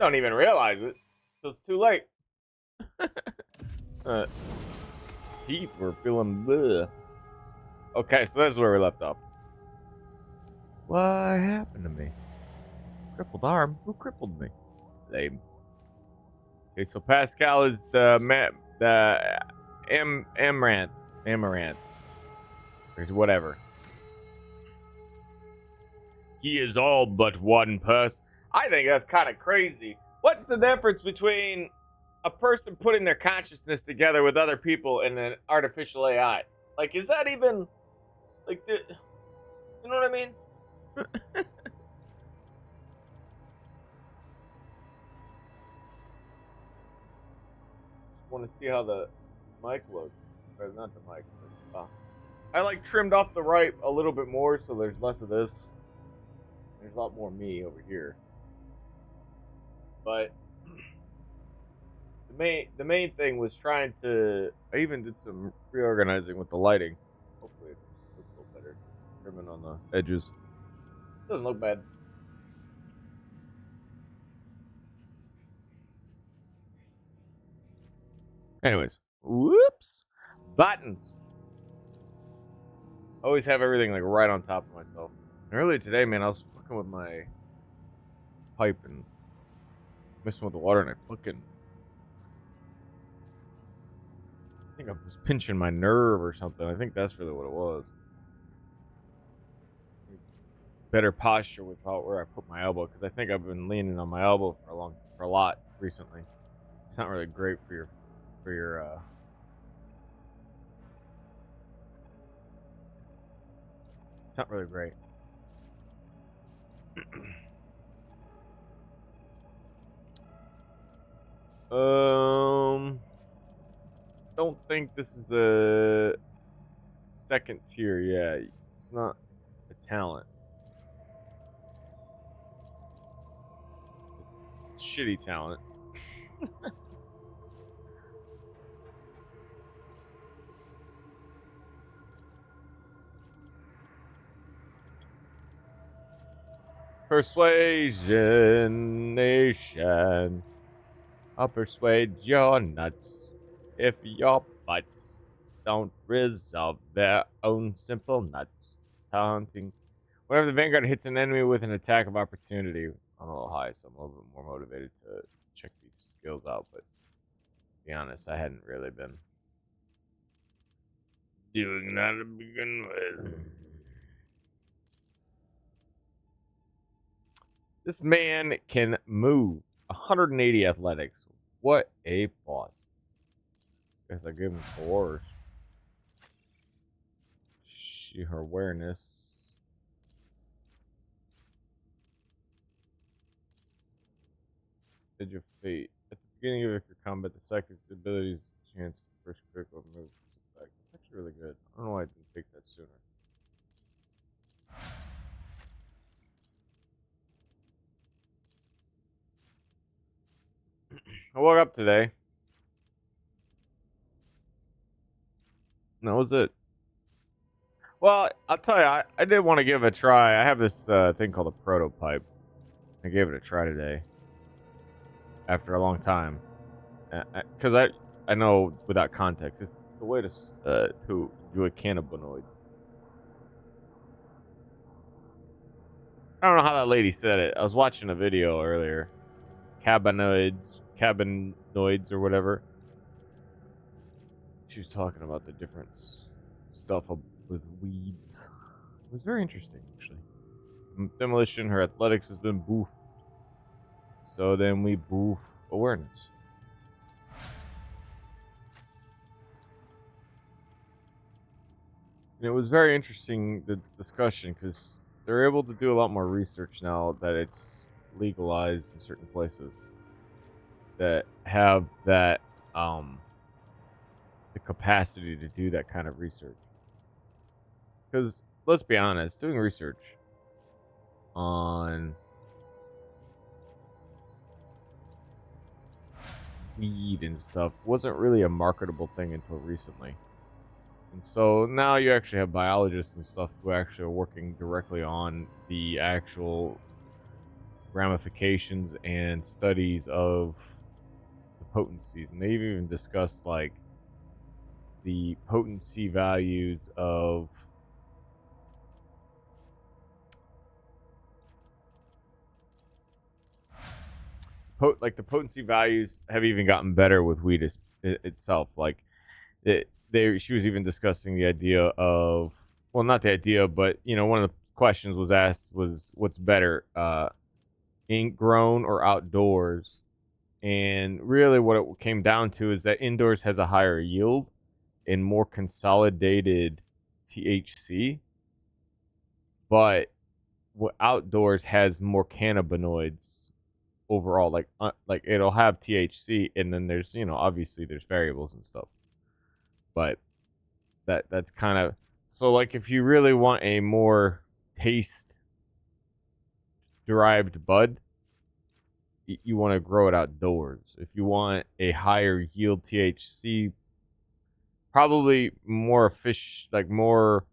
Don't even realize it. So it's too late. uh, Teeth were feeling bleh. Okay, so this is where we left off. What happened to me? Crippled arm? Who crippled me? Lame. Okay, so Pascal is the Amaranth. There's whatever. He is all but one person. I think that's kind of crazy. What's the difference between a person putting their consciousness together with other people and an artificial AI? Like, is that even like you know what I mean? Just want to see how the mic looks. Or not the mic. But, I like trimmed off the right a little bit more, so there's less of this. There's a lot more me over here. But the main thing was trying to. I even did some reorganizing with the lighting. Hopefully it looks a little better. Trimming on the edges. Doesn't look bad. Anyways, whoops, buttons. Always have everything like right on top of myself. And earlier today, man, I was fucking with my pipe and messing with the water, and I think I was pinching my nerve or something. I think that's really what it was. Better posture with where I put my elbow, because I think I've been leaning on my elbow for a lot recently. It's not really great for your it's not really great. Don't think this is a second tier. Yeah, it's not a talent. It's a shitty talent. Persuasion nation. I'll persuade your nuts if your butts don't resolve their own simple nuts. Taunting. Whenever the Vanguard hits an enemy with an attack of opportunity, I'm a little high, so I'm a little bit more motivated to check these skills out, but to be honest, I hadn't really been doing that to begin with. This man can move 180 athletics. What a boss. Guess I give him 4. Her awareness. Edge of Fate. At the beginning of your combat, the psychic ability's chance to first critical move this effect. It's actually really good. I don't know why I didn't take that sooner. I woke up today. That was it. Well, I'll tell you, I did want to give it a try. I have this thing called a prototype. I gave it a try today. After a long time. Because I know without context, it's a way to enjoy cannabinoids. I don't know how that lady said it. I was watching a video earlier. Cannabinoids or whatever. She was talking about the different stuff with weeds. It was very interesting, actually. Demolition, her athletics has been boofed. So then we boof awareness. And it was very interesting, the discussion, because they're able to do a lot more research now that it's legalized in certain places that have that the capacity to do that kind of research. Because let's be honest, doing research on weed and stuff wasn't really a marketable thing until recently. And so now you actually have biologists and stuff who actually are working directly on the actual ramifications and studies of the potencies, and they've even discussed like the potency values of like the potency values have even gotten better with weed itself. Like she was even discussing the idea of, well, not the idea, but one of the questions was asked was what's better, in grown or outdoors, and really what it came down to is that indoors has a higher yield and more consolidated THC, but what outdoors has more cannabinoids overall. Like it'll have THC, and then there's obviously there's variables and stuff, but that's kind of, so like if you really want a more taste derived bud, you want to grow it outdoors. If you want a higher yield THC, probably more more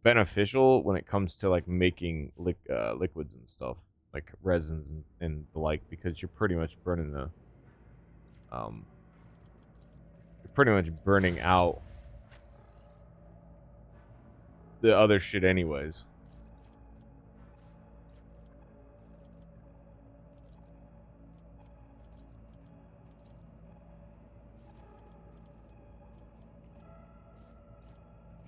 beneficial when it comes to like making liquids and stuff, like resins and the like, because you're pretty much burning out the other shit anyways.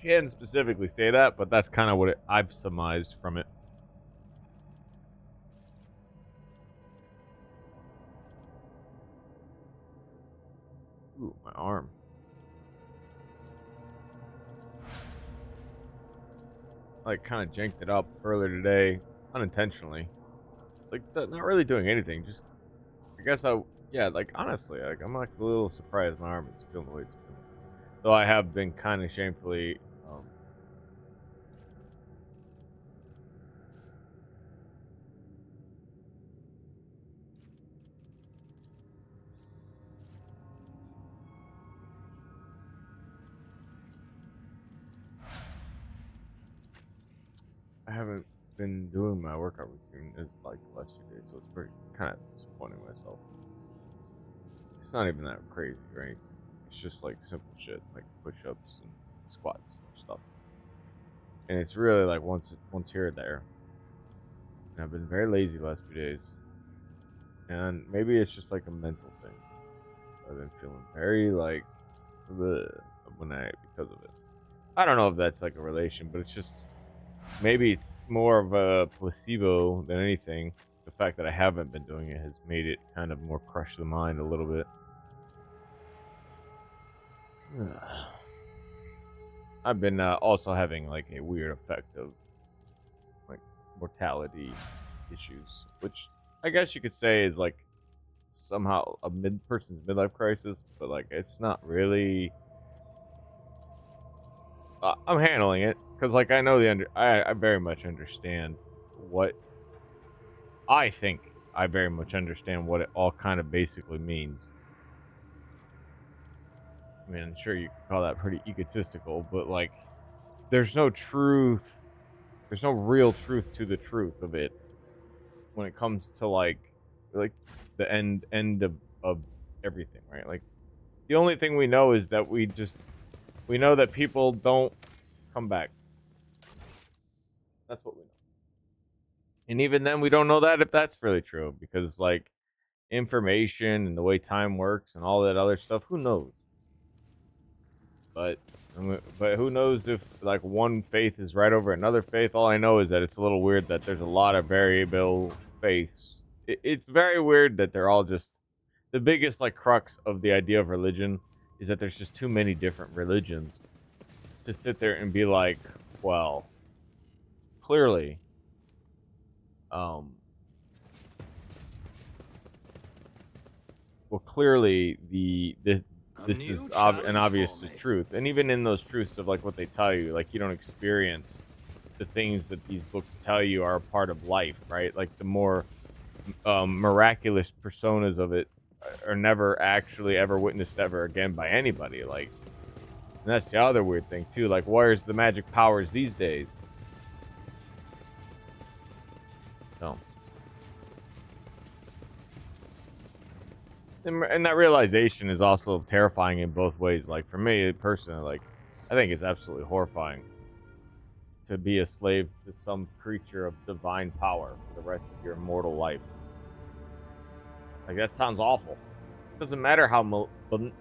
She didn't specifically say that, but that's kind of what I've surmised from it. Ooh, my arm. Like, kind of janked it up earlier today, unintentionally. Like, not really doing anything. Just, I guess yeah, like, honestly, like, I'm like a little surprised my arm is feeling the way it's feeling. Though I have been kind of shamefully, I haven't been doing my workout routine as like the last 2 days, so it's pretty kind of disappointing myself. It's not even that crazy or anything. It's just like simple shit, like push-ups and squats and stuff. And it's really like once here or there. And I've been very lazy the last few days, and maybe it's just like a mental thing. I've been feeling very like because of it. I don't know if that's like a relation, but it's just, maybe it's more of a placebo than anything. The fact that I haven't been doing it has made it kind of more crush the mind a little bit. I've been also having like a weird effect of like mortality issues, which I guess you could say is like somehow a person's midlife crisis, but like it's not really. I'm handling it because like I know I very much understand what I think. I very much understand what it all kind of basically means. I mean, I'm sure you could call that pretty egotistical, but like, there's no truth. There's no real truth to the truth of it when it comes to like the end of everything, right? Like, the only thing we know is that we know that people don't come back. That's what we know. And even then, we don't know that if that's really true, because like information and the way time works and all that other stuff, who knows? But who knows if like one faith is right over another faith? All I know is that it's a little weird that there's a lot of variable faiths. It's very weird that they're all just, the biggest like crux of the idea of religion is that there's just too many different religions to sit there and be like, well, clearly, this is an obvious truth. And even in those truths of like what they tell you, like you don't experience the things that these books tell you are a part of life, right? Like the more miraculous personas of it are never actually ever witnessed ever again by anybody. Like, and that's the other weird thing too. Like, where's the magic powers these days? No. And that realization is also terrifying in both ways. Like for me personally, like I think it's absolutely horrifying to be a slave to some creature of divine power for the rest of your mortal life. Like that sounds awful. It doesn't matter how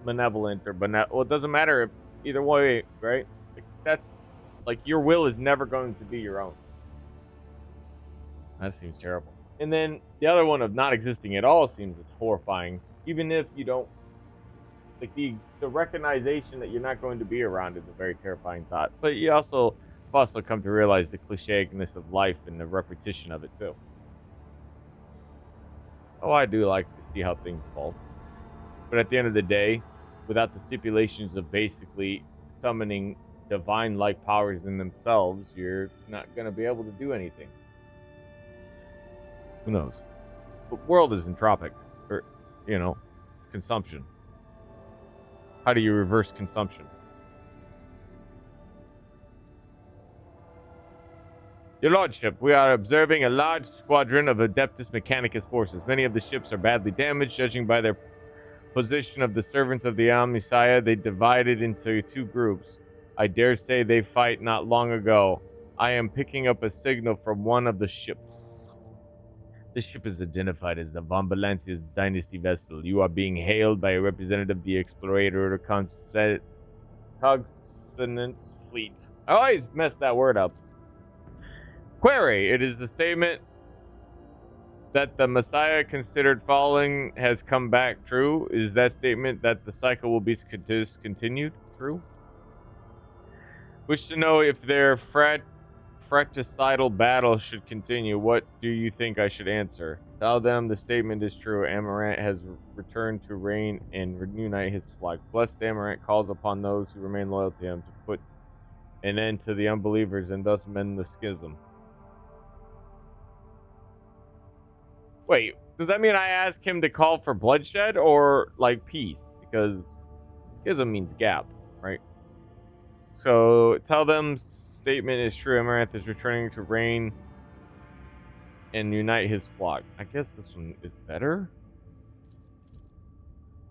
benevolent or well, it doesn't matter if either way, right? Like that's like your will is never going to be your own. That seems terrible. And then the other one of not existing at all seems horrifying, even if you don't. Like the recognition that you're not going to be around is a very terrifying thought. But you also come to realize the clichéness of life and the repetition of it too. Oh, I do like to see how things evolve. But at the end of the day, without the stipulations of basically summoning divine-like powers in themselves, you're not going to be able to do anything. Who knows? The world is entropic, or, it's consumption. How do you reverse consumption? Your Lordship, we are observing a large squadron of Adeptus Mechanicus forces. Many of the ships are badly damaged, judging by their position of the servants of the Messiah. They divided into two groups. I dare say they fight not long ago. I am picking up a signal from one of the ships. The ship is identified as the Von Balancia's dynasty vessel. You are being hailed by a representative of the Explorator Consonance Fleet. I always mess that word up. Query, it is the statement that the Messiah considered falling has come back true. Is that statement that the cycle will be discontinued true? Wish to know if their fratricidal battle should continue. What do you think I should answer? Tell them the statement is true. Amaranth has returned to reign and reunite his flag. Blessed Amaranth calls upon those who remain loyal to him to put an end to the unbelievers and thus mend the schism. Wait, does that mean I ask him to call for bloodshed or like peace? Because schism means gap, right? So tell them statement is true. Amaranth is returning to reign and unite his flock. I guess this one is better.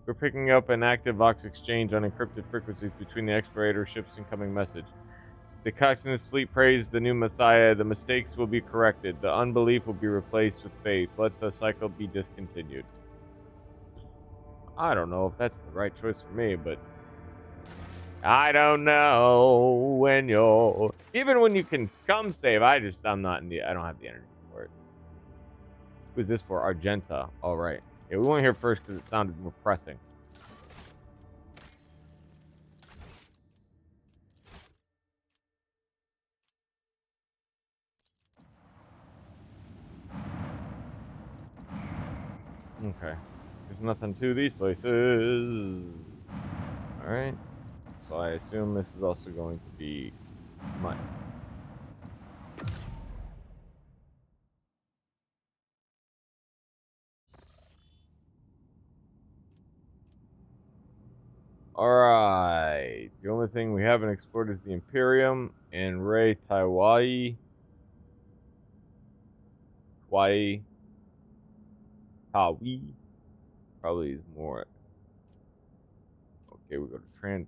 We're picking up an active Vox exchange on encrypted frequencies between the Explorator ships. Incoming message. The Coxswain's fleet praised the new Messiah. The mistakes will be corrected. The unbelief will be replaced with faith. Let the cycle be discontinued. I don't know if that's the right choice for me, but I don't know when you're... Even when you can scum save, I don't have the energy for it. Who's this for? Argenta. All right. Yeah, we went here first because it sounded more pressing. Okay. There's nothing to these places. Alright. So I assume this is also going to be money. Alright. The only thing we haven't explored is the Imperium and Ray Taiwai. Tawi. Probably is more. Okay, we go to Trans.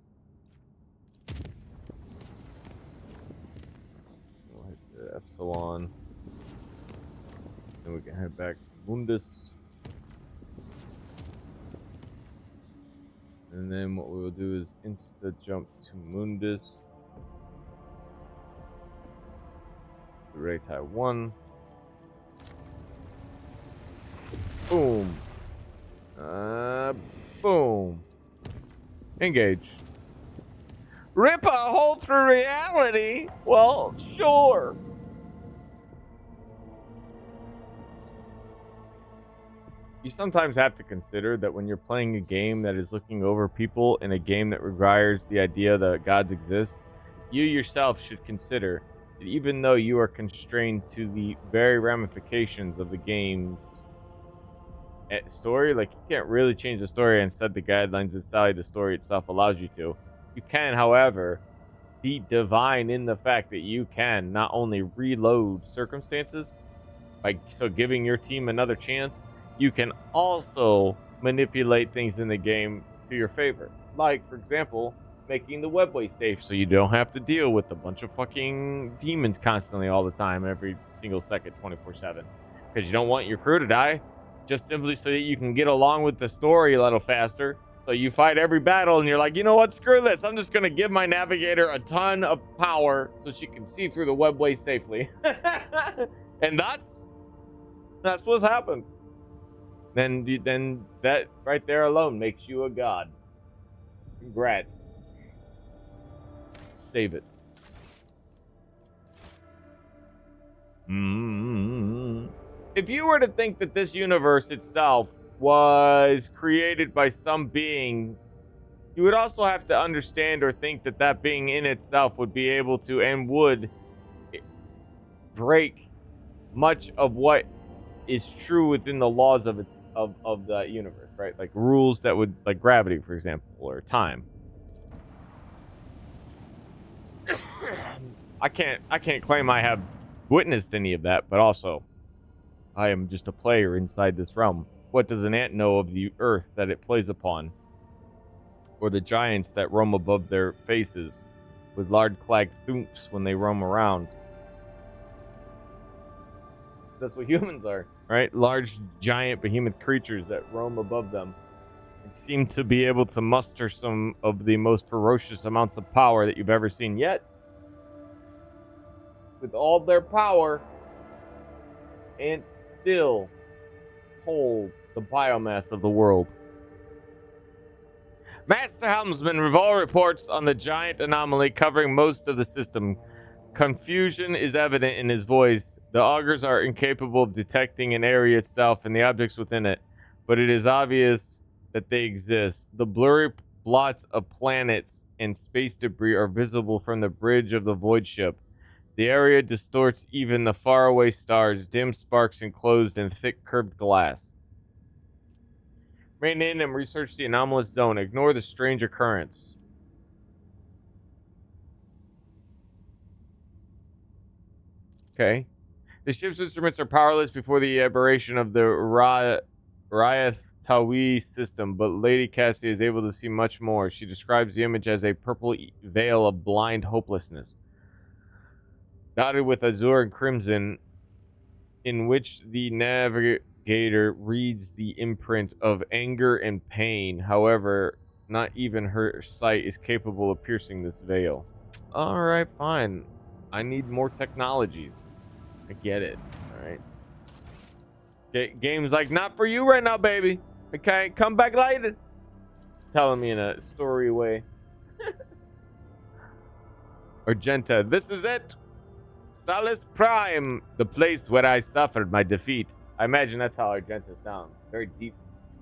We'll hit the Epsilon. Then we can head back to Mundus. And then what we will do is insta jump to Mundus. The Reitai 1. Boom. Boom. Engage. Rip a hole through reality? Well, sure. You sometimes have to consider that when you're playing a game that is looking over people in a game that requires the idea that gods exist, you yourself should consider that even though you are constrained to the very ramifications of the game's story, like you can't really change the story and set the guidelines inside the story itself allows you to. You can, however, be divine in the fact that you can not only reload circumstances by giving your team another chance, you can also manipulate things in the game to your favor. Like, for example, making the webway safe so you don't have to deal with a bunch of fucking demons constantly all the time, every single second, 24/7. Because you don't want your crew to die, just simply so that you can get along with the story a little faster. So you fight every battle and you're like, you know what, screw this. I'm just going to give my navigator a ton of power so she can see through the webway safely. And that's what's happened. Then that right there alone makes you a god. Congrats. Save it. If you were to think that this universe itself was created by some being, you would also have to understand or think that that being in itself would be able to and would break much of what is true within the laws of the universe, right? Like rules that would, like gravity, for example, or time. I can't claim I have witnessed any of that, but also I am just a player inside this realm. What does an ant know of the earth that it plays upon? Or the giants that roam above their faces with large clagged thumps when they roam around? That's what humans are, right? Large, giant, behemoth creatures that roam above them and seem to be able to muster some of the most ferocious amounts of power that you've ever seen. Yet, with all their power, ants still hold the biomass of the world. Master Helmsman Revol reports on the giant anomaly covering most of the system. Confusion is evident in his voice. The augurs are incapable of detecting an area itself and the objects within it, but it is obvious that they exist. The blurry blots of planets and space debris are visible from the bridge of the void ship. The area distorts even the faraway stars, dim sparks enclosed in thick curved glass. Remain in and research the anomalous zone. Ignore the strange occurrence. Okay. The ship's instruments are powerless before the aberration of the Ryath-Tawi system, but Lady Cassie is able to see much more. She describes the image as a purple veil of blind hopelessness, dotted with azure and crimson, in which the navigator reads the imprint of anger and pain. However, not even her sight is capable of piercing this veil. All right, fine. I need more technologies. I get it. All right. Game's like, not for you right now, baby. Okay, come back later. Telling me in a story way. Argenta, this is it. Solace Prime, the place where I suffered my defeat. I imagine that's how Argenta sounds. Very deep,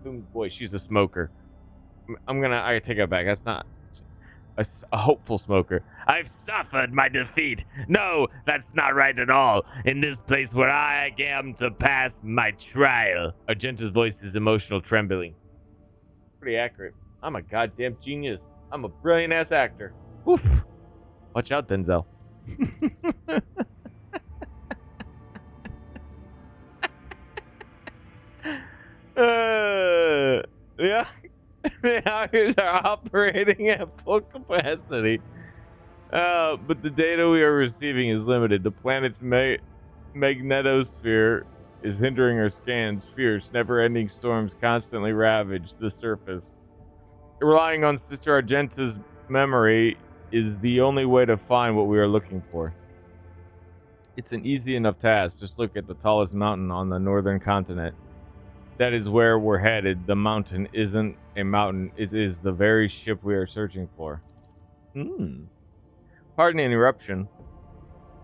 smooth voice. She's a smoker. I take it back. That's not a hopeful smoker. I've suffered my defeat. No, that's not right at all. In this place where I am to pass my trial. Argenta's voice is emotional, trembling. Pretty accurate. I'm a goddamn genius. I'm a brilliant ass actor. Oof. Watch out, Denzel. Yeah. The augurs are operating at full capacity. But the data we are receiving is limited. The planet's magnetosphere is hindering our scans. Fierce, never-ending storms constantly ravage the surface. Relying on Sister Argenta's memory is the only way to find what we are looking for. It's an easy enough task. Just look at the tallest mountain on the northern continent. That is where we're headed. The mountain isn't a mountain. It is the very ship we are searching for. Pardon the interruption.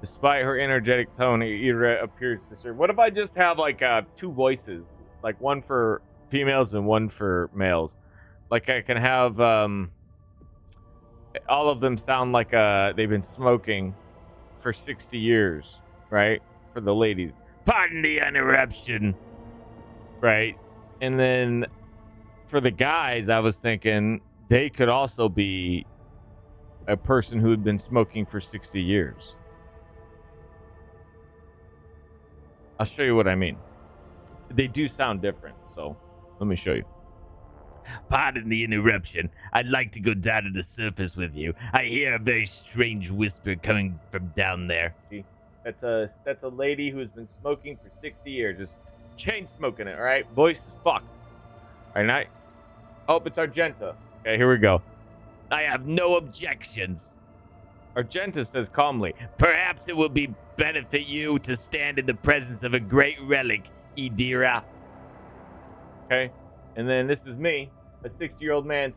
Despite her energetic tone, Ira appears to serve. What if I just have like two voices? Like one for females and one for males. Like I can have all of them sound like they've been smoking for 60 years, right? For the ladies. Pardon the interruption. Right? And then for the guys, I was thinking they could also be a person who had been smoking for 60 years. I'll show you what I mean. They do sound different, so let me show you. Pardon the interruption. I'd like to go down to the surface with you. I hear a very strange whisper coming from down there. That's a lady who's been smoking for 60 years, just chain smoking it. All right, voice is fuck. All right, oh, it's Argenta. Okay, here we go. I have no objections. Argenta says calmly, Perhaps it will be benefit you to stand in the presence of a great relic, Idira. Okay, and then this is me, a 60-year-old man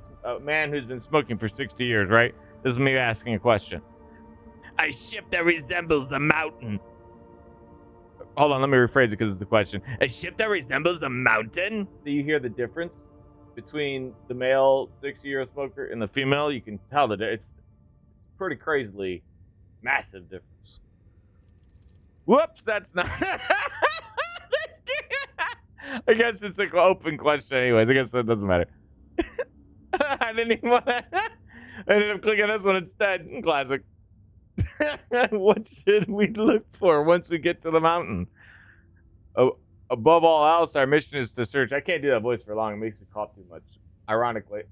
who's been smoking for 60 years, right? This is me asking a question. A ship that resembles a mountain. Hold on, let me rephrase it because it's a question. A ship that resembles a mountain? So you hear the difference between the male 60-year-old smoker and the female? You can tell that it's pretty crazily massive difference. Whoops, that's not. I guess it's an open question, anyways. I guess that doesn't matter. I didn't even want to. I ended up clicking this one instead. Classic. What should we look for once we get to the mountain? Oh, above all else, our mission is to search. I can't do that voice for long. It makes me cough too much. Ironically.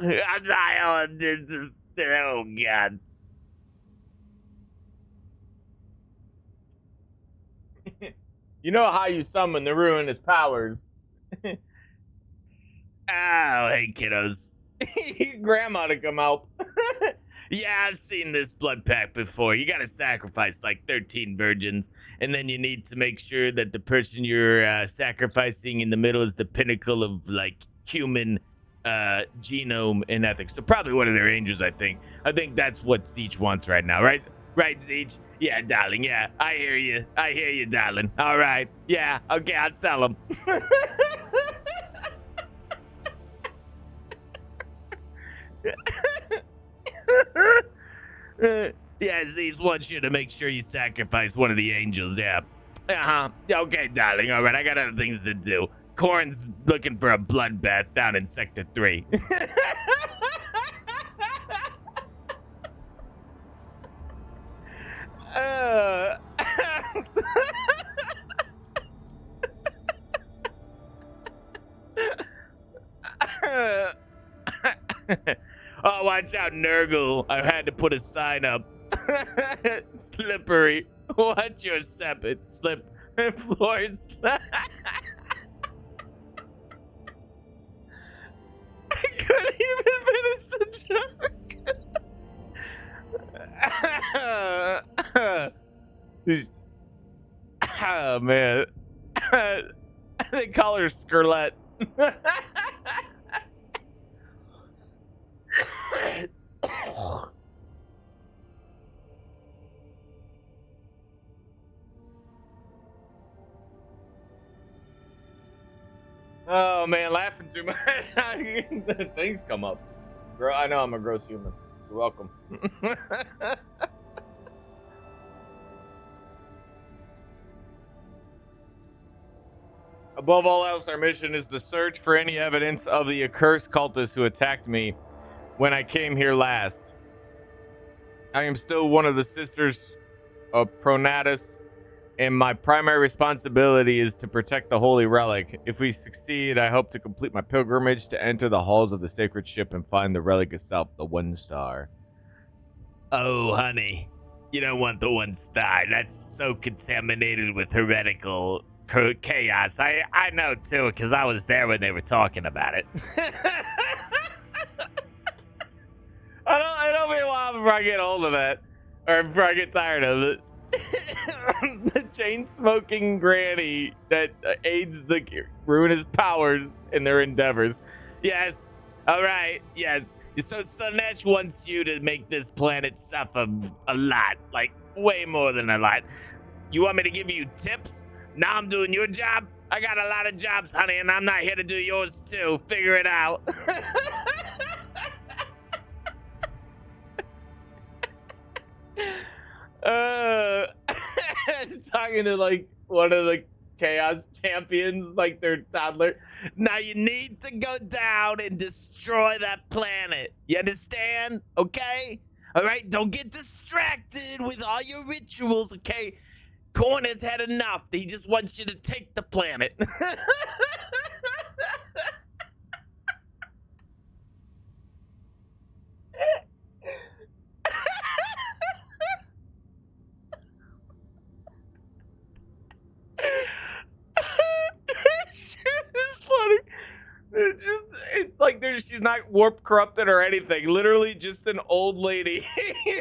I'm dying. This. Oh, God. You know how you summon the ruinous powers. Oh, hey, kiddos. Grandma to come out. Yeah, I've seen this blood pact before. You gotta sacrifice like 13 virgins, and then you need to make sure that the person you're sacrificing in the middle is the pinnacle of like human genome and ethics. So probably one of their angels, I think. I think that's what Zeech wants right now, right? Right, Zeech? Yeah, darling, yeah. I hear you. I hear you, darling. All right. Yeah, okay, I'll tell him. Yeah, Zeech wants you to make sure you sacrifice one of the angels, yeah. Uh-huh. Okay, darling, all right, I got other things to do. Corn's looking for a bloodbath down in Sector 3. Oh, watch out, Nurgle. I had to put a sign up. Slippery. Watch your step. It slip. Floor slip. I couldn't even finish the joke. Oh, man. They call her Skirlet. Oh man, laughing too much. Things come up. Bro, I know I'm a gross human. You're welcome. Above all else, our mission is to search for any evidence of the accursed cultists who attacked me when I came here last. I am still one of the sisters of Pronatus, and my primary responsibility is to protect the holy relic. If we succeed, I hope to complete my pilgrimage to enter the halls of the sacred ship and find the relic itself, the 1 star. Oh, honey, you don't want the 1 star. That's so contaminated with heretical chaos. I know, too, because I was there when they were talking about it. It'll be a while before I get hold of that, or before I get tired of it. The chain-smoking granny that aids the ruinous powers in their endeavors. Yes, all right, yes. So Slanesh wants you to make this planet suffer a lot, like way more than a lot. You want me to give you tips? Now I'm doing your job? I got a lot of jobs, honey, and I'm not here to do yours too. Figure it out. Talking to like one of the chaos champions, like their toddler. Now you need to go down and destroy that planet. You understand? Okay? All right, don't get distracted with all your rituals, okay? Korn has had enough. He just wants you to take the planet. It's funny. It's like she's not warp corrupted or anything. Literally just an old lady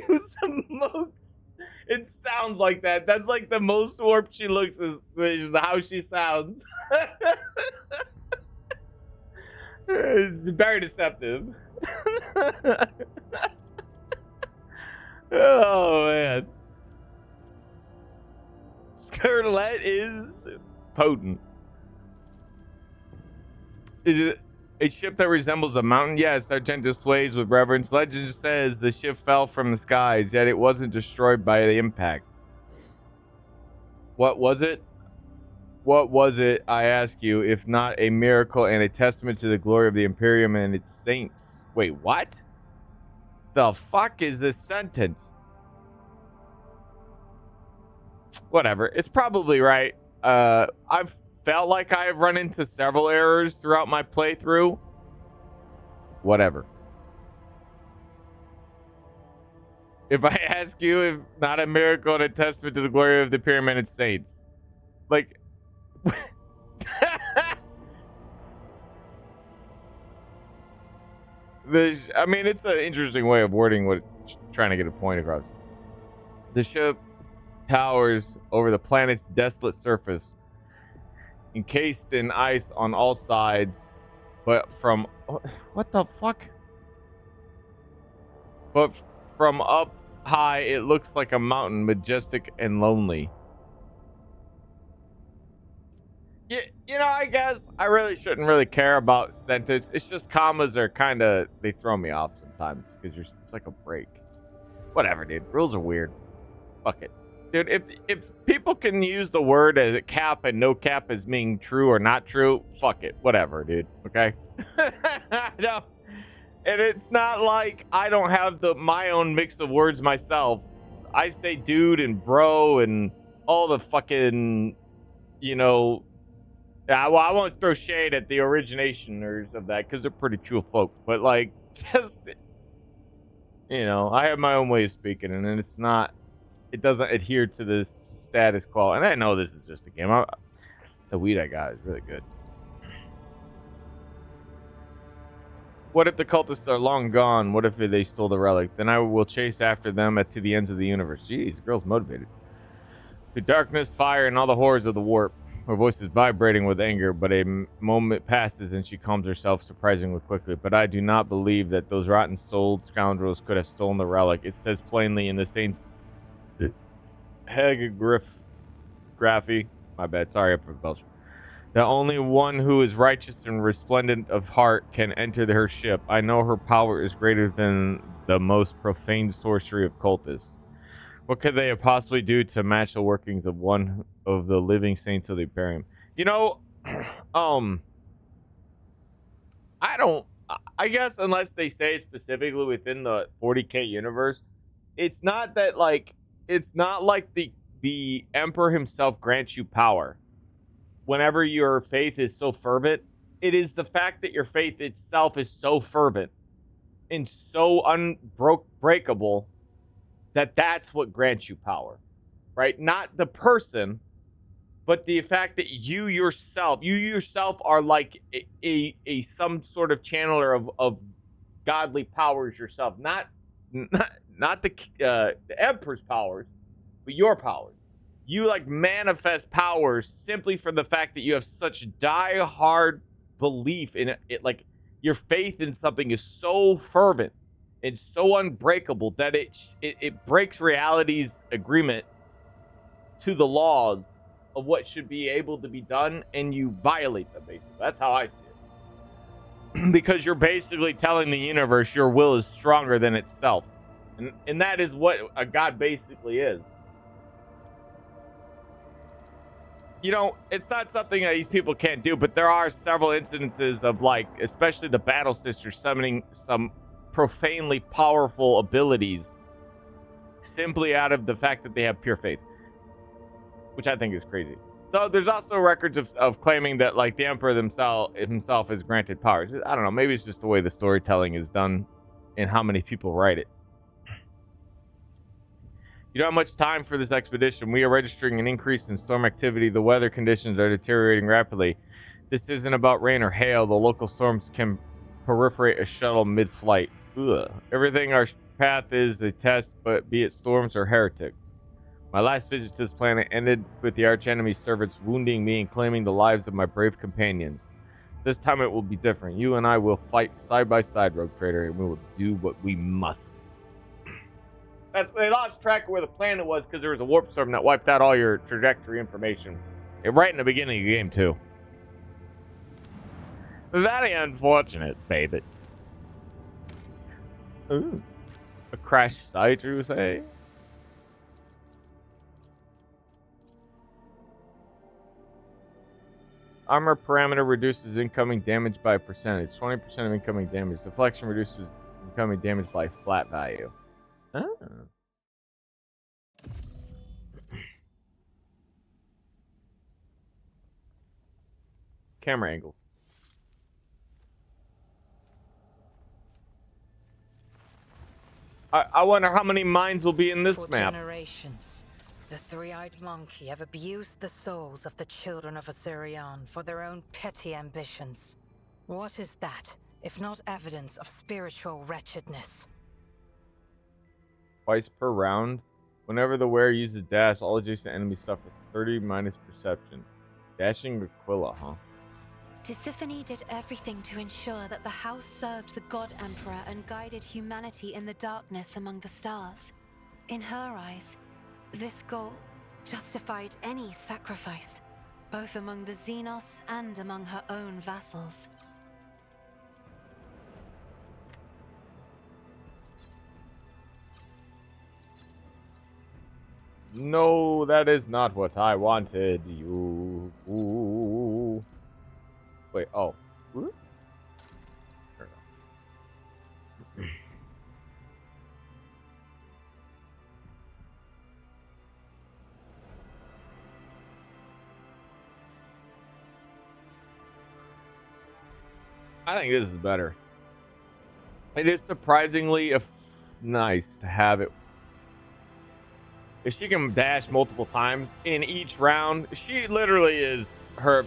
who smokes. It sounds like that. That's like the most warped she looks is how she sounds. It's very deceptive. Oh man. Scarlet is potent. Is it a ship that resembles a mountain? Yes, Sargento sways with reverence. Legend says the ship fell from the skies, yet it wasn't destroyed by the impact. What was it? What was it, I ask you, if not a miracle and a testament to the glory of the Imperium and its saints? Wait, what? The fuck is this sentence? Whatever. It's probably right. I've felt like I've run into several errors throughout my playthrough. Whatever. If I ask you, if not a miracle and a testament to the glory of the Imperium and its saints. Like... I mean, it's an interesting way of wording what trying to get a point across. The ship towers over the planet's desolate surface, encased in ice on all sides, but from what the fuck? But from up high, it looks like a mountain, majestic and lonely. You know, I guess I really shouldn't really care about sentence. It's just commas are kind of, they throw me off sometimes because it's like a break. Whatever, dude. Rules are weird. Fuck it. Dude, if people can use the word as a cap and no cap as being true or not true, fuck it. Whatever, dude. Okay? No. And it's not like I don't have my own mix of words myself. I say dude and bro and all the fucking, you know... well, I won't throw shade at the originationers of that because they're pretty true folk. But, like, just, you know, I have my own way of speaking, and it's not, it doesn't adhere to the status quo. And I know this is just a game. The weed I got is really good. What if the cultists are long gone? What if they stole the relic? Then I will chase after them to the ends of the universe. Jeez, girl's motivated. The darkness, fire, and all the horrors of the warp. Her voice is vibrating with anger, but a moment passes and she calms herself surprisingly quickly. But I do not believe that those rotten-souled scoundrels could have stolen the relic. It says plainly in the Saint's hagiography, my bad, sorry for Belgium, that only one who is righteous and resplendent of heart can enter her ship. I know her power is greater than the most profane sorcery of cultists. What could they possibly do to match the workings of one of the living saints of the Imperium? You know, I guess unless they say it specifically within the 40k universe, it's not that like, it's not like the Emperor himself grants you power. Whenever your faith is so fervent, it is the fact that your faith itself is so fervent and so unbreakable that's what grants you power, right? Not the person, but the fact that you yourself are like a some sort of channeler of godly powers yourself, not the Emperor's powers, but your powers. You like manifest powers simply for the fact that you have such die-hard belief in it, like your faith in something is so fervent and so unbreakable that it breaks reality's agreement to the laws of what should be able to be done, and you violate them, basically. That's how I see it. Because you're basically telling the universe your will is stronger than itself. And that is what a god basically is. You know, it's not something that these people can't do, but there are several incidences of, like, especially the Battle Sisters summoning some profanely powerful abilities simply out of the fact that they have pure faith. which I think is crazy. Though there's also records of claiming that like the emperor himself is granted powers. I don't know. Maybe it's just the way the storytelling is done and how many people write it. You don't have much time for this expedition. We are registering an increase in storm activity. The weather conditions are deteriorating rapidly. This isn't about rain or hail. The local storms can perforate a shuttle mid-flight. Ugh. Everything our path is a test, but be it storms or heretics. My last visit to this planet ended with the archenemy's servants wounding me and claiming the lives of my brave companions. This time it will be different. You and I will fight side by side, Rogue Trader, and we will do what we must. They lost track of where the planet was because there was a warp storm that wiped out all your trajectory information. Right in the beginning of the game, too. Very unfortunate, baby. Ooh. A crash site, you say? Armor parameter reduces incoming damage by a percentage. 20% of incoming damage. Deflection reduces incoming damage by flat value. Oh. Camera angles. I wonder how many mines will be in this map. For generations, the three-eyed monkey have abused the souls of the children of Assyrian for their own petty ambitions. What is that, if not evidence of spiritual wretchedness? Twice per round. Whenever the wearer uses dash, all adjacent enemies suffer 30 minus perception. Dashing Aquila, huh? Tisiphone did everything to ensure that the house served the God Emperor and guided humanity in the darkness among the stars. In her eyes, this goal justified any sacrifice, both among the Xenos and among her own vassals. No, that is not what I wanted. You. Ooh. Wait, oh. Ooh? There we go. I think this is better. It is surprisingly nice to have it. If she can dash multiple times in each round, she literally is her.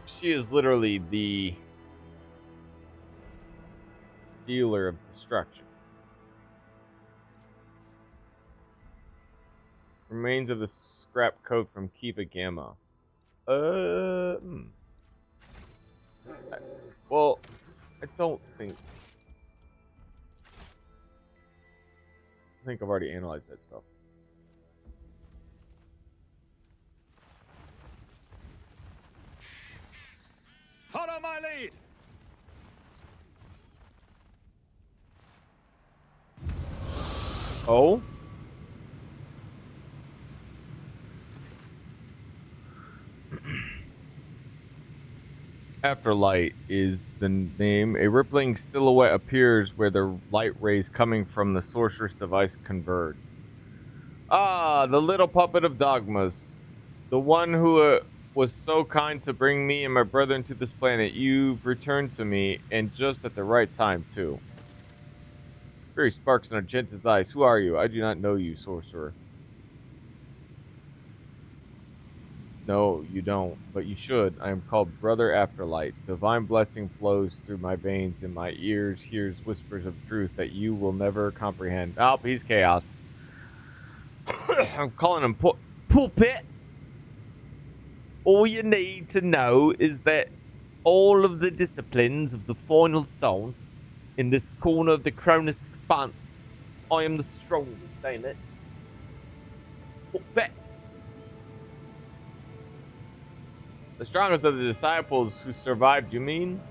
She is literally the dealer of destruction. Remains of the scrap coat from Kiva Gamma. Well, I don't think. I think I've already analyzed that stuff. Follow my lead! Oh? Afterlight is the name. A rippling silhouette appears where the light rays coming from the sorceress device converge. Ah, the little puppet of dogmas. The one who was so kind to bring me and my brother into this planet. You've returned to me, and just at the right time, too. Fury sparks in Argenta's eyes. Who are you? I do not know you, sorcerer. No, you don't, but you should. I am called Brother Afterlight. Divine blessing flows through my veins, and my ears hears whispers of truth that you will never comprehend. Oh, he's chaos. I'm calling him pulpit. All you need to know is that all of the disciplines of the final zone in this corner of the Cronus expanse, I am the strongest, ain't it? Pulpit. The strongest of the disciples who survived, you mean?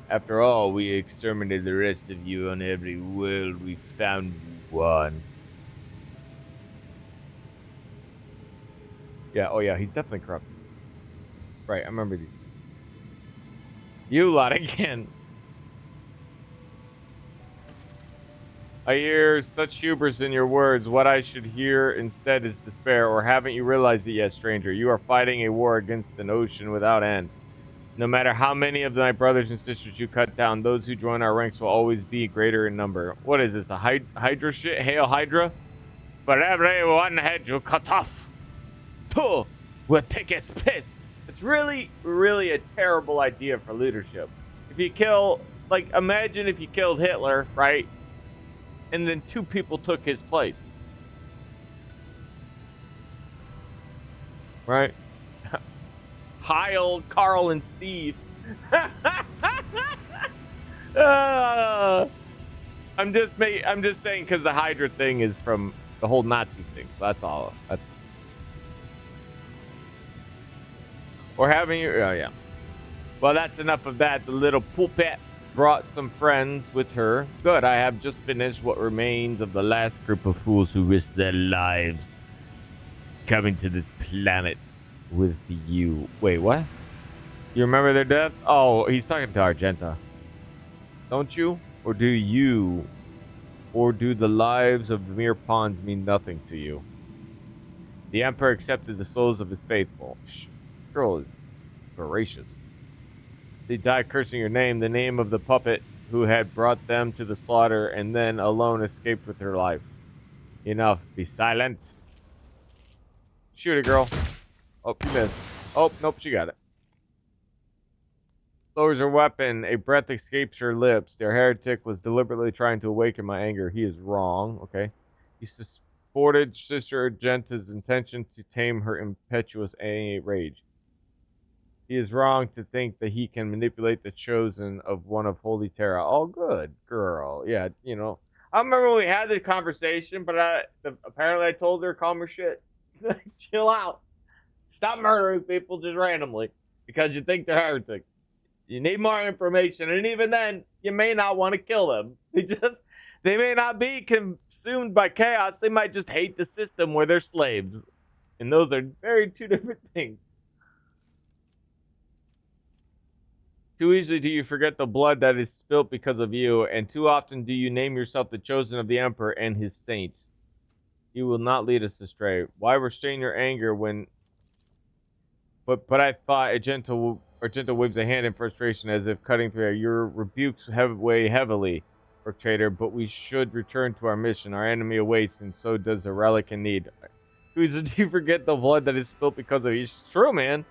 After all, we exterminated the rest of you on every world. We found one. Yeah, oh yeah, he's definitely corrupt. Right, I remember these. You lot again. I hear such hubris in your words. What I should hear instead is despair. Or haven't you realized it yet, stranger? You are fighting a war against an ocean without end. No matter how many of my brothers and sisters you cut down, those who join our ranks will always be greater in number. What is this, a Hydra shit? Hail Hydra? For every one head you cut off, two will take its place. It's really, really a terrible idea for leadership. If you kill, like, imagine if you killed Hitler, right? And then 2 people took his place. Right? Heil, Carl, and Steve. I'm just saying because the Hydra thing is from the whole Nazi thing, so that's all. Or having you? Oh yeah. Well, that's enough of that. The little puppet brought some friends with her. Good. I have just finished what remains of the last group of fools who risked their lives coming to this planet with you. Wait, what? You remember their death? Oh, he's talking to Argenta. Don't you? Or do you? Or do the lives of the mere pawns mean nothing to you? The Emperor accepted the souls of his faithful. Girl is voracious. They died cursing your name, the name of the puppet who had brought them to the slaughter, and then alone escaped with her life. Enough. Be silent. Shoot it, girl. Oh, you missed. Oh, nope, she got it. Lowers her weapon. A breath escapes her lips. Their heretic was deliberately trying to awaken my anger. He is wrong. Okay. He supported Sister Argenta's intention to tame her impetuous rage. He is wrong to think that he can manipulate the chosen of one of Holy Terra. Oh, good girl. Yeah, you know. I remember when we had the conversation, but apparently I told her calm her shit. Chill out. Stop murdering people just randomly because you think they're heretic. You need more information, and even then, you may not want to kill them. They may not be consumed by chaos. They might just hate the system where they're slaves. And those are very 2 different things. Too easily do you forget the blood that is spilt because of you, and too often do you name yourself the chosen of the Emperor and his saints. You will not lead us astray. Why restrain your anger when... But I thought Argenta waves a hand in frustration as if cutting through air. Your rebukes weigh heavily, Rook Trader, but we should return to our mission. Our enemy awaits, and so does a relic in need. Too easily do you forget the blood that is spilt because of you. It's true, man.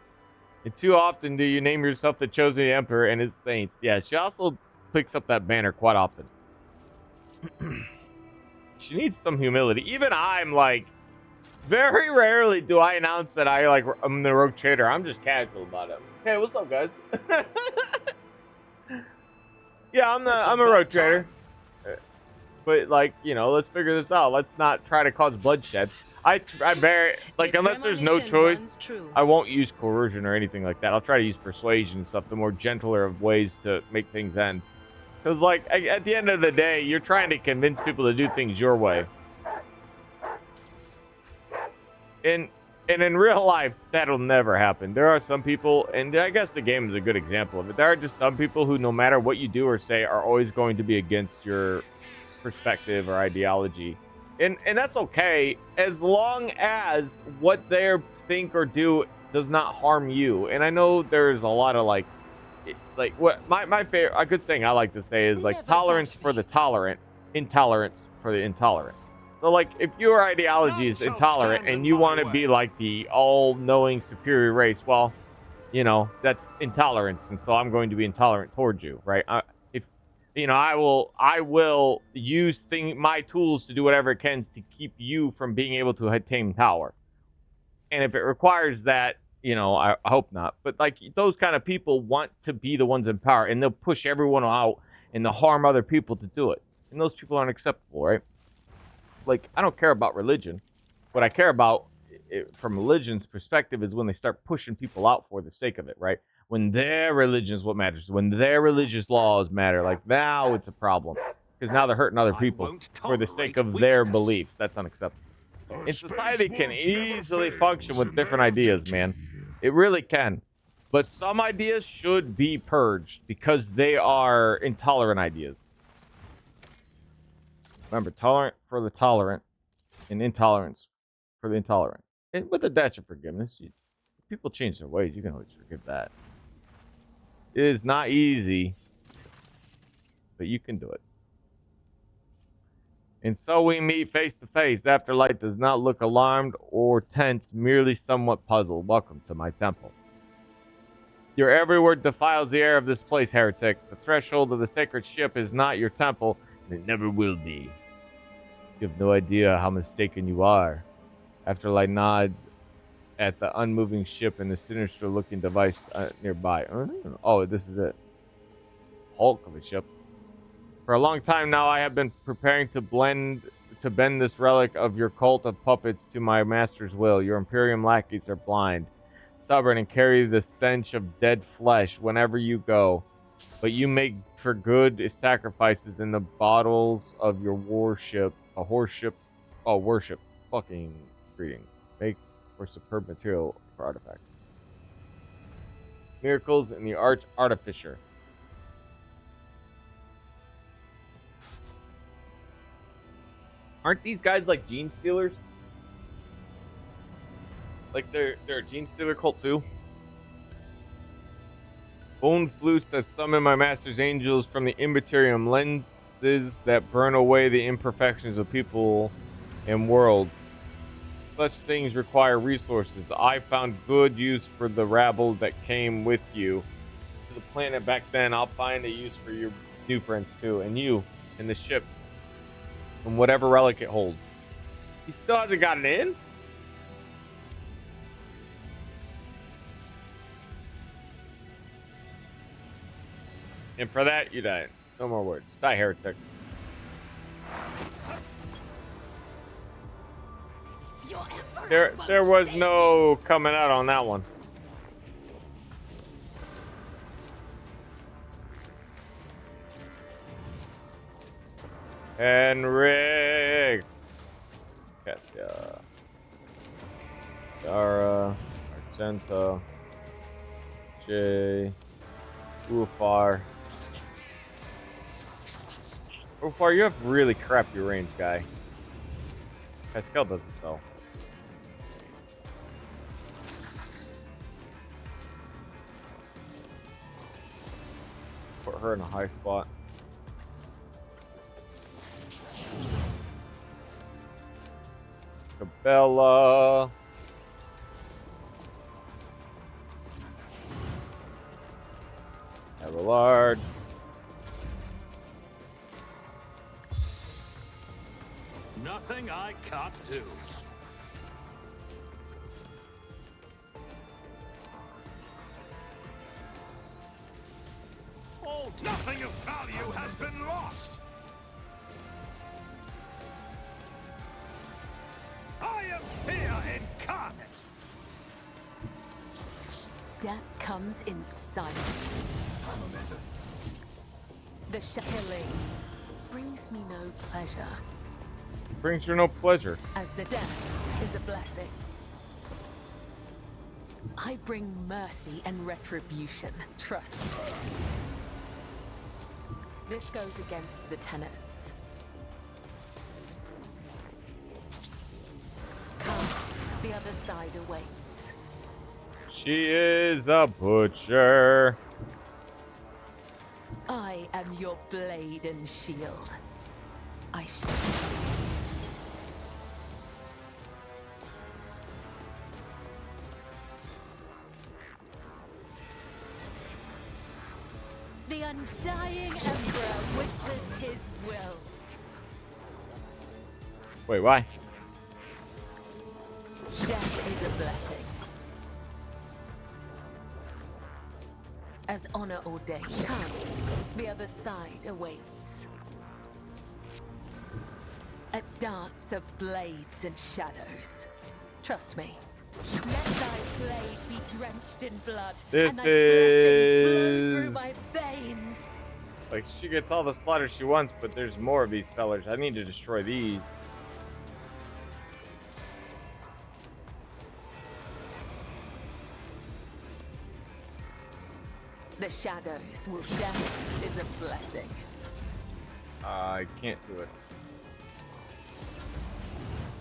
And too often do you name yourself the chosen Emperor and his saints. Yeah, she also picks up that banner quite often. She needs some humility. Even I'm like, very rarely do I announce that I'm the Rogue Trader. I'm just casual about it. Hey, what's up, guys? Yeah, I'm a Rogue Trader. But like, you know, let's figure this out. Let's not try to cause bloodshed. I like, unless there's no choice, I won't use coercion or anything like that. I'll try to use persuasion and stuff, the more gentler of ways to make things end. Because, like, at the end of the day, you're trying to convince people to do things your way. And in real life, that'll never happen. There are some people, and I guess the game is a good example of it. There are just some people who, no matter what you do or say, are always going to be against your perspective or ideology. And that's okay, as long as what they think or do does not harm you. And I know there's a lot of like what my favorite, a good saying I like to say is like tolerance for the tolerant, intolerance for the intolerant. So like, if your ideology is intolerant and you want to be like the all-knowing superior race, well, you know, that's intolerance, and so I'm going to be intolerant towards you, right? You know, I will use my tools to do whatever it can to keep you from being able to attain power. And if it requires that, you know, I hope not. But like, those kind of people want to be the ones in power, and they'll push everyone out and they'll harm other people to do it. And those people aren't acceptable, right? Like, I don't care about religion. What I care about, from religion's perspective, is when they start pushing people out for the sake of it, right? When their religion is what matters, when their religious laws matter, like, now it's a problem. Because now they're hurting other people for the sake of their beliefs. That's unacceptable. And society can easily function with different ideas, man. It really can. But some ideas should be purged because they are intolerant ideas. Remember, tolerant for the tolerant and intolerance for the intolerant. And with a dash of forgiveness, people change their ways. You can always forgive that. It is not easy, but you can do it. And so we meet face to face. Afterlight does not look alarmed or tense, merely somewhat puzzled. Welcome to my temple. Your every word defiles the air of this place, heretic. The threshold of the sacred ship is not your temple, and it never will be. You have no idea how mistaken you are. Afterlight nods at the unmoving ship and the sinister-looking device nearby. Oh, this is it. Hulk of a ship. For a long time now, I have been preparing to bend this relic of your cult of puppets to my master's will. Your Imperium lackeys are blind, stubborn, and carry the stench of dead flesh whenever you go. But you make for good sacrifices in the bottles of your worship. Worship. Fucking greeting. Make for superb material for artifacts. Miracles in the Arch Artificer. Aren't these guys like gene stealers? Like they're a gene stealer cult too? Bone flutes that summon my master's angels from the immaterium, lenses that burn away the imperfections of people and worlds. Such things require resources. I found good use for the rabble that came with you to the planet back then. I'll find a use for your new friends too, and you and the ship and whatever relic it holds. He still hasn't gotten in? And for that, you died. No more words. Die, heretic. There was no coming out on that one. Henrik. Katya. Dara. Argenta. Jay. Ufar. Ufar, you have really crappy range, guy. Pascal doesn't though. Put her in a high spot. Cabela. Abelard. Nothing I can't do. Oh, nothing of value has been lost. I am fear incarnate. Death comes in silence. The killing brings me no pleasure. Brings you no pleasure. As the death is a blessing. I bring mercy and retribution. Trust me. This goes against the tenets. Come, the other side awaits. She is a butcher. I am your blade and shield. I shall. The undying Emperor whispers his will. Wait, why? Death is a blessing. As honor ordained, come, the other side awaits. A dance of blades and shadows. Trust me. Let thy blade be drenched in blood, This and thy blessing flow through is my veins. like she gets all the slaughter she wants, but there's more of these fellers. I need to destroy these. The shadows will death is a blessing. I can't do it.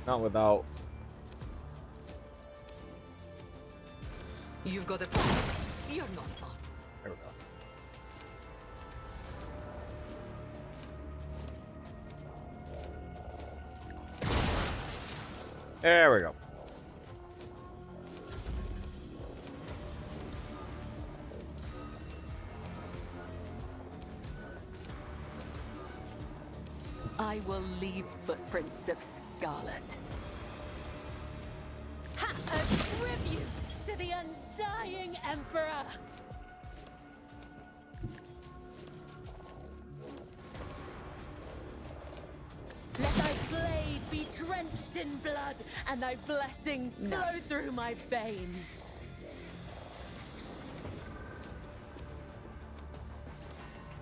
Not without. You've got a problem. You're not fun. There we go. There we go. I will leave footprints of scarlet. Ha! A tribute to the undying Emperor! Let thy blade be drenched in blood, and thy blessing flow through my veins.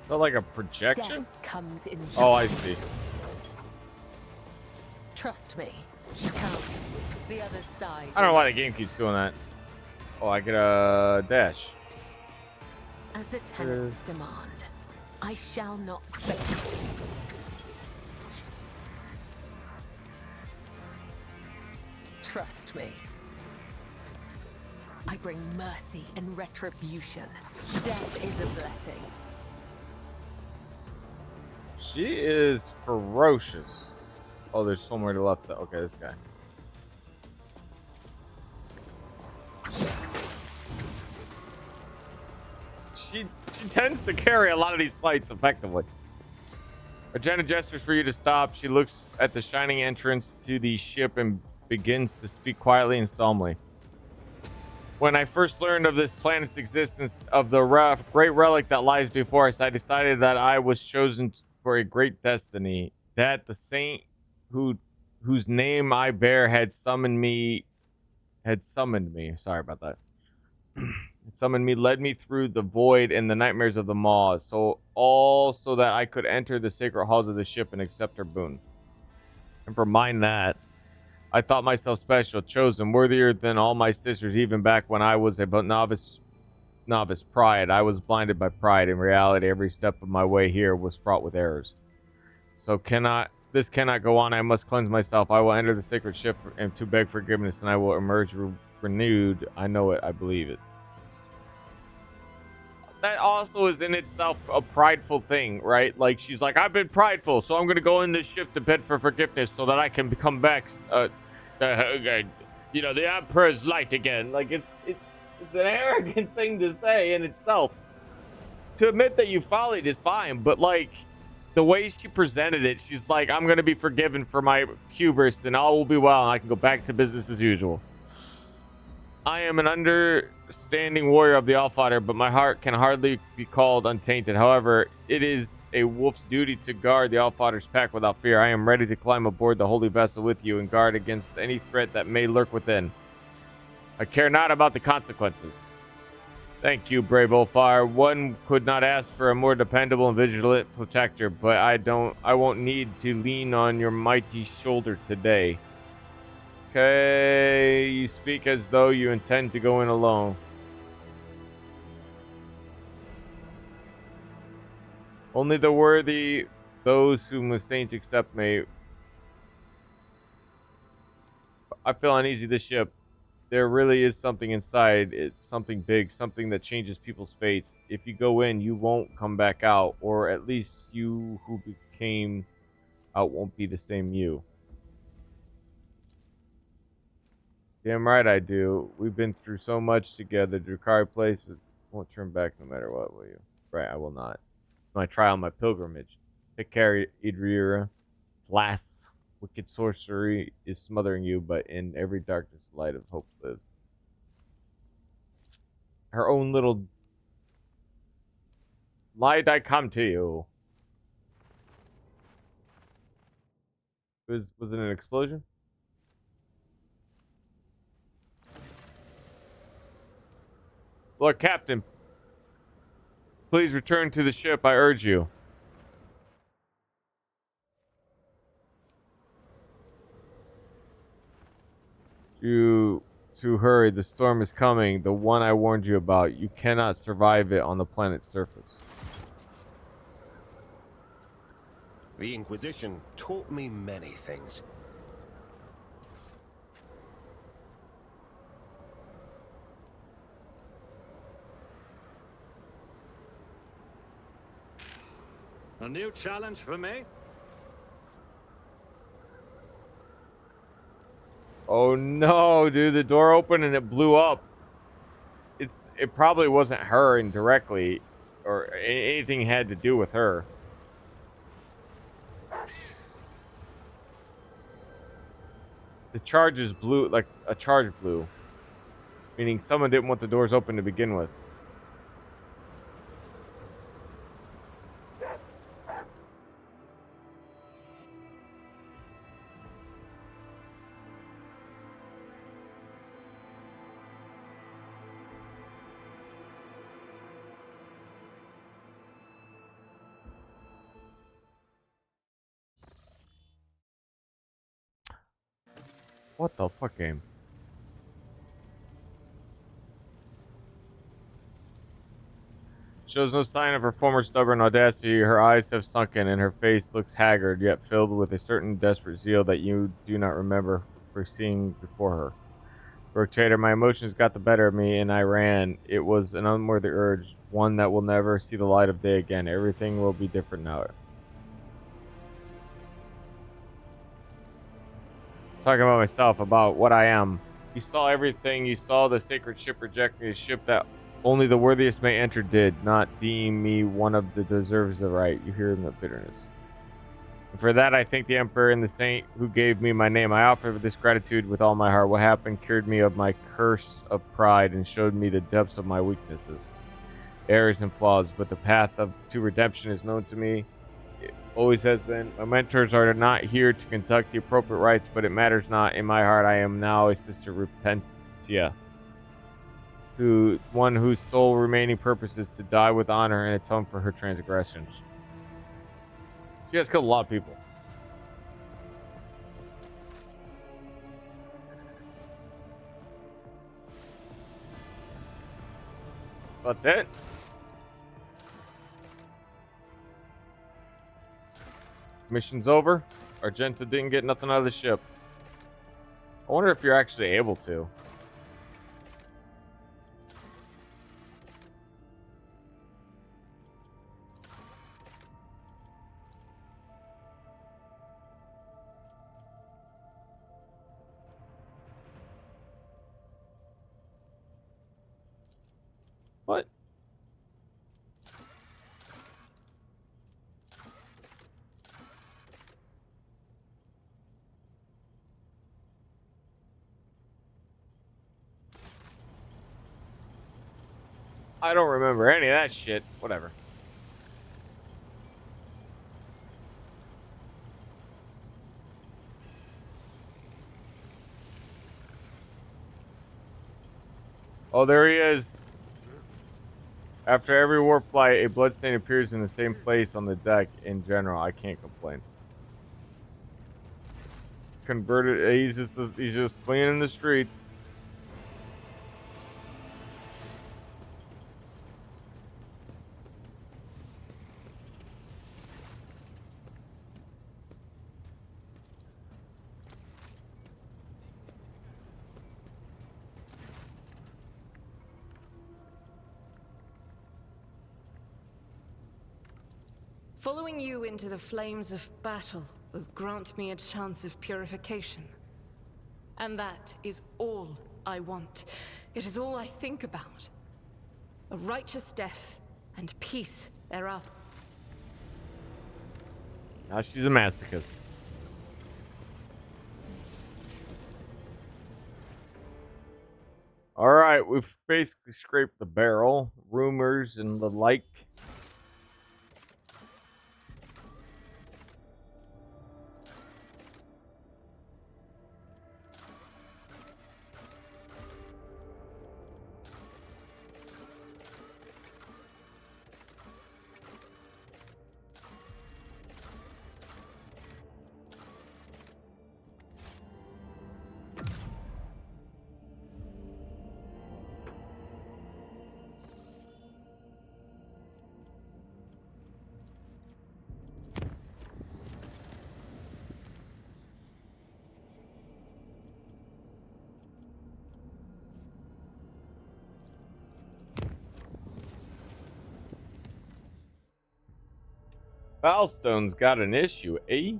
Is that like a projection? Death comes in. Oh, I see. Trust me. Come. The other side. I don't know why the game keeps doing that. Oh, I get a dash. As the tenants demand, I shall not fail. Trust me. I bring mercy and retribution. Death is a blessing. She is ferocious. Oh, there's somewhere to left. Okay, this guy. She tends to carry a lot of these fights effectively. Agenda gestures for you to stop. She looks at the shining entrance to the ship and begins to speak quietly and solemnly. When I first learned of this planet's existence, of the great relic that lies before us, I decided that I was chosen for a great destiny. That the saint whose name I bear had summoned me. Sorry about that. Summoned me, led me through the void and the nightmares of the maw, so that I could enter the sacred halls of the ship and accept her boon. And for mine that, I thought myself special, chosen, worthier than all my sisters, even back when I was a novice pride. I was blinded by pride. In reality, every step of my way here was fraught with errors. So this cannot go on. I must cleanse myself. I will enter the sacred ship and to beg forgiveness, and I will emerge renewed. I know it. I believe it. That also is in itself a prideful thing, right? Like, she's like, I've been prideful, so I'm going to go in this ship to beg for forgiveness so that I can come back, the Emperor's light again. Like, it's an arrogant thing to say in itself. To admit that you followed is fine, but, like, the way she presented it, she's like, I'm going to be forgiven for my hubris, and all will be well, and I can go back to business as usual. I am an understanding warrior of the Allfather, but my heart can hardly be called untainted. However, it is a wolf's duty to guard the Allfather's pack without fear. I am ready to climb aboard the holy vessel with you and guard against any threat that may lurk within. I care not about the consequences. Thank you, brave Ulfar. One could not ask for a more dependable and vigilant protector, but I won't need to lean on your mighty shoulder today. Okay, you speak as though you intend to go in alone. Only the worthy, those whom the saints accept may. I feel uneasy this ship. There really is something inside. It's something big, something that changes people's fates. If you go in, you won't come back out, or at least you who became out won't be the same you. Damn right I do. We've been through so much together. Drakari place won't turn back no matter what, will you? Right, I will not. My trial, my pilgrimage. Take care, Idrira. Alas, wicked sorcery is smothering you, but in every darkness, the light of hope lives. Her own little light, I come to you. Was it an explosion? Lord Captain, please return to the ship, I urge you. To hurry, the storm is coming, the one I warned you about. You cannot survive it on the planet's surface. The Inquisition taught me many things. A new challenge for me? Oh no, dude, the door opened and it blew up. It probably wasn't her indirectly or anything had to do with her. The charges blew, like a charge blew, meaning someone didn't want the doors open to begin with. What the fuck game? Shows no sign of her former stubborn audacity. Her eyes have sunken and her face looks haggard, yet filled with a certain desperate zeal that you do not remember for seeing before her. Brooke Trader, my emotions got the better of me and I ran. It was an unworthy urge, one that will never see the light of day again. Everything will be different now. Talking about myself, about what I am. You saw everything. You saw the sacred ship rejecting a ship that only the worthiest may enter did not deem me one of the deserves the right. You hear the bitterness. And for that, I thank the Emperor and the Saint who gave me my name. I offer this gratitude with all my heart. What happened cured me of my curse of pride and showed me the depths of my weaknesses, errors, and flaws. But the path to redemption is known to me. It always has been. My mentors are not here to conduct the appropriate rites, but it matters not. In my heart, I am now a sister Repentia, one whose sole remaining purpose is to die with honor and atone for her transgressions. She has killed a lot of people. That's it. Mission's over. Argenta didn't get nothing out of the ship. I wonder if you're actually able to. What? I don't remember any of that shit. Whatever. Oh, there he is. After every warp flight, a bloodstain appears in the same place on the deck. In general, I can't complain. Converted. He's just cleaning the streets. Following you into the flames of battle will grant me a chance of purification. And that is all I want. It is all I think about. A righteous death and peace thereafter. Now she's a masochist. Alright, we've basically scraped the barrel. Rumors and the like. Foulstone's got an issue, eh?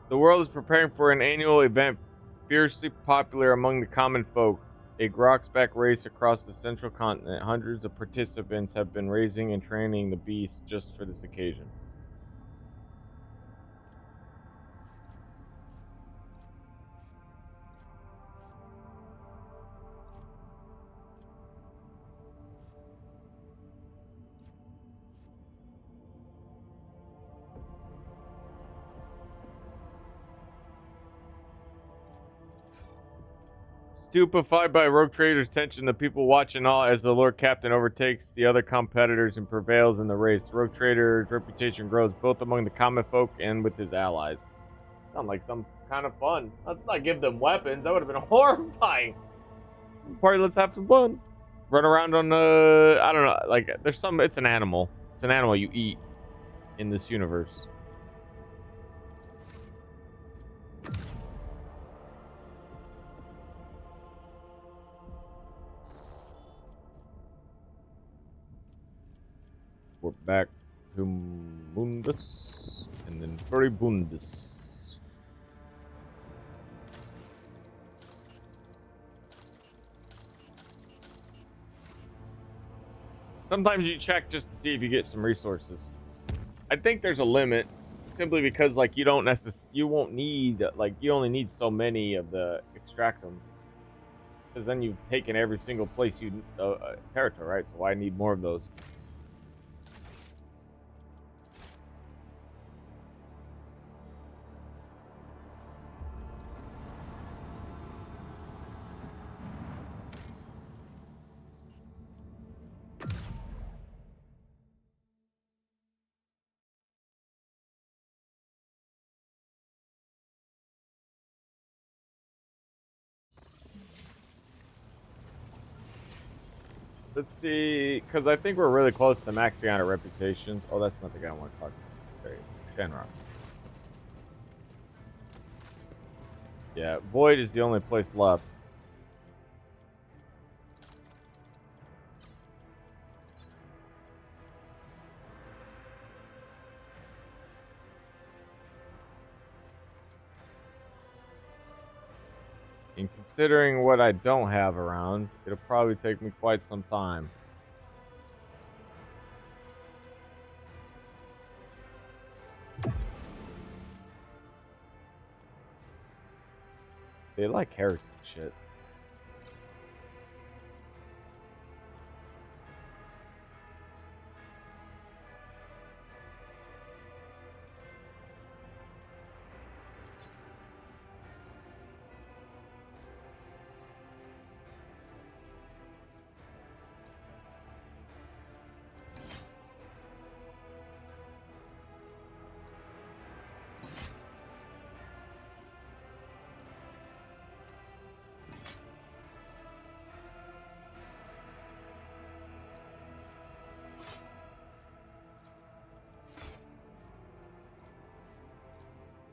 The world is preparing for an annual event fiercely popular among the common folk. A Groxback race across the central continent. Hundreds of participants have been raising and training the beasts just for this occasion. Stupefied by Rogue Trader's tension, the people watch in awe as the Lord Captain overtakes the other competitors and prevails in the race. Rogue Trader's reputation grows both among the common folk and with his allies. Sound like some kind of fun. Let's not give them weapons. That would have been horrifying. Party, let's have some fun. Run around on I don't know, like there's some. It's an animal. It's an animal you eat in this universe. We're back to Mundus and then Furibundus. Sometimes you check just to see if you get some resources. I think there's a limit, simply because like you won't need, like, you only need so many of the extractums, because then you've taken every single place territory, right? So why need more of those? Let's see, because I think we're really close to maxing out our reputations. Oh, that's not the guy I want to talk to. Okay, Shenron. Yeah, Void is the only place left. And considering what I don't have around, it'll probably take me quite some time. They like heritage shit.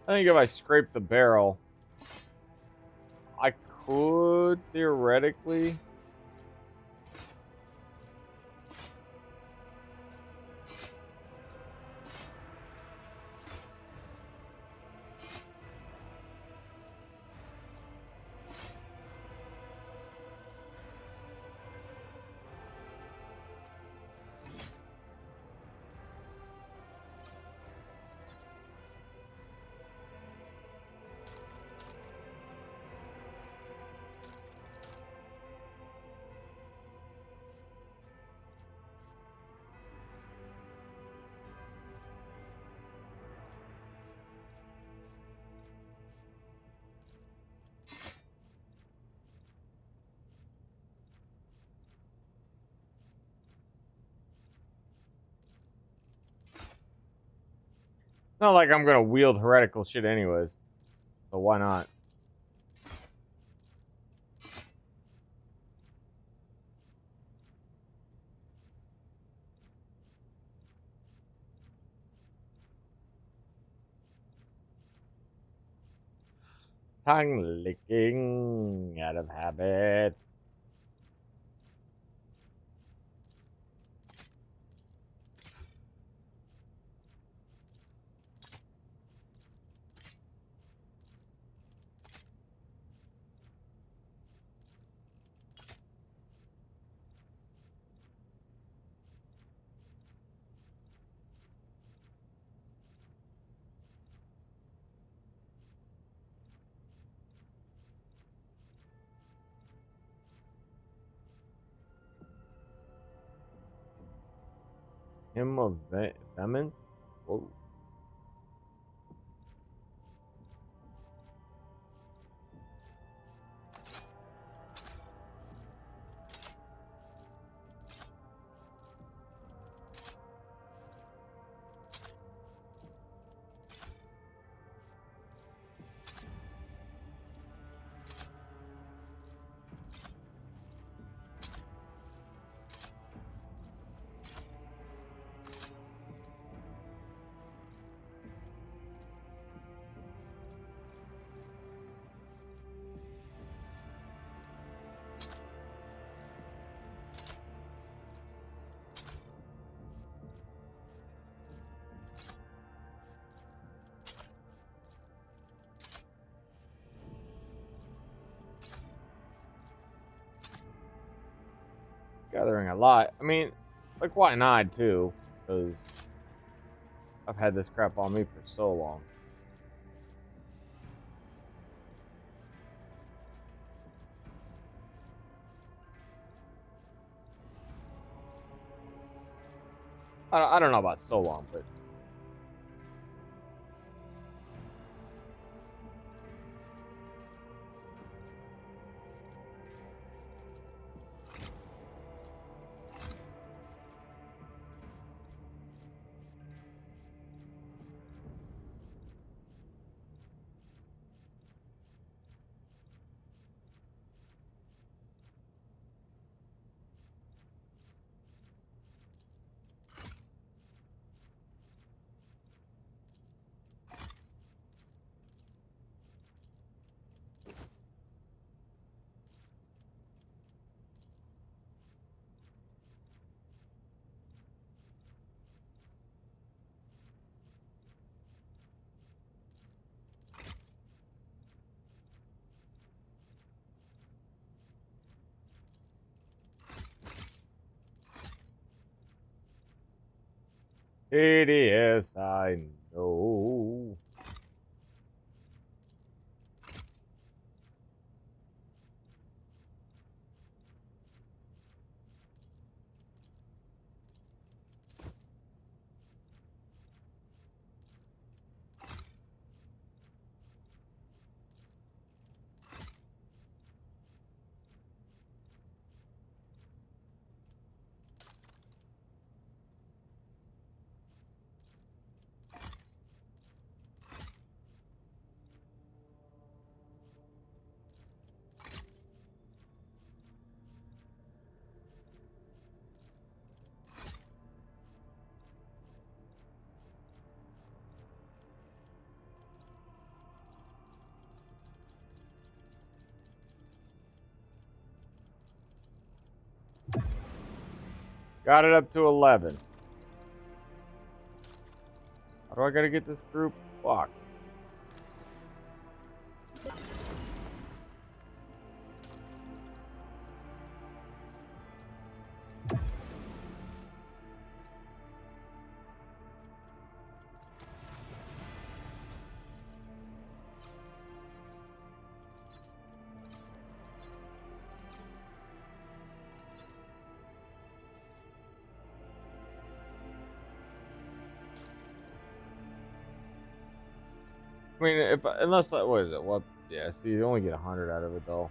I think if I scrape the barrel, I could theoretically. It's not like I'm gonna wield heretical shit anyways. So why not? tongue licking out of habit. Hymn of Vehemence? Whoa. Gathering a lot. I mean, like, why not, too? Because I've had this crap on me for so long. I don't know about so long, but hideous, I know. Got it up to 11. How do I gotta get this group? Fuck. I mean, unless, what is it? What? Yeah, see, you only get 100 out of it, though.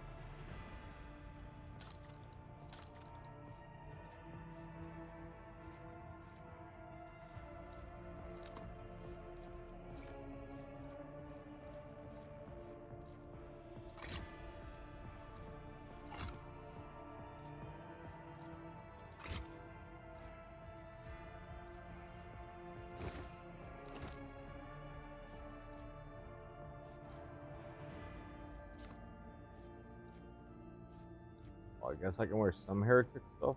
I guess I can wear some heretic stuff.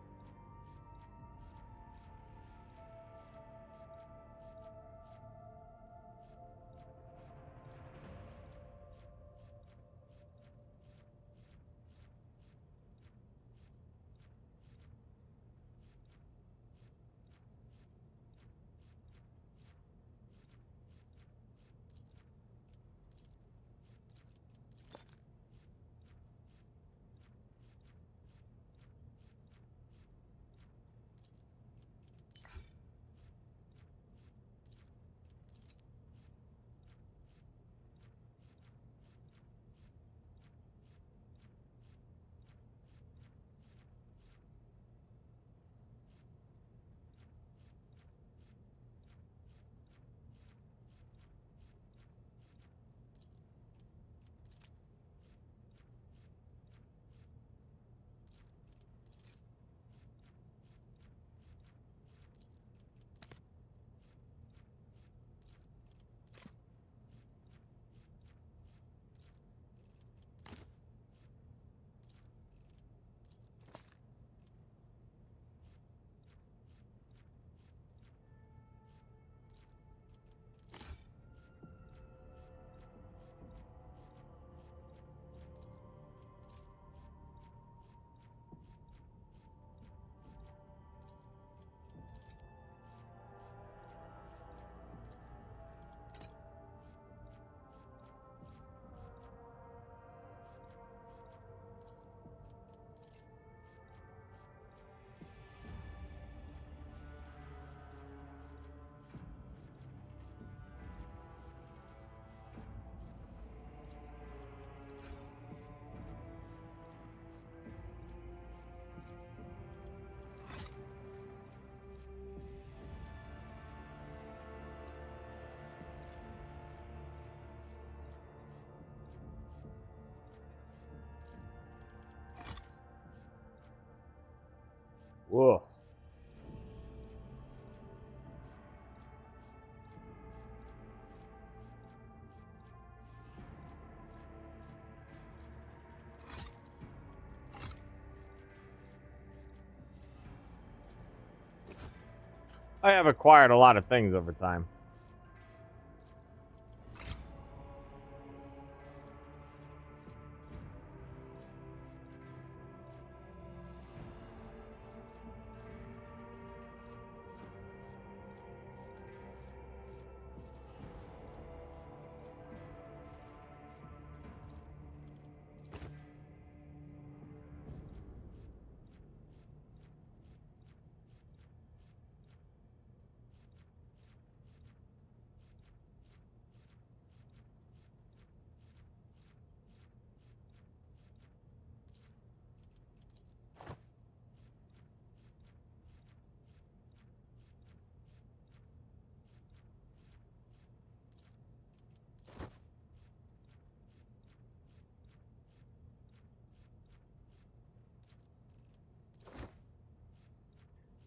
Whoa. I have acquired a lot of things over time.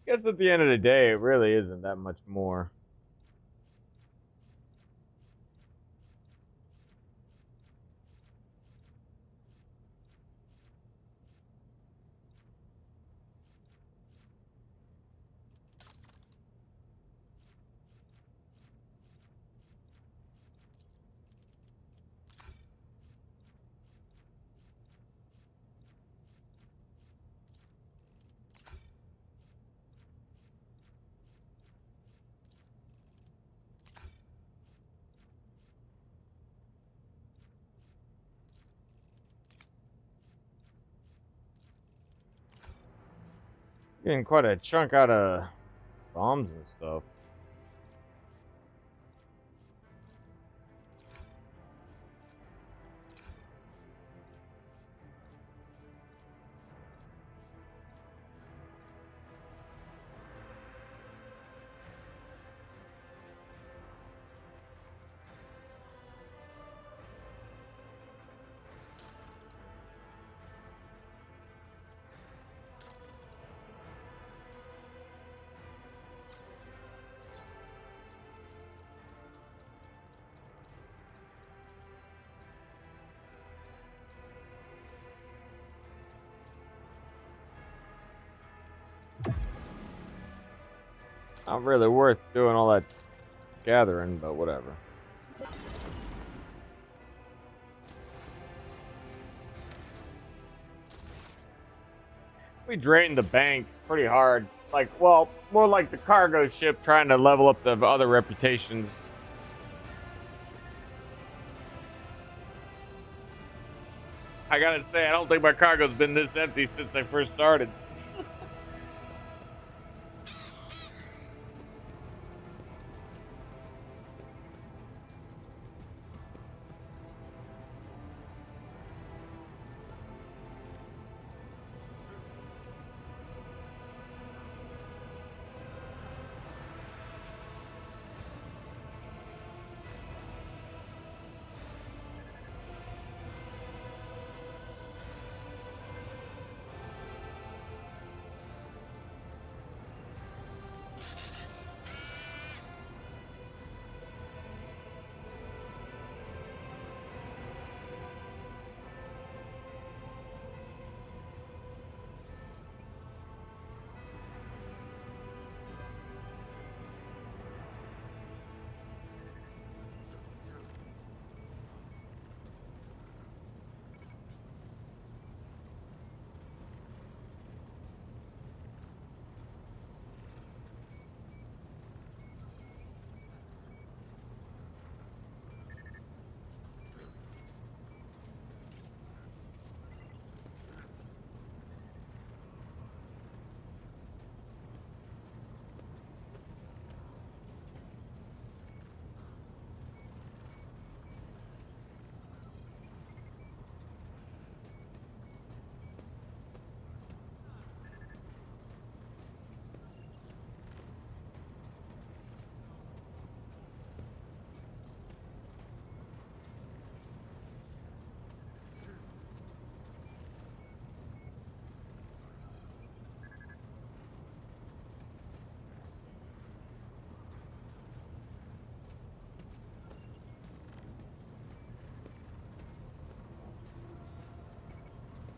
I guess at the end of the day, it really isn't that much more. Getting quite a chunk out of bombs and stuff. Not really worth doing all that gathering, but whatever. We drained the banks pretty hard. Like, well, more like the cargo ship trying to level up the other reputations. I gotta say, I don't think my cargo's been this empty since I first started.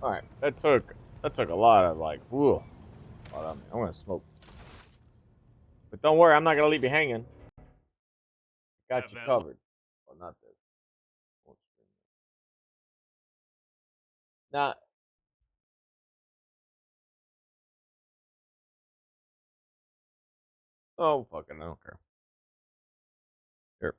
All right, that took a lot of like, whoa. I'm gonna smoke, but don't worry, I'm not gonna leave you hanging. Got you covered. Well, not this. Nah. Oh, fucking, I don't care. Here.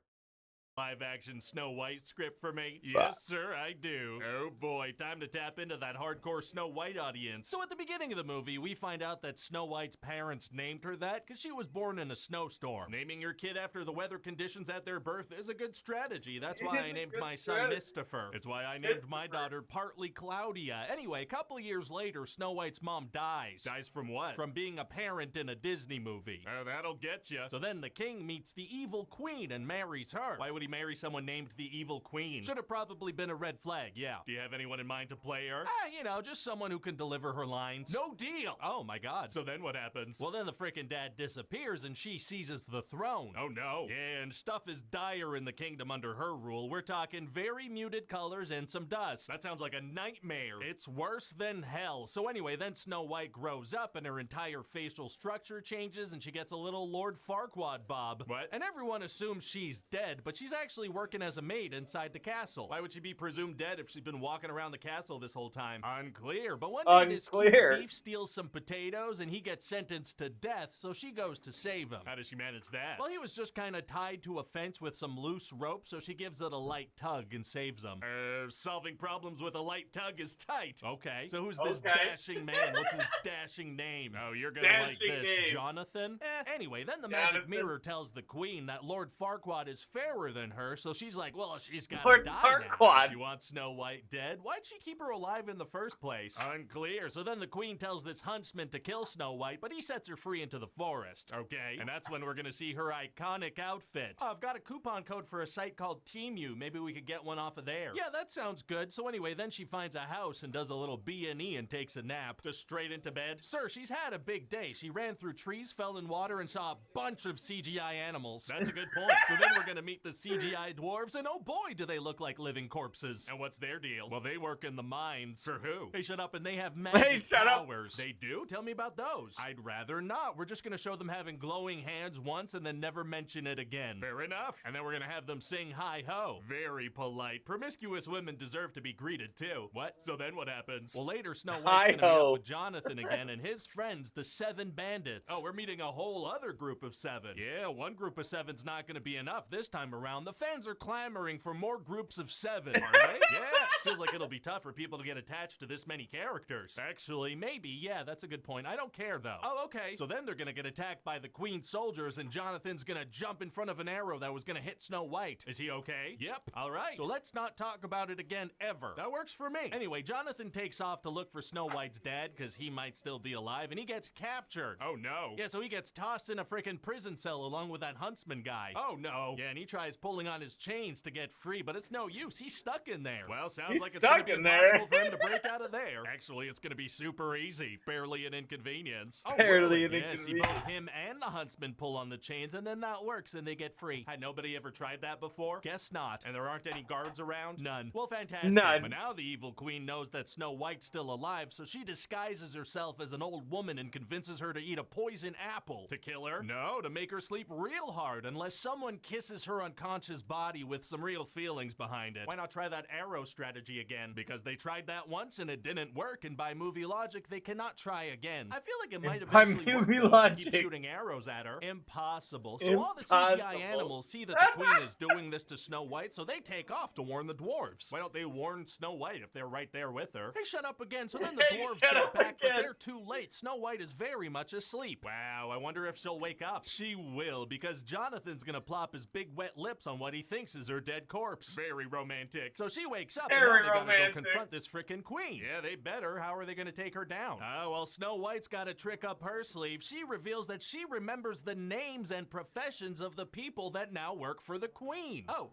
Live action Snow White script for me? Bah. Yes, sir, I do. Oh boy, time to tap into that hardcore Snow White audience. So at the beginning of the movie, we find out that Snow White's parents named her that because she was born in a snowstorm. Naming your kid after the weather conditions at their birth is a good strategy. That's why I named my son Mistifer. It's why I named my daughter Partly Claudia. Anyway, a couple of years later, Snow White's mom dies. Dies from what? From being a parent in a Disney movie. Oh, that'll get you. So then the king meets the evil queen and marries her. Why would he marry someone named the Evil Queen? Should have probably been a red flag, yeah. Do you have anyone in mind to play her? You know, just someone who can deliver her lines. No deal! Oh my god. So then what happens? Well, then the frickin' dad disappears and she seizes the throne. Oh no. Yeah, and stuff is dire in the kingdom under her rule. We're talking very muted colors and some dust. That sounds like a nightmare. It's worse than hell. So anyway, then Snow White grows up and her entire facial structure changes and she gets a little Lord Farquaad bob. What? And everyone assumes she's dead, but she's actually working as a maid inside the castle. Why would she be presumed dead if she's been walking around the castle this whole time? Unclear. But one day this cute thief steals some potatoes and he gets sentenced to death, so she goes to save him. How does she manage that? Well, he was just kind of tied to a fence with some loose rope, so she gives it a light tug and saves him. Solving problems with a light tug is tight. Okay. So who's this dashing man? What's his dashing name? Oh, you're gonna like this. Jonathan? Anyway, then the magic mirror tells the queen that Lord Farquaad is fairer than her, so she's like, well, she's gotta die now. She wants Snow White dead. Why'd she keep her alive in the first place? Unclear. So then the queen tells this huntsman to kill Snow White, but he sets her free into the forest. Okay. And that's when we're gonna see her iconic outfit. Oh, I've got a coupon code for a site called Teamu. Maybe we could get one off of there. Yeah, that sounds good. So anyway, then she finds a house and does a little B&E and takes a nap. Just straight into bed. Sir, she's had a big day. She ran through trees, fell in water, and saw a bunch of CGI animals. That's a good point. So then we're gonna meet the CGI dwarves, and oh boy, do they look like living corpses. And what's their deal? Well, they work in the mines. For who? Hey, shut up, and they have magic shut up. powers. They do? Tell me about those. I'd rather not. We're just gonna show them having glowing hands once and then never mention it again. Fair enough. And then we're gonna have them sing hi-ho. Very polite. Promiscuous women deserve to be greeted too. What? So then what happens? Well, later Snow White's gonna meet Hi-ho. up with Jonathan again and his friends, the 7 bandits. Oh, we're meeting a whole other group of 7. Yeah, one group of 7's not gonna be enough this time around. The fans are clamoring for more groups of 7. Are they? Yeah. Feels like it'll be tough for people to get attached to this many characters. Actually, maybe. Yeah, that's a good point. I don't care though. Oh, okay. So then they're gonna get attacked by the Queen's soldiers and Jonathan's gonna jump in front of an arrow that was gonna hit Snow White. Is he okay? Yep. All right. So let's not talk about it again ever. That works for me. Anyway, Jonathan takes off to look for Snow White's dad because he might still be alive and he gets captured. Oh no. Yeah, so he gets tossed in a freaking prison cell along with that huntsman guy. Oh no. Yeah, and he tries pulling on his chains to get free, but it's no use. He's stuck in there. Well, sounds He's like it's gonna be stuck in there. impossible for him to break out of there. Actually, it's gonna be super easy. Barely an inconvenience. Oh, Barely really? an Yeah, see, both him and the huntsman pull on the chains, and then that works, and they get free. Had nobody ever tried that before? Guess not. And there aren't any guards around? None. Well, fantastic. None. But now the evil queen knows that Snow White's still alive, so she disguises herself as an old woman and convinces her to eat a poison apple. To kill her? No, to make her sleep real hard, unless someone kisses her unconscious body with some real feelings behind it. Why not try that arrow strategy again? Because they tried that once and it didn't work, and by movie logic, they cannot try again. I feel like it might By eventually work movie though, if you logic. keep shooting arrows at her. Impossible. So all the CGI Impossible. animals see that the queen is doing this to Snow White, so they take off to warn the dwarves. Why don't they warn Snow White if they're right there with her? Hey, shut up again. So then the Hey, dwarves shut get up back, but again. they're too late. Snow White is very much asleep. Wow, I wonder if she'll wake up. She will, because Jonathan's gonna plop his big wet lips on what he thinks is her dead corpse. Very romantic. So she wakes up Very and now they gotta romantic. go confront this frickin' queen. Yeah, they better. How are they gonna take her down? Oh, well, Snow White's got a trick up her sleeve. She reveals that she remembers the names and professions of the people that now work for the queen. Oh,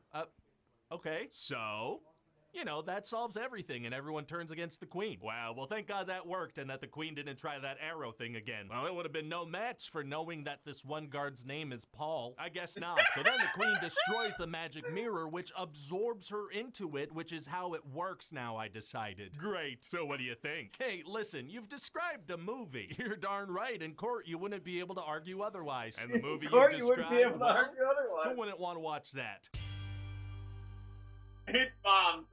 okay. So, you know, that solves everything and everyone turns against the queen. Wow, well, thank God that worked and that the queen didn't try that arrow thing again. Well, it would have been no match for knowing that this one guard's name is Paul. I guess not. So then the queen destroys the magic mirror, which absorbs her into it, which is how it works now, I decided. Great. So what do you think? Hey, listen, you've described a movie. You're darn right. In court, you wouldn't be able to argue otherwise. And the movie Of course you you wouldn't described, be able to well, argue otherwise. who wouldn't want to watch that? It bombed.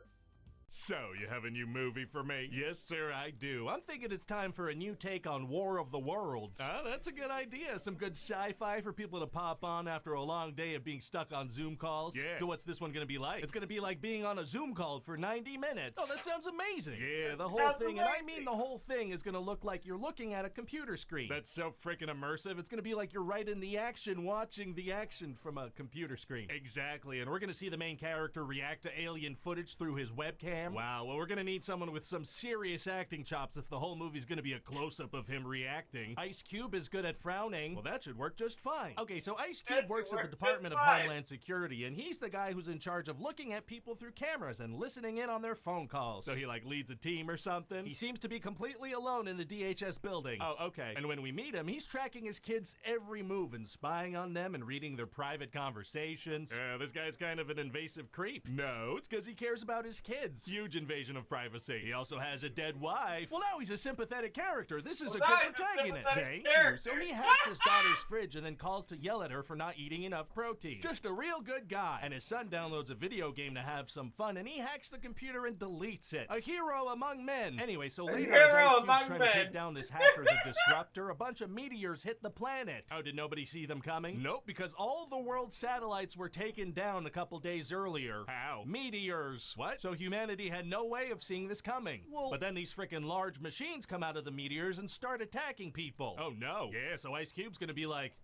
So, you have a new movie for me? Yes, sir, I do. I'm thinking it's time for a new take on War of the Worlds. Oh, that's a good idea. Some good sci-fi for people to pop on after a long day of being stuck on Zoom calls. Yeah. So what's this one gonna be like? It's gonna be like being on a Zoom call for 90 minutes. Oh, that sounds amazing. Yeah, the whole Sounds thing, and I amazing. mean the whole thing is gonna look like you're looking at a computer screen. That's so freaking immersive. It's gonna be like you're right in the action, watching the action from a computer screen. Exactly, and we're gonna see the main character react to alien footage through his webcam. Wow, well, we're gonna need someone with some serious acting chops if the whole movie's gonna be a close-up of him reacting. Ice Cube is good at frowning. Well, that should work just fine. Okay, so Ice Cube That works should at the work Department of just fine. Homeland Security, and he's the guy who's in charge of looking at people through cameras and listening in on their phone calls. So he, like, leads a team or something? He seems to be completely alone in the DHS building. Oh, okay. And when we meet him, he's tracking his kids' every move and spying on them and reading their private conversations. This guy's kind of an invasive creep. No, it's because he cares about his kids. Huge invasion of privacy. He also has a dead wife. Well, now he's a sympathetic character. This is Well, a now good he's a protagonist. sympathetic Thank character. you. So he hacks his daughter's fridge and then calls to yell at her for not eating enough protein. Just a real good guy. And his son downloads a video game to have some fun, and he hacks the computer and deletes it. A hero among men. Anyway, so later as hero Ice Cube's among trying men. to take down this hacker, the Disruptor, a bunch of meteors hit the planet. Oh, did nobody see them coming? Nope, because all the world's satellites were taken down a couple days earlier. How? Meteors. What? So humanity had no way of seeing this coming. Well, but then these frickin' large machines come out of the meteors and start attacking people. Oh no. Yeah, so Ice Cube's gonna be like,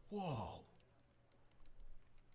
whoa.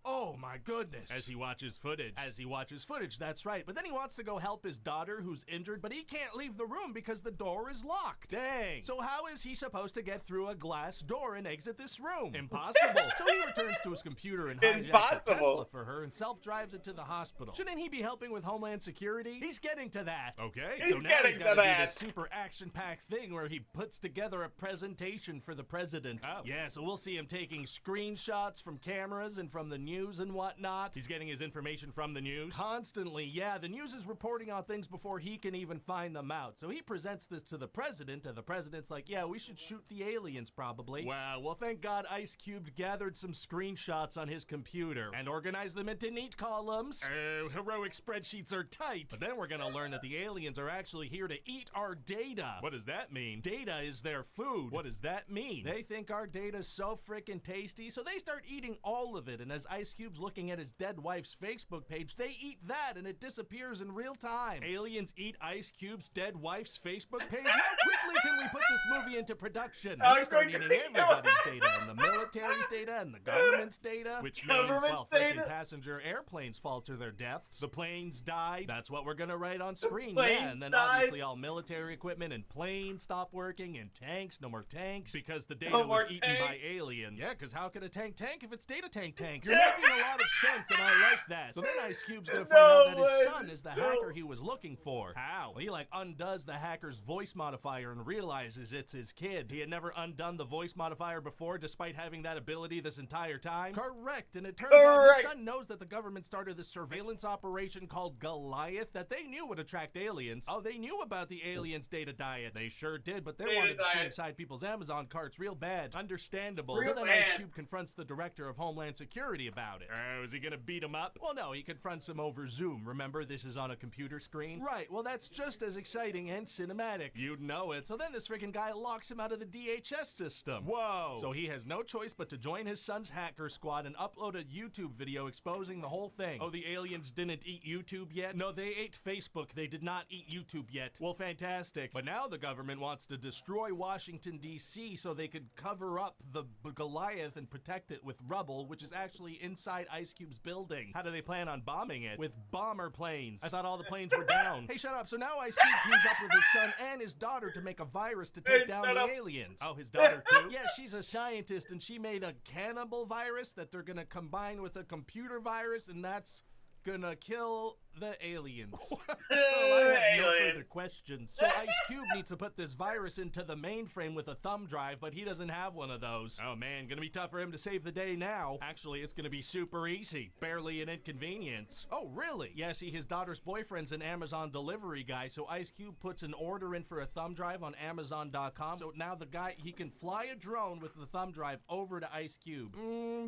Oh my goodness. As he watches footage, that's right. But then he wants to go help his daughter who's injured, but he can't leave the room because the door is locked. Dang. So how is he supposed to get through a glass door and exit this room? Impossible. So he returns to his computer and hijacks a Impossible. Tesla for her and self-drives it to the hospital. Shouldn't he be helping with Homeland Security? He's getting to that. Okay. He's so now getting he's to gotta do that. this super action-packed thing where he puts together a presentation for the president. Oh. Yeah, so we'll see him taking screenshots from cameras and from the news news and whatnot. He's getting his information from the news. Constantly, yeah, the news is reporting on things before he can even find them out. So he presents this to the president, and the president's like, yeah, we should shoot the aliens probably. Wow, well thank God Ice Cube gathered some screenshots on his computer and organized them into neat columns. Oh, heroic spreadsheets are tight. But then we're gonna learn that the aliens are actually here to eat our data. What does that mean? Data is their food. What does that mean? They think our data's so freaking tasty, so they start eating all of it. And as Ice Cube's looking at his dead wife's Facebook page, they eat that and it disappears in real time. Aliens eat Ice Cube's dead wife's Facebook page? How quickly can we put this movie into production? And they start eating everybody's data, and the military's data, and the government's data, which means, well, freaking passenger airplanes fall to their deaths. The planes die. That's what we're gonna write on screen. Yeah, and then obviously all military equipment and planes stop working, and tanks, no more tanks, because the data was eaten by aliens. Yeah, because how can a tank if it's data tanks? You're making a lot of sense, and I like that. So then Ice Cube's gonna find out that his son is the hacker he was looking for. How? Well, he like undoes the hacker's voice modifier and realizes it's his kid. He had never undone the voice modifier before, despite having that ability this entire time. Correct, and it turns out his son knows that the government started this surveillance operation called Goliath that they knew would attract aliens. Oh, they knew about the aliens' data diet. They sure did, but they wanted to see inside people's Amazon carts real bad. Understandable. So then Ice Cube confronts the director of Homeland Security about it. Oh, is he gonna beat him up? Well, no, he confronts him over Zoom. Remember, this is on a computer screen? Right, well, that's just as exciting and cinematic. You'd know it. So then this freaking guy locks him out of the DHS system. Whoa. So he has no choice but to join his son's hacker squad and upload a YouTube video exposing the whole thing. Oh, the aliens didn't eat YouTube yet? No, they ate Facebook. They did not eat YouTube yet. Well, fantastic. But now the government wants to destroy Washington, D.C. so they could cover up the Goliath and protect it with rubble, which is actually inside Ice Cube's building. How do they plan on bombing it? With bomber planes. I thought all the planes were down. Hey, shut up. So now Ice Cube teams up with his son and his daughter to make a virus to take down the aliens. Oh, his daughter too? Yeah, she's a scientist and she made a cannibal virus that they're gonna combine with a computer virus, and that's gonna kill the aliens. Well, I have no further questions. So Ice Cube needs to put this virus into the mainframe with a thumb drive, but he doesn't have one of those. Oh man, gonna be tough for him to save the day now. Actually, it's gonna be super easy. Barely an inconvenience. Oh, really? Yeah, see, his daughter's boyfriend's an Amazon delivery guy, so Ice Cube puts an order in for a thumb drive on Amazon.com. So now the guy, he can fly a drone with the thumb drive over to Ice Cube.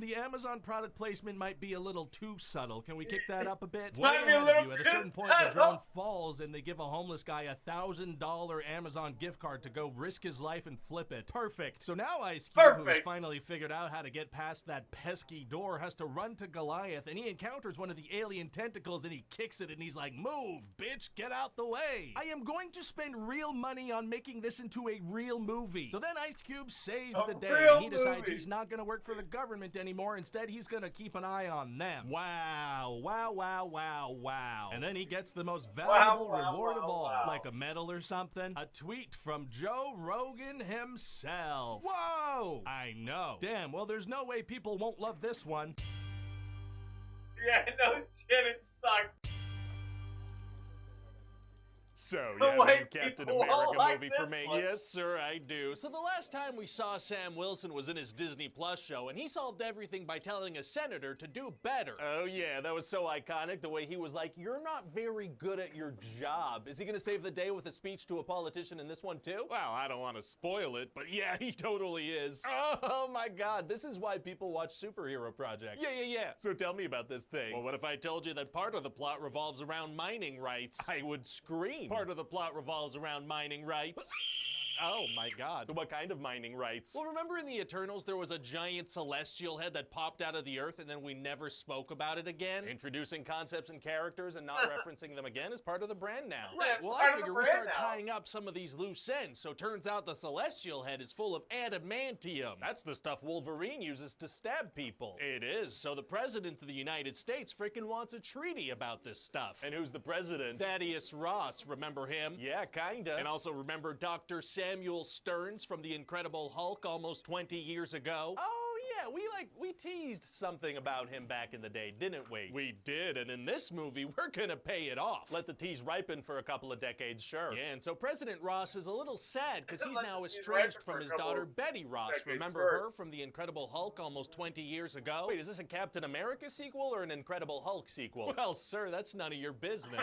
The Amazon product placement might be a little too subtle. Can we kick that up a bit? Way ahead of you. At a certain point, the drone falls and they give a homeless guy $1,000 Amazon gift card to go risk his life and flip it. Perfect. So now Ice Cube, who has finally figured out how to get past that pesky door, has to run to Goliath, and he encounters one of the alien tentacles and he kicks it and he's like, "Move, bitch, get out the way. I am going to spend real money on making this into a real movie." So then Ice Cube saves the day and he decides he's not going to work for the government anymore. Instead, he's going to keep an eye on them. Wow, wow, wow, wow, wow. And then he gets the most valuable reward of all, like a medal or something. A tweet from Joe Rogan himself. Whoa! I know. Damn, well, there's no way people won't love this one. Yeah, no shit, it sucked. So, The yeah, white new Captain people America won't like movie this for me. one. Yes, sir, I do. So the last time we saw Sam Wilson was in his Disney Plus show, and he solved everything by telling a senator to do better. Oh, yeah, that was so iconic, the way he was like, "You're not very good at your job." Is he gonna save the day with a speech to a politician in this one, too? Well, I don't want to spoil it, but yeah, he totally is. Oh, my God, this is why people watch superhero projects. Yeah. So tell me about this thing. Well, what if I told you that part of the plot revolves around mining rights? I would scream. Part of the plot revolves around mining rights. Oh my God. So what kind of mining rights? Well, remember in the Eternals, there was a giant celestial head that popped out of the earth and then we never spoke about it again? Introducing concepts and characters and not referencing them again is part of the brand now. Right, well, I figure we start tying up some of these loose ends. So turns out the celestial head is full of adamantium. That's the stuff Wolverine uses to stab people. It is. So the president of the United States freaking wants a treaty about this stuff. And who's the president? Thaddeus Ross. Remember him? Yeah, kinda. And also remember Dr. Samuel Stearns from The Incredible Hulk almost 20 years ago? Oh, Yeah, we teased something about him back in the day, didn't we? We did, and in this movie, we're gonna pay it off. Let the tease ripen for a couple of decades, sure. Yeah, and so President Ross is a little sad because he's now estranged from his daughter Betty Ross. Remember her from The Incredible Hulk almost 20 years ago? Wait, is this a Captain America sequel or an Incredible Hulk sequel? Well, sir, that's none of your business.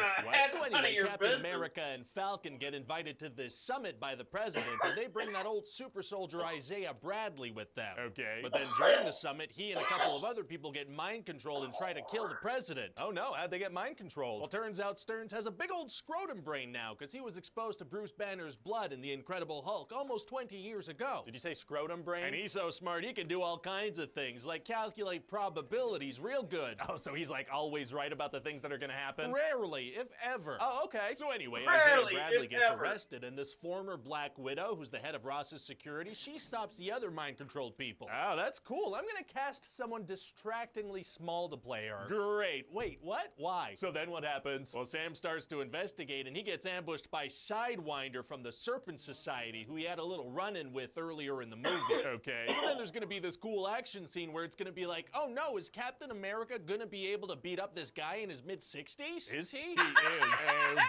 So anyway, Captain America and Falcon get invited to this summit by the president, and they bring that old super soldier Isaiah Bradley with them. Okay. But then during the summit, he and a couple of other people get mind controlled and try to kill the president. Oh no, how'd they get mind controlled? Well, turns out Stearns has a big old scrotum brain now, because he was exposed to Bruce Banner's blood in The Incredible Hulk almost 20 years ago. Did you say scrotum brain? And he's so smart, he can do all kinds of things, like calculate probabilities real good. Oh, so he's like always right about the things that are gonna happen? Rarely, if ever. Oh, okay. So anyway, Isaiah Bradley gets arrested, and this former Black Widow, who's the head of Ross's security, she stops the other mind-controlled people. Oh, that's cool. I'm gonna cast someone distractingly small to play her. Great. Wait, what? Why? So then what happens? Well, Sam starts to investigate, and he gets ambushed by Sidewinder from the Serpent Society, who he had a little run-in with earlier in the movie. Okay. So then there's gonna be this cool action scene where it's gonna be like, oh no, is Captain America gonna be able to beat up this guy in his mid-60s? Is he? He is.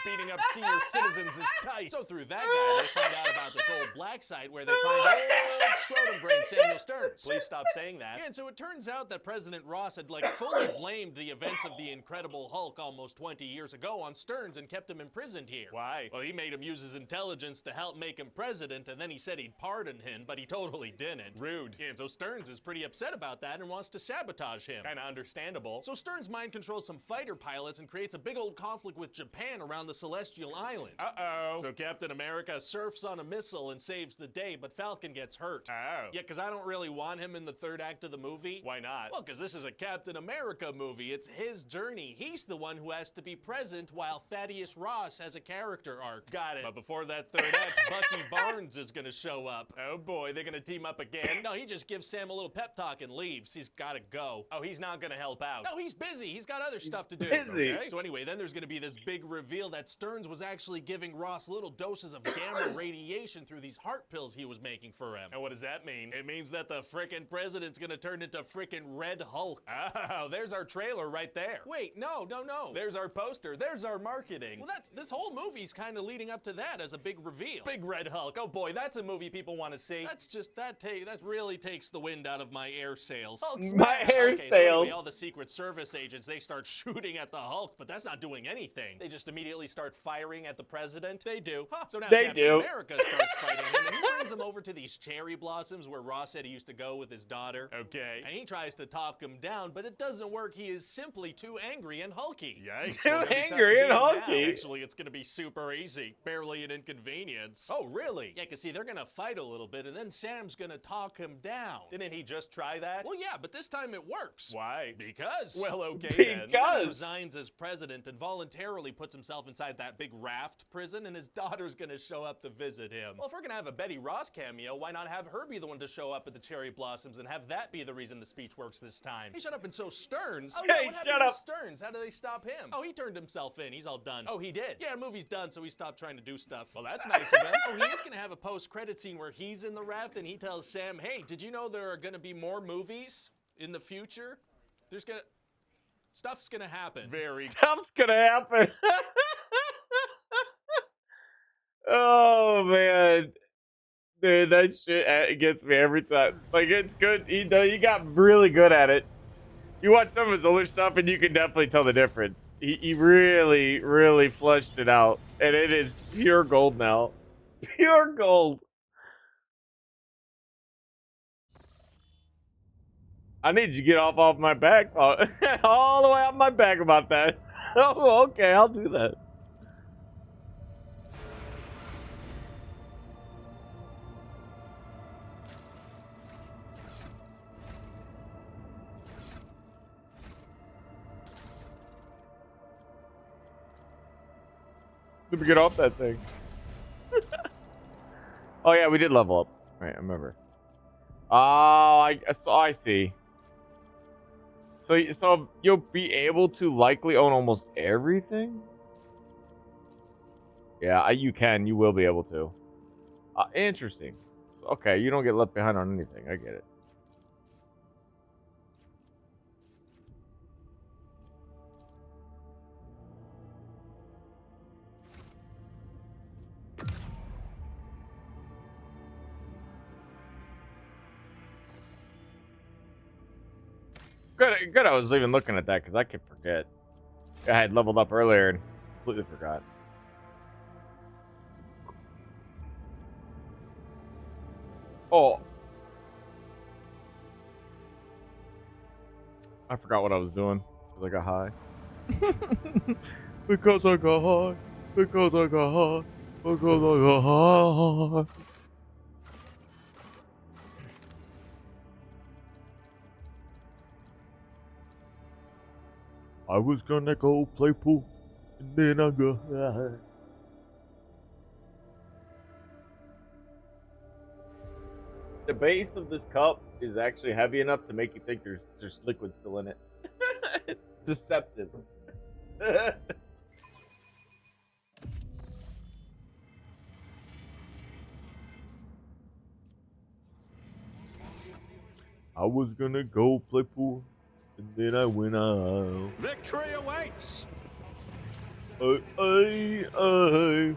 Beating up senior citizens is tight. So through that guy, they find out about this old black site where they find old scrotum brain Samuel Stearns. Please stop saying that. Yeah, and so it turns out that President Ross had like fully blamed the events of the Incredible Hulk almost 20 years ago on Stearns and kept him imprisoned here. Why? Well, he made him use his intelligence to help make him president, and then he said he'd pardon him, but he totally didn't. Rude. Yeah, and so Stearns is pretty upset about that and wants to sabotage him. Kinda understandable. So Stearns mind controls some fighter pilots and creates a big old conflict with Japan around the Celestial Island. Uh-oh. So Captain America surfs on a missile and saves the day, but Falcon gets hurt. Oh. Yeah, because I don't really want him in the third act of the movie. Why not? Well, because this is a Captain America movie. It's his journey. He's the one who has to be present while Thaddeus Ross has a character arc. Got it. But before that third act, Bucky Barnes is gonna show up. Oh boy, they're gonna team up again? No, he just gives Sam a little pep talk and leaves. He's gotta go. Oh, he's not gonna help out. No, he's busy. He's got other stuff to do. Busy. Okay? So anyway, then there's gonna be this big reveal that Stearns was actually giving Ross little doses of gamma radiation through these heart pills he was making for him. And what does that mean? It means that the frickin' president's gonna turn into frickin' Red Hulk. Oh, there's our trailer right there. Wait, no. There's our poster. There's our marketing. Well, this whole movie's kind of leading up to that as a big reveal. Big Red Hulk. Oh boy, that's a movie people want to see. That really takes the wind out of my air sails. My air Okay, so sails. anyway, all the Secret Service agents, they start shooting at the Hulk, but that's not doing anything. They just immediately start firing at the president. They do. Huh. So now They Captain do. America starts fighting him, and he brings him over to these cherry blossoms where Ross said he used to go with his daughter. Okay. And he tries to talk him down, but it doesn't work. He is simply too angry and hulky. Yikes. Too Well, maybe angry and now. hulky. Actually, it's gonna be super easy. Barely an inconvenience. Oh, really? Yeah, because see, they're gonna fight a little bit, and then Sam's gonna talk him down. Didn't he just try that? Well, yeah, but this time it works. Why? Because. Well, okay then. Because. He resigns as president and voluntarily puts himself inside that big raft prison, and his daughter's gonna show up to visit him. Well, if we're gonna have a Betty Ross cameo, why not have her be the one to show up at the cherry blossoms and have that be the reason the speech works this time? Hey, shut up. And so Stearns. Oh, yeah, Hey, what happened shut to up. Stearns? How do they stop him? Oh, he turned himself in. He's all done. Oh, he did? Yeah, movie's done, so he stopped trying to do stuff. Well, that's nice of him. Oh, he is gonna have a post-credit scene where he's in the raft and he tells Sam, hey, did you know there are gonna be more movies in the future? Stuff's gonna happen. Stuff's gonna happen. Oh man, dude, that shit gets me every time. Like, it's good. He got really good at it. You watch some of his older stuff, and you can definitely tell the difference. He really, really flushed it out, and it is pure gold now. Pure gold. I need you to get off my back, all the way off my back about that. Oh, okay, I'll do that. Let me get off that thing. Oh yeah, we did level up. Right, I remember. Oh, I see. So you'll be able to likely own almost everything? Yeah, you will be able to. Interesting. So, okay, you don't get left behind on anything. I get it. Good. I was even looking at that because I could forget. I had leveled up earlier and completely forgot. Oh, I forgot what I was doing because I got high. Because I got high. Because I got high. Because I got high. I was gonna go play pool, and then I got high. The base of this cup is actually heavy enough to make you think there's liquid still in it. Deceptive. I was gonna go play pool, and then I went out. Victory awaits! I.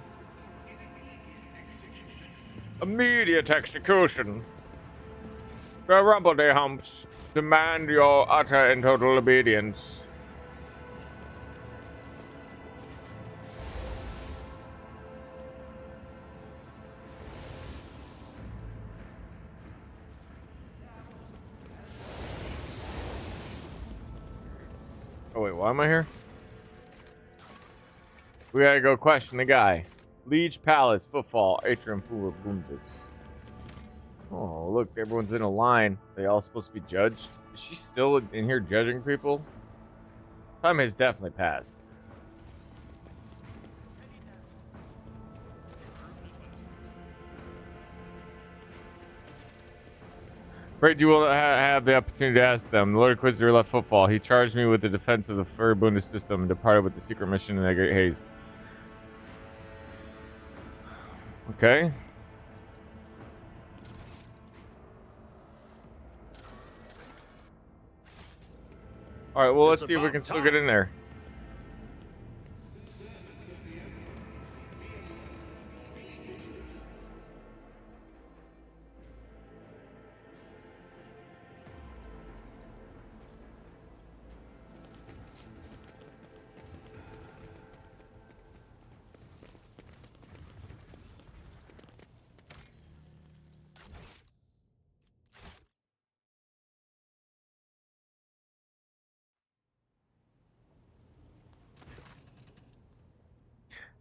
Immediate execution. The Rumbledy Humps demand your utter and total obedience. Oh wait, why am I here? We gotta go question the guy. Liege Palace, Footfall, Atrium Pool of Bundus. Oh, look, everyone's in a line. They all supposed to be judged. Is she still in here judging people? Time has definitely passed. Afraid you will have the opportunity to ask them. The Lord Inquisitor left Footfall. He charged me with the defense of the Fur Bundus system and departed with the secret mission in a great haste. Okay. Alright, well, let's see if we can still get in there.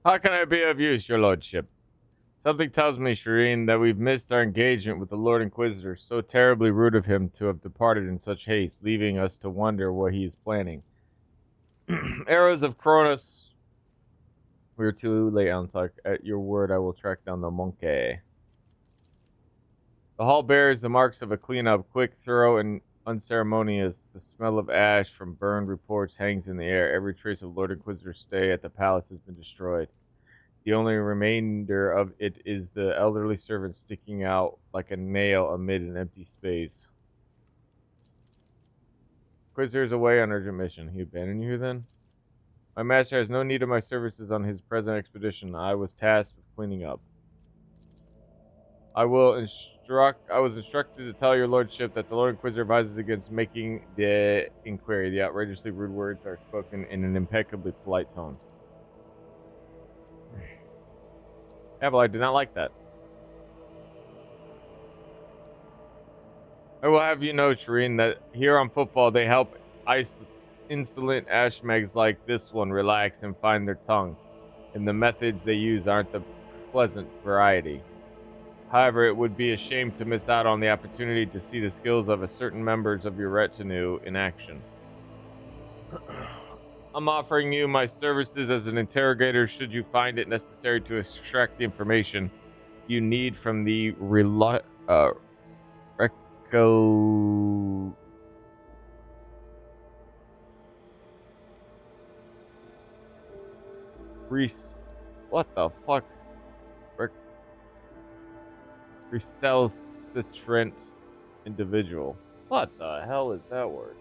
How can I be of use, your lordship? Something tells me, Shireen, that we've missed our engagement with the Lord Inquisitor. So terribly rude of him to have departed in such haste, leaving us to wonder what he is planning. Arrows of Cronus. We are too late, Alantok. At your word, I will track down the monkey. The hall bears the marks of a cleanup, quick, thorough, and unceremonious. The smell of ash from burned reports hangs in the air. Every trace of Lord Inquisitor's stay at the palace has been destroyed. The only remainder of it is the elderly servant sticking out like a nail amid an empty space. Inquisitor is away on urgent mission. He abandoned you then? My master has no need of my services on his present expedition. I was tasked with cleaning up. I was instructed to tell your lordship that the Lord Inquisitor advises against making the inquiry. The outrageously rude words are spoken in an impeccably polite tone. Yeah, well, I did not like that. I will have you know, Shireen, that here on Footfall they help insolent ashmegs like this one relax and find their tongue, and the methods they use aren't the pleasant variety. However, it would be a shame to miss out on the opportunity to see the skills of a certain members of your retinue in action. I'm offering you my services as an interrogator should you find it necessary to extract the information you need from the what the fuck? Recalcitrant individual. What the hell is that word?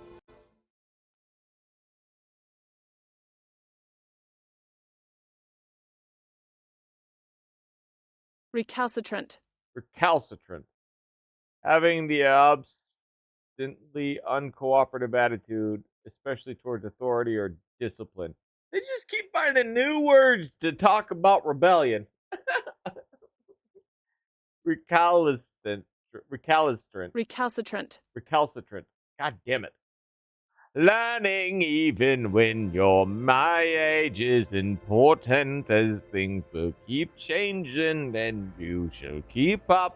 Recalcitrant. Recalcitrant. Having the uncooperative attitude, especially towards authority or discipline. They just keep finding new words to talk about rebellion. Recalcitrant. Recalcitrant. Recalcitrant. Recalcitrant. God damn it. Learning even when you're my age is important, as things will keep changing and you shall keep up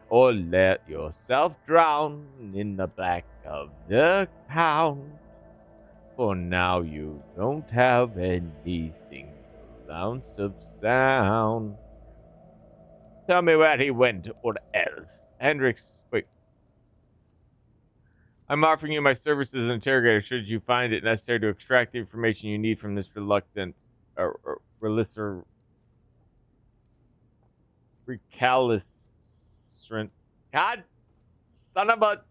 or let yourself drown in the back of the pound. For now you don't have any single ounce of sound. Tell me where he went or else. Hendrix, wait. I'm offering you my services as an interrogator should you find it necessary to extract the information you need from this reluctant, recalcitrant. God, son of a.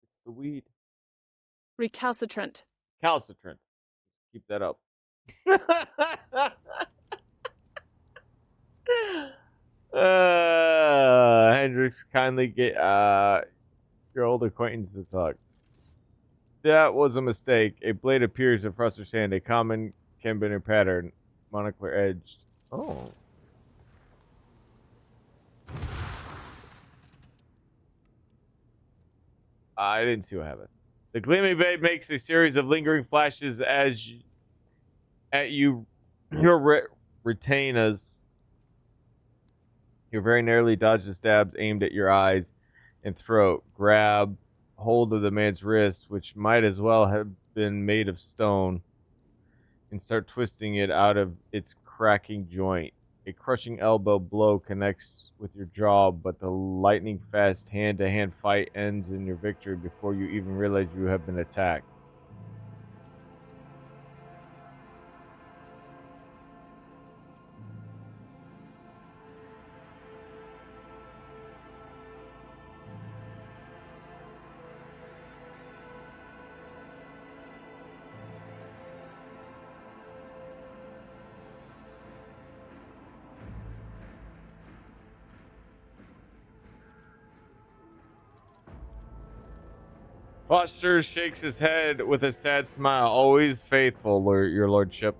It's the weed. Recalcitrant. Calcitrant. Keep that up. Hendrix, kindly get your old acquaintance to talk. That was a mistake. A blade appears in Froster's hand, a common Kambiner pattern, monocular edged. Oh. I didn't see what happened. The gleaming blade makes a series of lingering flashes at you. Your retainers. You very narrowly dodge the stabs aimed at your eyes and throat. Grab hold of the man's wrist, which might as well have been made of stone, and start twisting it out of its cracking joint. A crushing elbow blow connects with your jaw, but the lightning fast hand-to-hand fight ends in your victory before you even realize you have been attacked. Foster shakes his head with a sad smile. Always faithful, your lordship.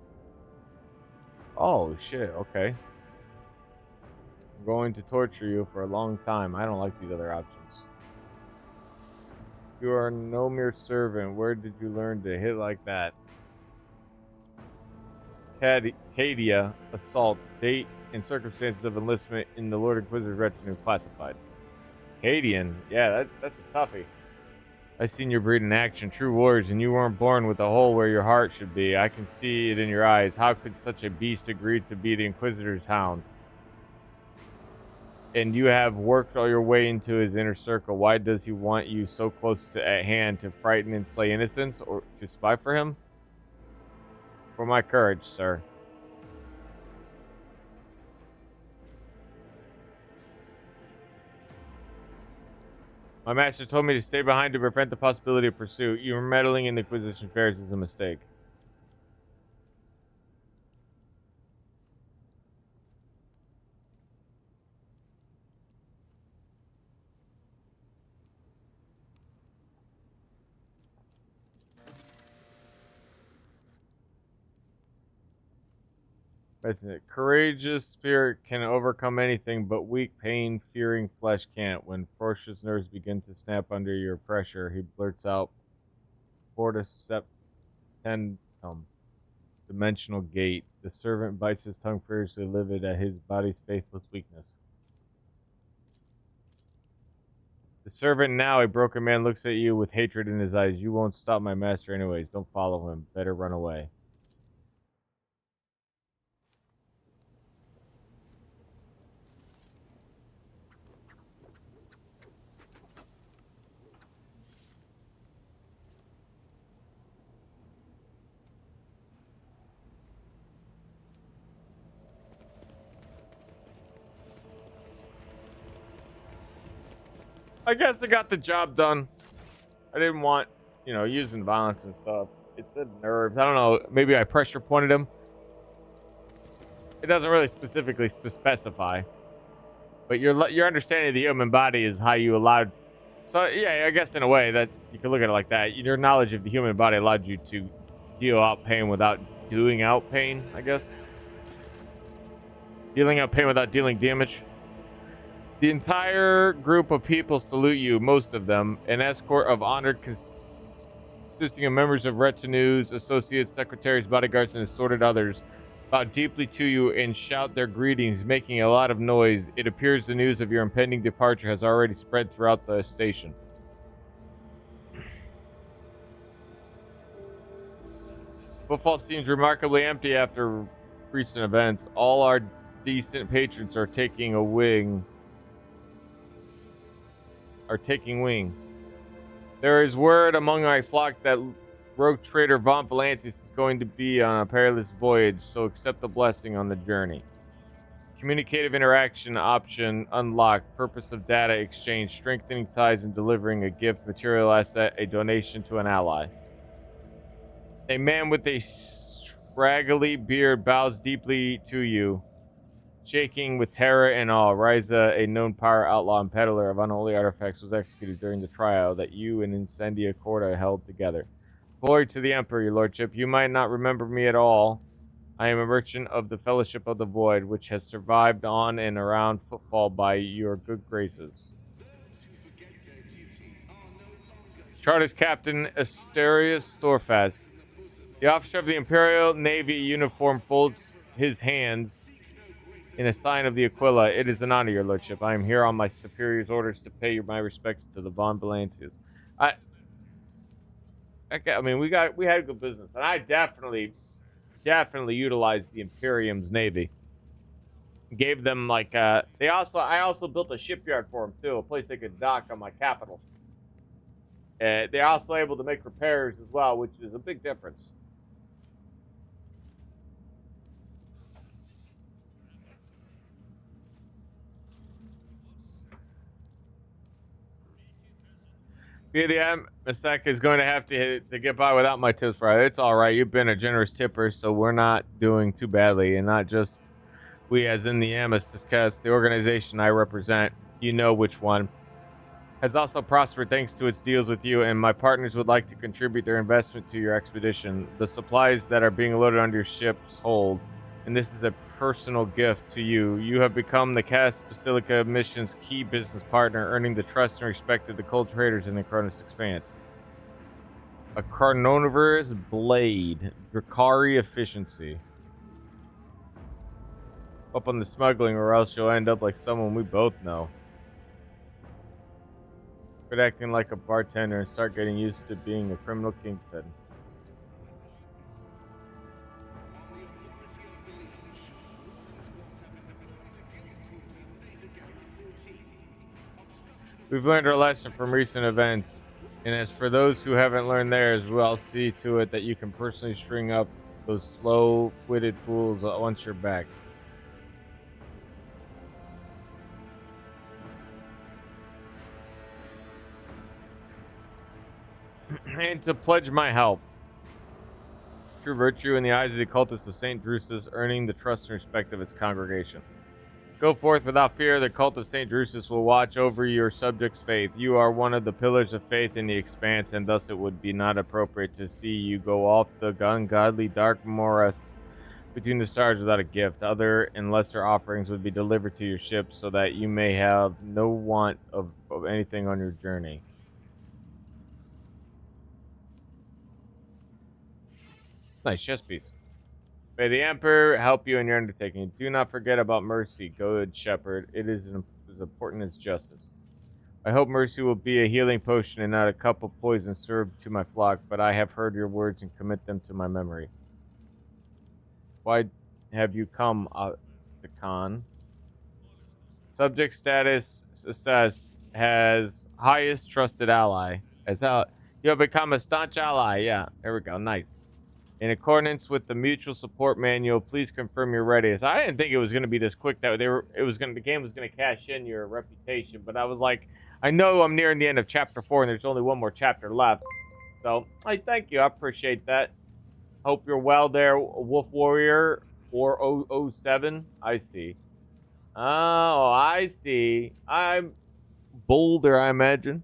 Oh, shit. Okay. I'm going to torture you for a long time. I don't like these other options. You are no mere servant. Where did you learn to hit like that? Cadia, assault, date, and circumstances of enlistment in the Lord Inquisitor's retinue classified. Cadian? Yeah, that's a toughie. I've seen your breed in action, true warriors, and you weren't born with a hole where your heart should be. I can see it in your eyes. How could such a beast agree to be the Inquisitor's hound? And you have worked all your way into his inner circle. Why does he want you so close at hand to frighten and slay innocents, or to spy for him? For my courage, sir. My master told me to stay behind to prevent the possibility of pursuit. Your meddling in the Inquisition affairs is a mistake. That's it. Courageous spirit can overcome anything, but weak, pain-fearing flesh can't. When ferocious nerves begin to snap under your pressure, he blurts out, Fortis septentum, dimensional gate. The servant bites his tongue furiously, livid at his body's faithless weakness. The servant now, a broken man, looks at you with hatred in his eyes. You won't stop my master anyways. Don't follow him. Better run away. I guess I got the job done. I didn't want, using violence and stuff. It said nerves. I don't know. Maybe I pressure pointed him. It doesn't really specifically specify, but your understanding of the human body is how you allowed. So yeah, I guess in a way that you can look at it like that. Your knowledge of the human body allowed you to deal out pain without doing out pain. I guess dealing out pain without dealing damage. The entire group of people salute you, most of them, an escort of honored consisting of members of retinues, associates, secretaries, bodyguards, and assorted others, bow deeply to you and shout their greetings, making a lot of noise. It appears the news of your impending departure has already spread throughout the station. Footfall seems remarkably empty after recent events. All our decent patrons are taking wing. There is word among my flock that rogue trader Von Valancius is going to be on a perilous voyage, so accept the blessing on the journey. Communicative interaction option unlocked. Purpose of data exchange, strengthening ties and delivering a gift, material asset, a donation to an ally. A man with a scraggly beard bows deeply to you, shaking with terror and awe. Riza, a known pirate, outlaw, and peddler of unholy artifacts, was executed during the trial that you and Incendia Corda held together. Glory to the Emperor, your lordship. You might not remember me at all. I am a merchant of the Fellowship of the Void, which has survived on and around Footfall by your good graces. Chartist Captain Asterius Storfast. The officer of the Imperial Navy uniform folds his hands in a sign of the Aquila. It is an honor, your lordship. I am here on my superior's orders to pay my respects to the Von Valancias. I mean, we had good business, and I definitely utilized the Imperium's navy. Gave them like I also built a shipyard for them too, a place they could dock on my capital. They're also able to make repairs as well, which is a big difference. BDM, Maseka is going to have to get by without my tips, right? It's all right. You've been a generous tipper, so we're not doing too badly. And not just we, as in the Amicus, the organization I represent, you know which one, has also prospered thanks to its deals with you, and my partners would like to contribute their investment to your expedition. The supplies that are being loaded onto your ship's hold, and this is a personal gift to you. You have become the Cast Basilica mission's key business partner, earning the trust and respect of the cold traders in the Cronus Expanse. A carnivorous blade, Drakari efficiency. Up on the smuggling, or else you'll end up like someone we both know. Quit acting like a bartender and start getting used to being a criminal kingpin. We've learned our lesson from recent events, and as for those who haven't learned theirs, we'll see to it that you can personally string up those slow-witted fools once you're back. And to pledge my help. True virtue in the eyes of the cultists of St. Drusus, earning the trust and respect of its congregation. Go forth without fear. The cult of St. Drusus will watch over your subjects' faith. You are one of the pillars of faith in the expanse, and thus it would be not appropriate to see you go off the ungodly dark morass between the stars without a gift. Other and lesser offerings would be delivered to your ship so that you may have no want of anything on your journey. Nice chess piece. May the Emperor help you in your undertaking. Do not forget about mercy, good shepherd. It is as important as justice. I hope mercy will be a healing potion and not a cup of poison served to my flock, but I have heard your words and commit them to my memory. Why have you come, the Khan? Subject status assessed has highest trusted ally. As how you have become a staunch ally. Yeah, there we go. Nice. In accordance with the mutual support manual, please confirm your readiness. I didn't think it was going to be this quick. That the game was going to cash in your reputation, but I was like, I know I'm nearing the end of chapter 4, and there's only one more chapter left. So, I thank you. I appreciate that. Hope you're well there, Wolf Warrior. Or 007? I see. Oh, I see. I'm bolder, I imagine.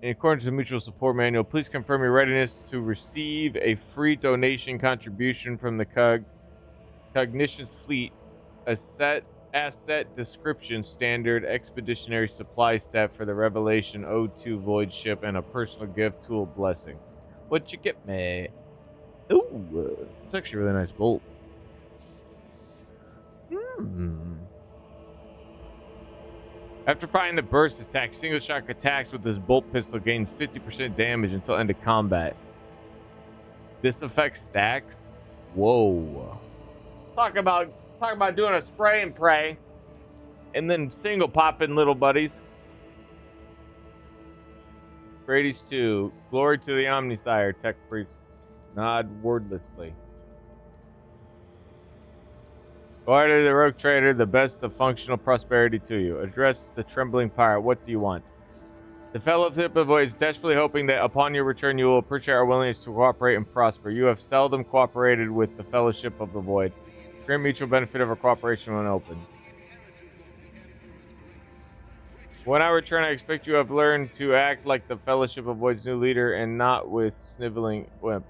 In accordance with the Mutual Support Manual, please confirm your readiness to receive a free donation contribution from the Cognition's fleet, a set asset description standard expeditionary supply set for the Revelation O2 Void ship, and a personal gift tool blessing. What'd you get me? Ooh, it's actually a really nice bolt. After firing the burst attack, single shot attacks with this bolt pistol gains 50% damage until end of combat. This effect stacks. Whoa. Talk about doing a spray and pray. And then single popping little buddies. Brady's 2. Glory to the Omnisire, tech priests. Nod wordlessly. Order the rogue trader, the best of functional prosperity to you. Address the trembling pirate. What do you want? The fellowship of void is desperately hoping that upon your return you will appreciate our willingness to cooperate and prosper. You have seldom cooperated with the fellowship of the void. Grant mutual benefit of our cooperation when open. When I return, I expect you have learned to act like the fellowship of void's new leader and not with sniveling wimp.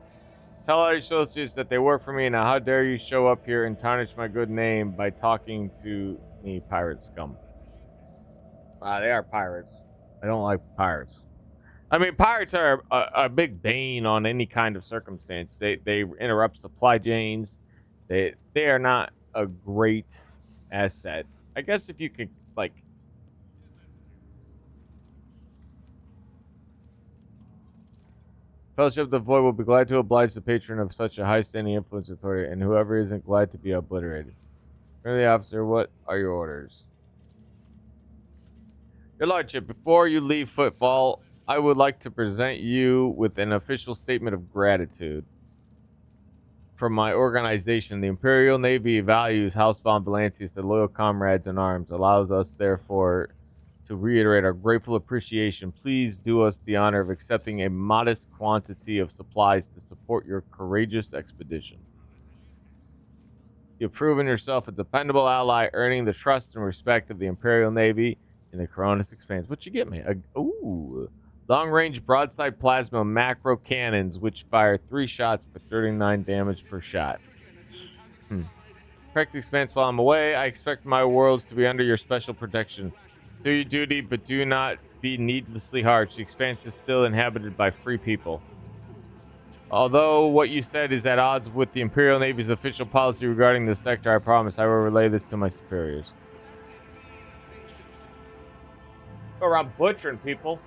Tell our associates that they work for me. Now, how dare you show up here and tarnish my good name by talking to me, pirate scum? They are pirates. I don't like pirates. I mean, pirates are a big bane on any kind of circumstance. They interrupt supply chains. They are not a great asset. I guess if you could, like... Fellowship of the Void will be glad to oblige the patron of such a high-standing influence authority, and whoever isn't glad to be obliterated. Friendly officer, what are your orders? Your Lordship, before you leave Footfall, I would like to present you with an official statement of gratitude. From my organization, the Imperial Navy values House Von Valancius and loyal comrades in arms, allows us, therefore, to reiterate our grateful appreciation. Please do us the honor of accepting a modest quantity of supplies to support your courageous expedition. You've proven yourself a dependable ally, earning the trust and respect of the Imperial Navy in the Coronis Expanse. What you get me? Long-range broadside plasma macro cannons, which fire 3 shots for 39 damage per shot. Correct the Expanse while I'm away. I expect my worlds to be under your special protection. Do your duty, but do not be needlessly harsh. The Expanse is still inhabited by free people. Although what you said is at odds with the Imperial Navy's official policy regarding the sector, I promise I will relay this to my superiors. Go around butchering people.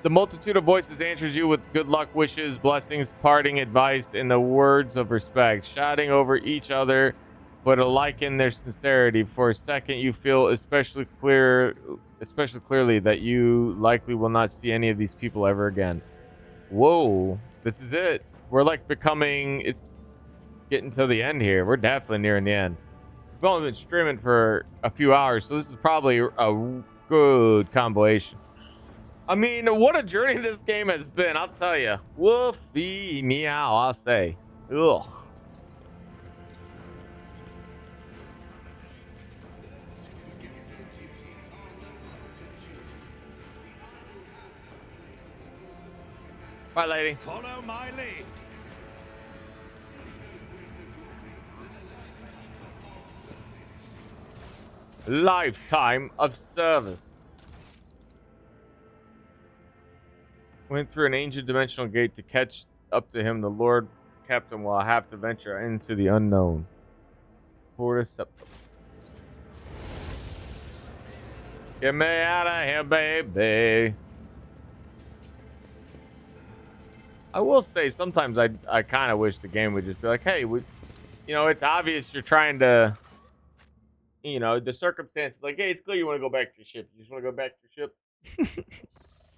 The multitude of voices answers you with good luck wishes, blessings, parting advice, and the words of respect, shouting over each other, but alike in their sincerity. For a second, you feel especially clearly that you likely will not see any of these people ever again. Whoa, this is it. We're like it's getting to the end here. We're definitely nearing the end. We've only been streaming for a few hours, so this is probably a good compilation. I mean, what a journey this game has been, I'll tell you. Woofy meow, I'll say. Ugh. Bye, lady. Follow my lead. Lifetime of service. Went through an ancient dimensional gate to catch up to him. The Lord Captain will have to venture into the unknown. Porta Septum. Get me out of here, baby. I will say sometimes I kind of wish the game would just be like, hey, it's obvious you're trying to, the circumstances, like, hey, it's clear you want to go back to your ship. You just want to go back to your ship.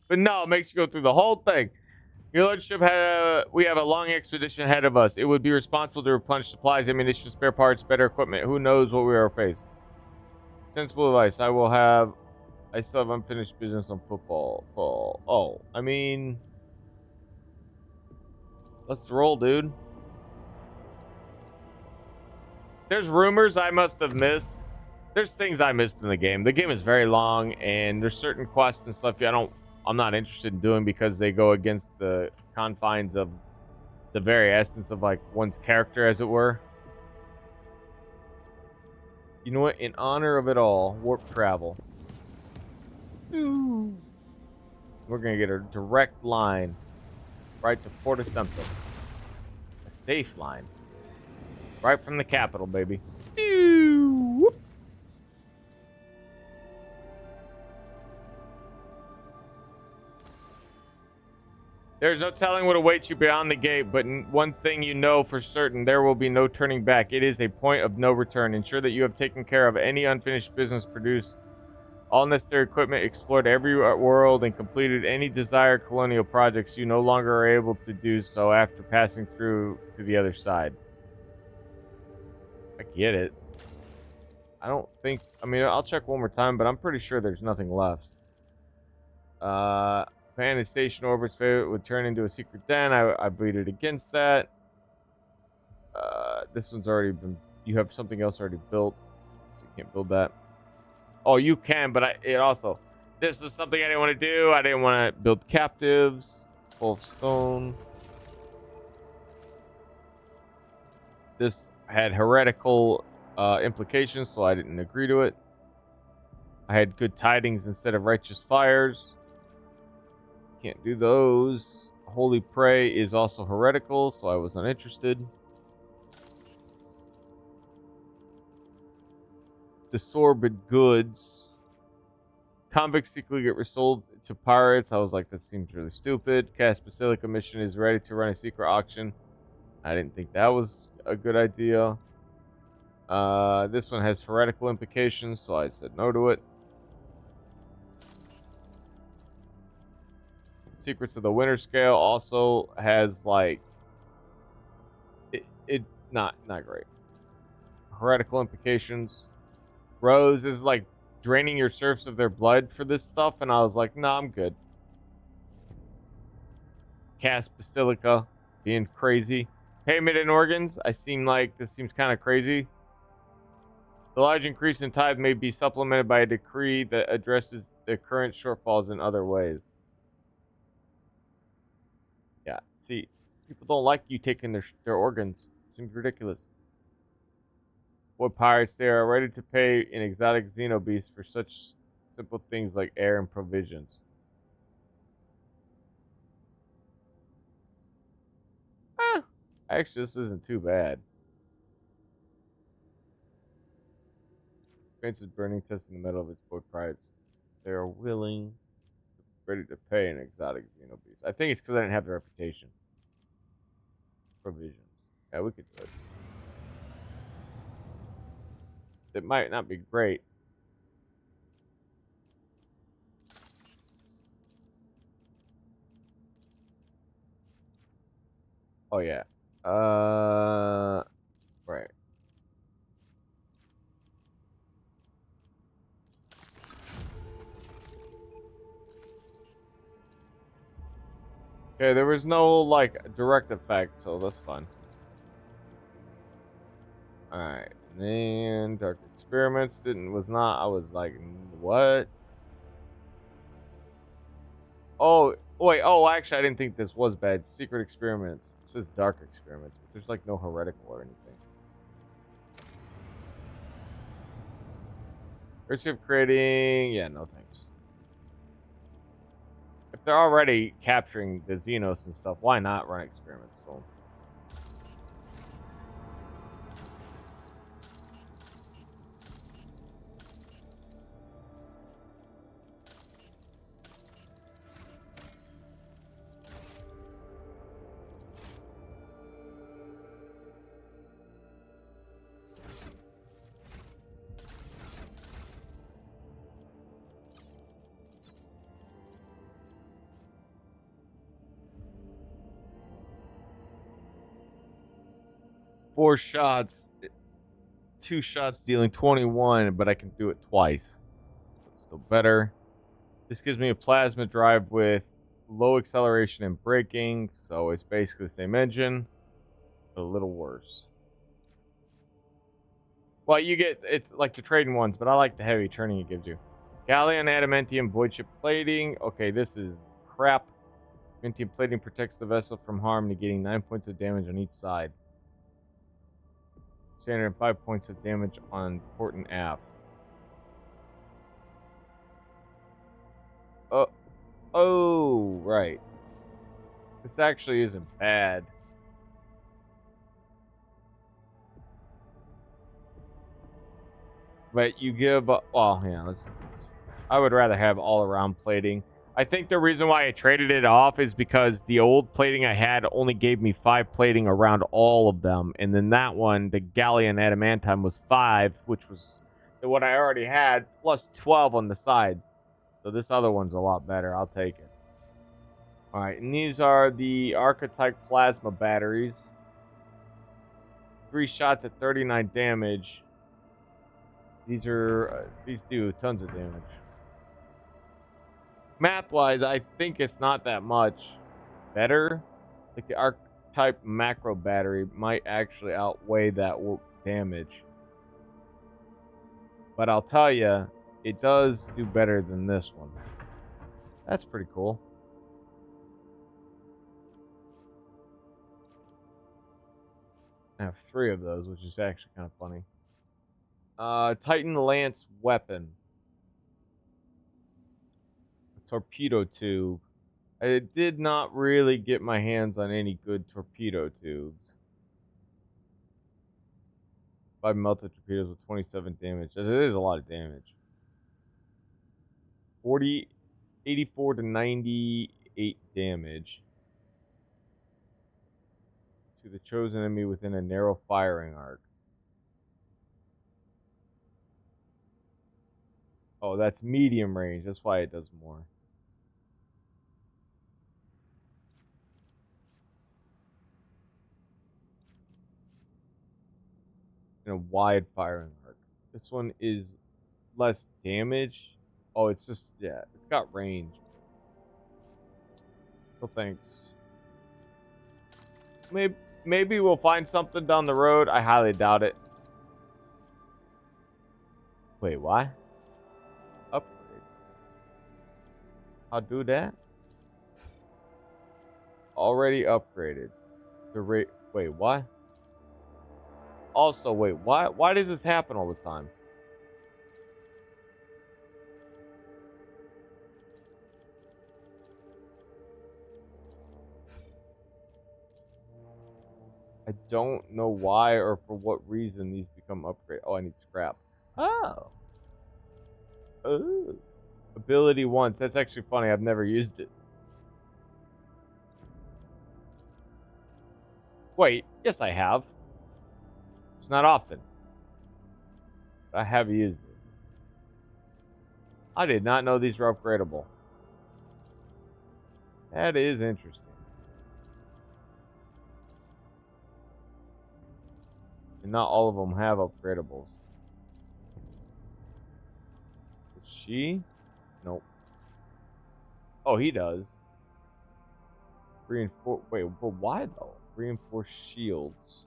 But no, it makes you go through the whole thing. Your Lordship, we have a long expedition ahead of us. It would be responsible to replenish supplies, ammunition, spare parts, better equipment. Who knows what we are faced? Sensible advice. I still have unfinished business on football. Oh, I mean, let's roll, dude. There's rumors I must have missed. There's things I missed in the game. The game is very long, and there's certain quests and stuff I'm not interested in doing because they go against the confines of the very essence of like one's character, as it were. You know what? In honor of it all, warp travel. Ooh. We're gonna get a direct line right to Porta Semper. A safe line. Right from the capital, baby. Ooh. There's no telling what awaits you beyond the gate, but one thing you know for certain, there will be no turning back. It is a point of no return. Ensure that you have taken care of any unfinished business, produced all necessary equipment, explored every world, and completed any desired colonial projects. You no longer are able to do so after passing through to the other side. I get it. I don't think... I mean, I'll check one more time, but I'm pretty sure there's nothing left. Abandoned station orbits favorite would turn into a secret den. I bleeded against that. This one's already been... You have something else already built, so you can't build that. Oh, you can, but it also... This is something I didn't want to do. I didn't want to build captives. Full of stone. This had heretical implications, so I didn't agree to it. I had good tidings instead of righteous fires. Can't do those. Holy prey is also heretical, so I was uninterested. Disorbed goods. Convicts secretly get resold to pirates. I was like, that seems really stupid. Cast Basilica mission is ready to run a secret auction. I didn't think that was a good idea. This one has heretical implications, so I said no to it. Secrets of the Winter Scale also has like not great. Heretical implications. Rose is like draining your serfs of their blood for this stuff, and I was like, nah, I'm good. Cast Basilica being crazy. Payment in organs. I seem like this seems kind of crazy. The large increase in tithe may be supplemented by a decree that addresses the current shortfalls in other ways. Yeah, see, people don't like you taking their organs. It seems ridiculous. What pirates, they are ready to pay an exotic xenobeast for such simple things like air and provisions. Actually, this isn't too bad. Experiences burning test in the middle of its book pirates. They are willing, ready to pay an exotic xenobeast. I think it's because I didn't have the reputation. Provisions. Yeah, we could do it. It might not be great. Oh yeah. Right. Okay, there was no like direct effect, so that's fun. Alright. Then Dark Experiments was not. I was like, what? Oh wait, actually I didn't think this was bad. Secret Experiments. It says Dark Experiments, but there's like no heretical or anything. Risk of creating, yeah, no thanks. If they're already capturing the Xenos and stuff, why not run experiments? So. Four shots, 2 shots dealing 21, but I can do it twice. It's still better. This gives me a plasma drive with low acceleration and braking, so it's basically the same engine, but a little worse. Well, you get, it's like you're trading ones, but I like the heavy turning it gives you. Galleon, adamantium, void chip plating. Okay, this is crap. Adamantium plating protects the vessel from harm, negating 9 points of damage on each side. Standard and 5 points of damage on port and aft. Oh, right. This actually isn't bad. But you give, well, yeah, I would rather have all-around plating. I think the reason why I traded it off is because the old plating I had only gave me 5 plating around all of them. And then that one, the Galleon Adamantine, was 5, which was the one I already had, plus 12 on the sides. So this other one's a lot better. I'll take it. All right, and these are the Archetype Plasma Batteries. 3 shots at 39 damage. These are, these do tons of damage. Math-wise, I think it's not that much better. Like the Archetype Macro Battery might actually outweigh that damage. But I'll tell you, it does do better than this one. That's pretty cool. I have 3 of those, which is actually kind of funny. Titan Lance Weapon. A torpedo tube. I did not really get my hands on any good torpedo tubes. 5 melted torpedoes with 27 damage. It is a lot of damage. 84 to 98 damage to the chosen enemy within a narrow firing arc. Oh, that's medium range. That's why it does more. In a wide firing arc. This one is less damage. Oh, it's just, yeah, it's got range. So thanks. Maybe we'll find something down the road. I highly doubt it. Wait, why? Upgrade. I'll do that. Already upgraded. The rate. Wait, what? Also, wait, why does this happen all the time? I don't know why or for what reason these become upgrade. Oh, I need scrap. Oh. Oh. Ability once. That's actually funny. I've never used it. Wait, yes I have. It's not often. But I have used it. I did not know these were upgradable. That is interesting. And not all of them have upgradables. Is she? Nope. Oh, he does. Reinforce. Wait, but why though? Reinforced shields.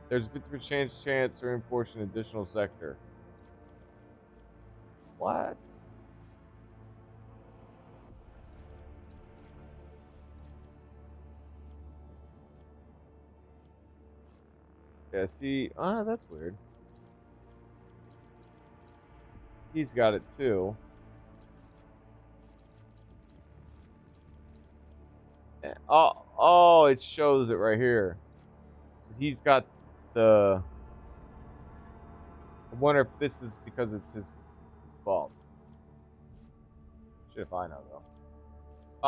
There's a 50% chance to reinforce an additional sector. What? Yeah, see, that's weird. He's got it too. Oh, it shows it right here. So he's got the. I wonder if this is because it's his fault. Shit if I know though.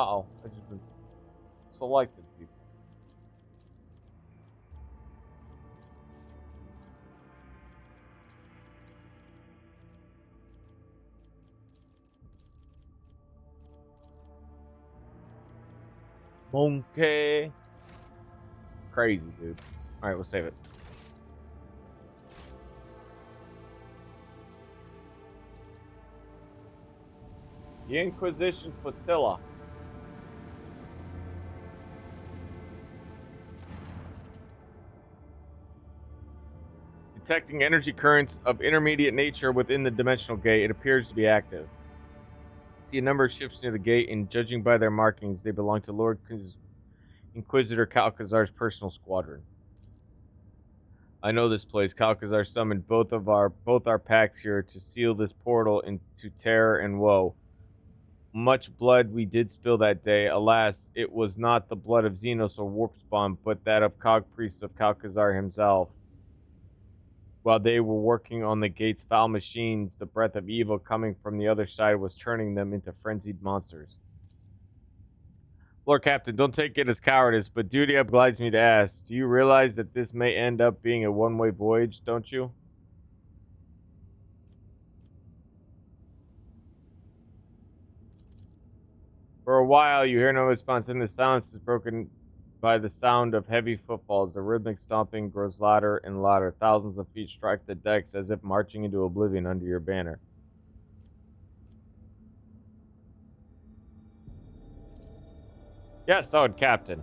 Uh-oh, I just been selected people. Monkey. Crazy, dude. Alright, we'll save it. The Inquisition Flotilla. Detecting energy currents of intermediate nature within the dimensional gate, it appears to be active. See a number of ships near the gate, and judging by their markings, they belong to Lord Inquisitor Calcazar's personal squadron. I know this place. Calcazar summoned both our packs here to seal this portal into terror and woe. Much blood we did spill that day. Alas, it was not the blood of Xenos or Warpspawn, but that of Cog Priests of Calcazar himself. While they were working on the gate's foul machines, the breath of evil coming from the other side was turning them into frenzied monsters. Lord Captain, don't take it as cowardice, but duty obliges me to ask, do you realize that this may end up being a one-way voyage, don't you? For a while, you hear no response, and the silence is broken by the sound of heavy footfalls. The rhythmic stomping grows louder and louder. Thousands of feet strike the decks as if marching into oblivion under your banner. Yes, Lord Captain.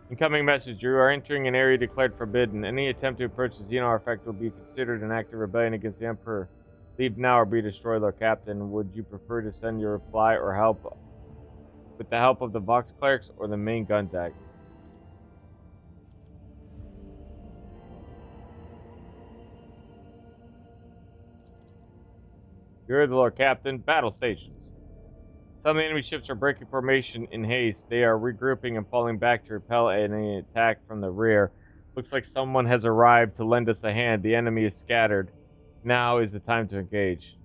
Incoming message. You are entering an area declared forbidden. Any attempt to approach the Xeno artifact will be considered an act of rebellion against the Emperor. Leave now or be destroyed, Lord Captain. Would you prefer to send your reply or help with the help of the Vox Clerics or the main gun deck? You're the Lord Captain. Battle stations. Some of the enemy ships are breaking formation in haste. They are regrouping and falling back to repel any attack from the rear. Looks like someone has arrived to lend us a hand. The enemy is scattered. Now is the time to engage.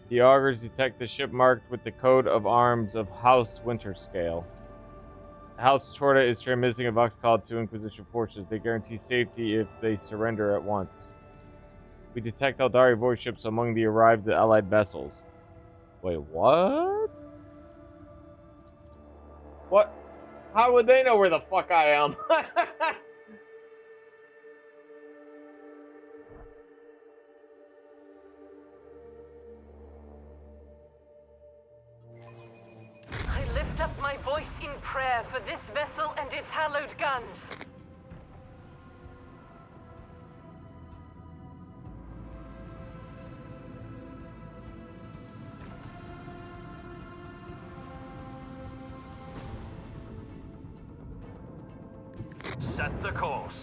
The augurs detect the ship marked with the coat of arms of House Winterscale. House Chorda is transmitting a vox call to Inquisition forces. They guarantee safety if they surrender at once. We detect Eldari voice ships among the arrived allied vessels. Wait, what? What? How would they know where the fuck I am? I lift up my voice in prayer for this vessel and its hallowed guns. Set the course.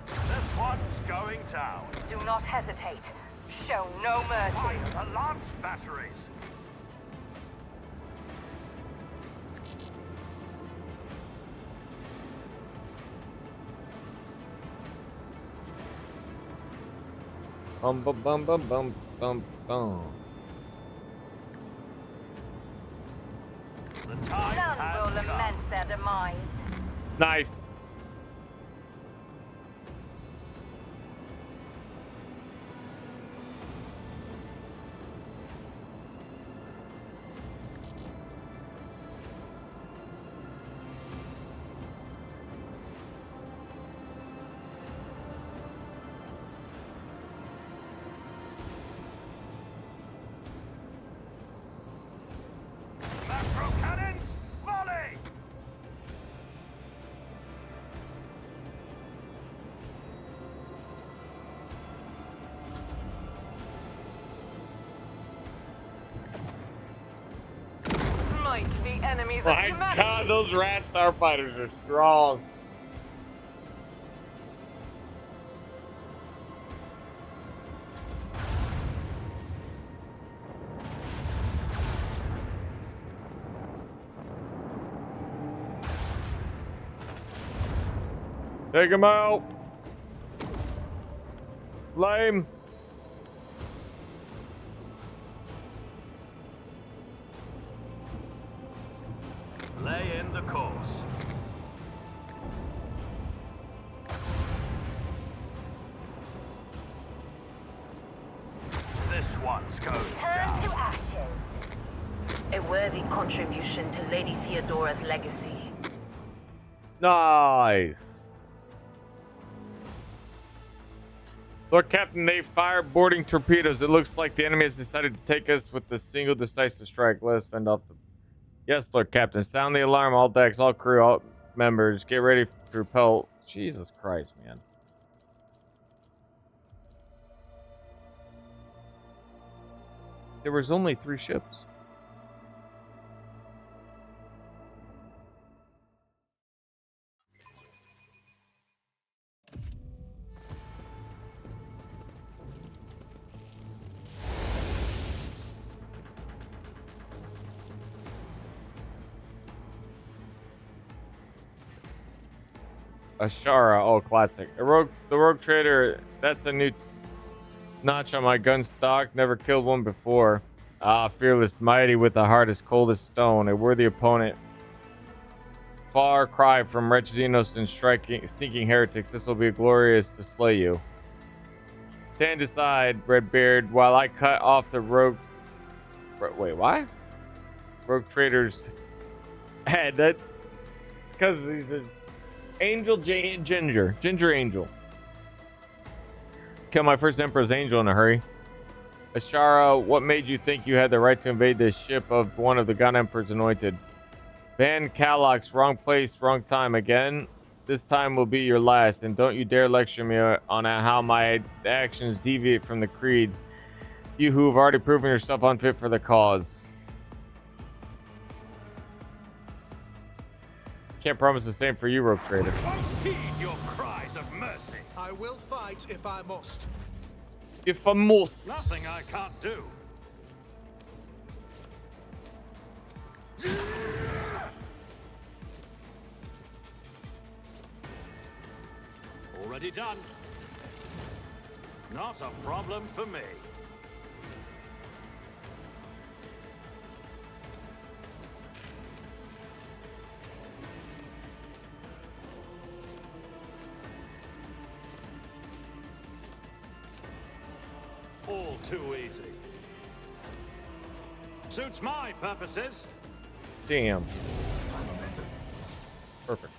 This one's going down. Do not hesitate. Show no mercy. Fire the lance batteries. Bum bum bum bum bum bum bum. The time None has will come. lament their demise. Nice. Macro cannons, volley! Might the enemies My of humanity. God, those rat starfighters are strong. Take him out. Lame. Lay in the course. This one's going Turn down. to ashes. A worthy contribution to Lady Theodora's legacy. Nice. Lord Captain, they fire boarding torpedoes. It looks like the enemy has decided to take us with a single decisive strike. Let us fend off the... Yes, Lord Captain. Sound the alarm, all decks, all crew, all members. Get ready to repel. Jesus Christ, man. There was only 3 ships. Ashara, oh classic. The rogue trader, that's a new notch on my gun stock. Never killed one before. Ah, fearless, mighty with a heart as cold as stone. A worthy opponent. Far cry from wretched Xenos and stinking heretics. This will be glorious to slay you. Stand aside, Redbeard, while I cut off the rogue... Wait, why? Rogue trader's head. That's... It's because he's a... Angel Ginger Angel. Kill my first Emperor's Angel in a hurry. Ashara, what made you think you had the right to invade the ship of one of the God Emperor's anointed? Van Kalox, wrong place, wrong time again. This time will be your last, and don't you dare lecture me on how my actions deviate from the creed. You who have already proven yourself unfit for the cause. Can't promise the same for you, Rogue Trader. Won't heed your cries of mercy. I will fight if I must. If I must. Nothing I can't do. Already done. Not a problem for me. All too easy. Suits my purposes. Damn. Perfect.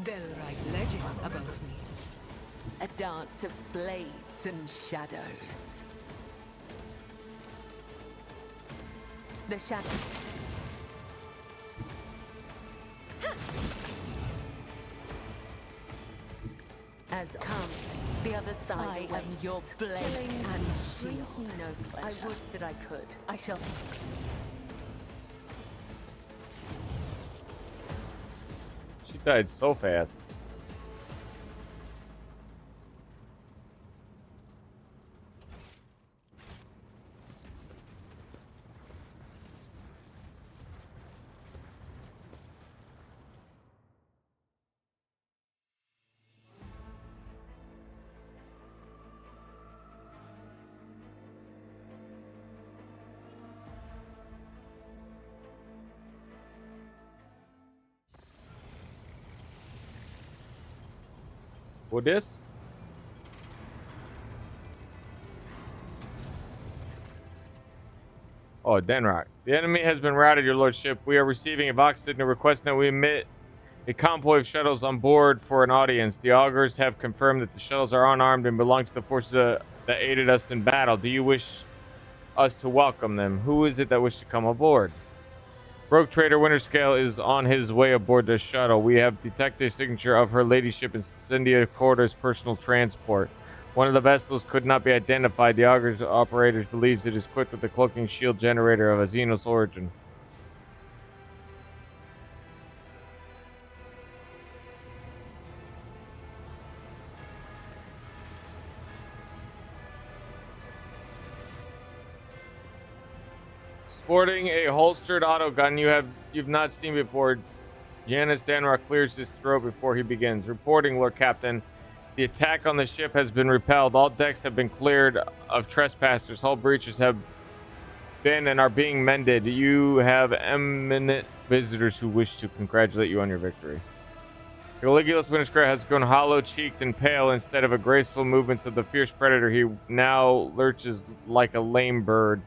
They'll write legends about me. A dance of blades and shadows. The shadow. As come, the other side I am your blade and shield. Me no pleasure. I would that I could. I shall. She died so fast. What this? Oh, Denrock. The enemy has been routed, your lordship. We are receiving a Vox signal requesting that we emit a convoy of shuttles on board for an audience. The augurs have confirmed that the shuttles are unarmed and belong to the forces that aided us in battle. Do you wish us to welcome them? Who is it that wishes to come aboard? Rogue Trader Winterscale is on his way aboard the shuttle. We have detected a signature of her ladyship in Cynthia Corder's personal transport. One of the vessels could not be identified. The Augur's operators believes it is equipped with a cloaking shield generator of a Xenos origin. Sporting a holstered autogun you've not seen before. Janice Danrock clears his throat before he begins. Reporting, Lord Captain. The attack on the ship has been repelled. All decks have been cleared of trespassers. Hull breaches have been and are being mended. You have eminent visitors who wish to congratulate you on your victory. Caligula's Winterscare has grown hollow-cheeked and pale. Instead of a graceful movements of the fierce predator, he now lurches like a lame bird.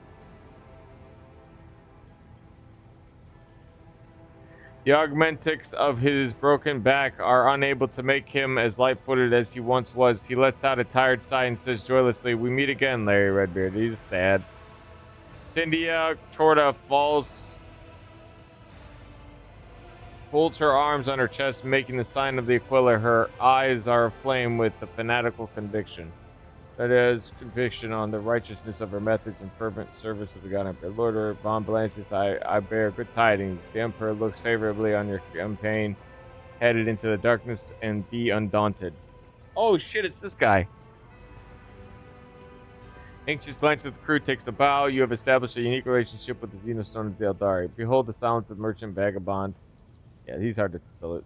The augmentics of his broken back are unable to make him as light-footed as he once was. He lets out a tired sigh and says joylessly, "We meet again, Larry Redbeard." He's sad. Cynthia Chorda folds her arms on her chest, making the sign of the Aquila. Her eyes are aflame with the fanatical conviction. That is, conviction on the righteousness of her methods and fervent service of the God Emperor. Lord Von Blancis, I bear good tidings. The Emperor looks favorably on your campaign, headed into the darkness, and be undaunted. Oh shit, it's this guy. Anxious glance at the crew takes a bow. You have established a unique relationship with the Xenostone of Zeldari. Behold the silence of merchant vagabond. Yeah, he's hard to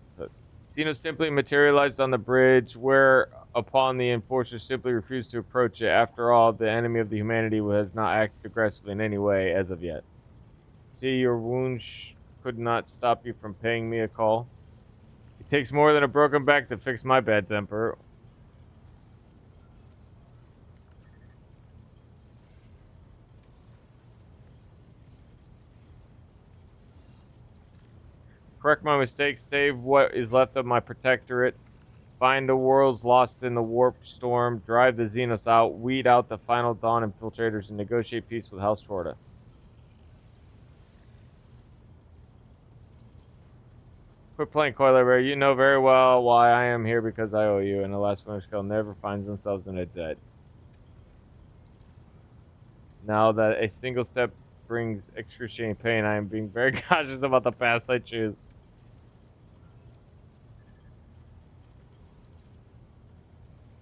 Xeno simply materialized on the bridge, whereupon the enforcers simply refused to approach it. After all, the enemy of the humanity has not acted aggressively in any way as of yet. See, your wounds could not stop you from paying me a call. It takes more than a broken back to fix my bad temper. Correct my mistakes, save what is left of my protectorate. Find the worlds lost in the warp storm, drive the Xenos out, weed out the final dawn infiltrators, and negotiate peace with House Shorta. Quit playing coy, Library. You know very well why I am here, because I owe you, and the last winner's skull never finds themselves in a debt. Now that a single step brings excruciating pain, I am being very cautious about the paths I choose.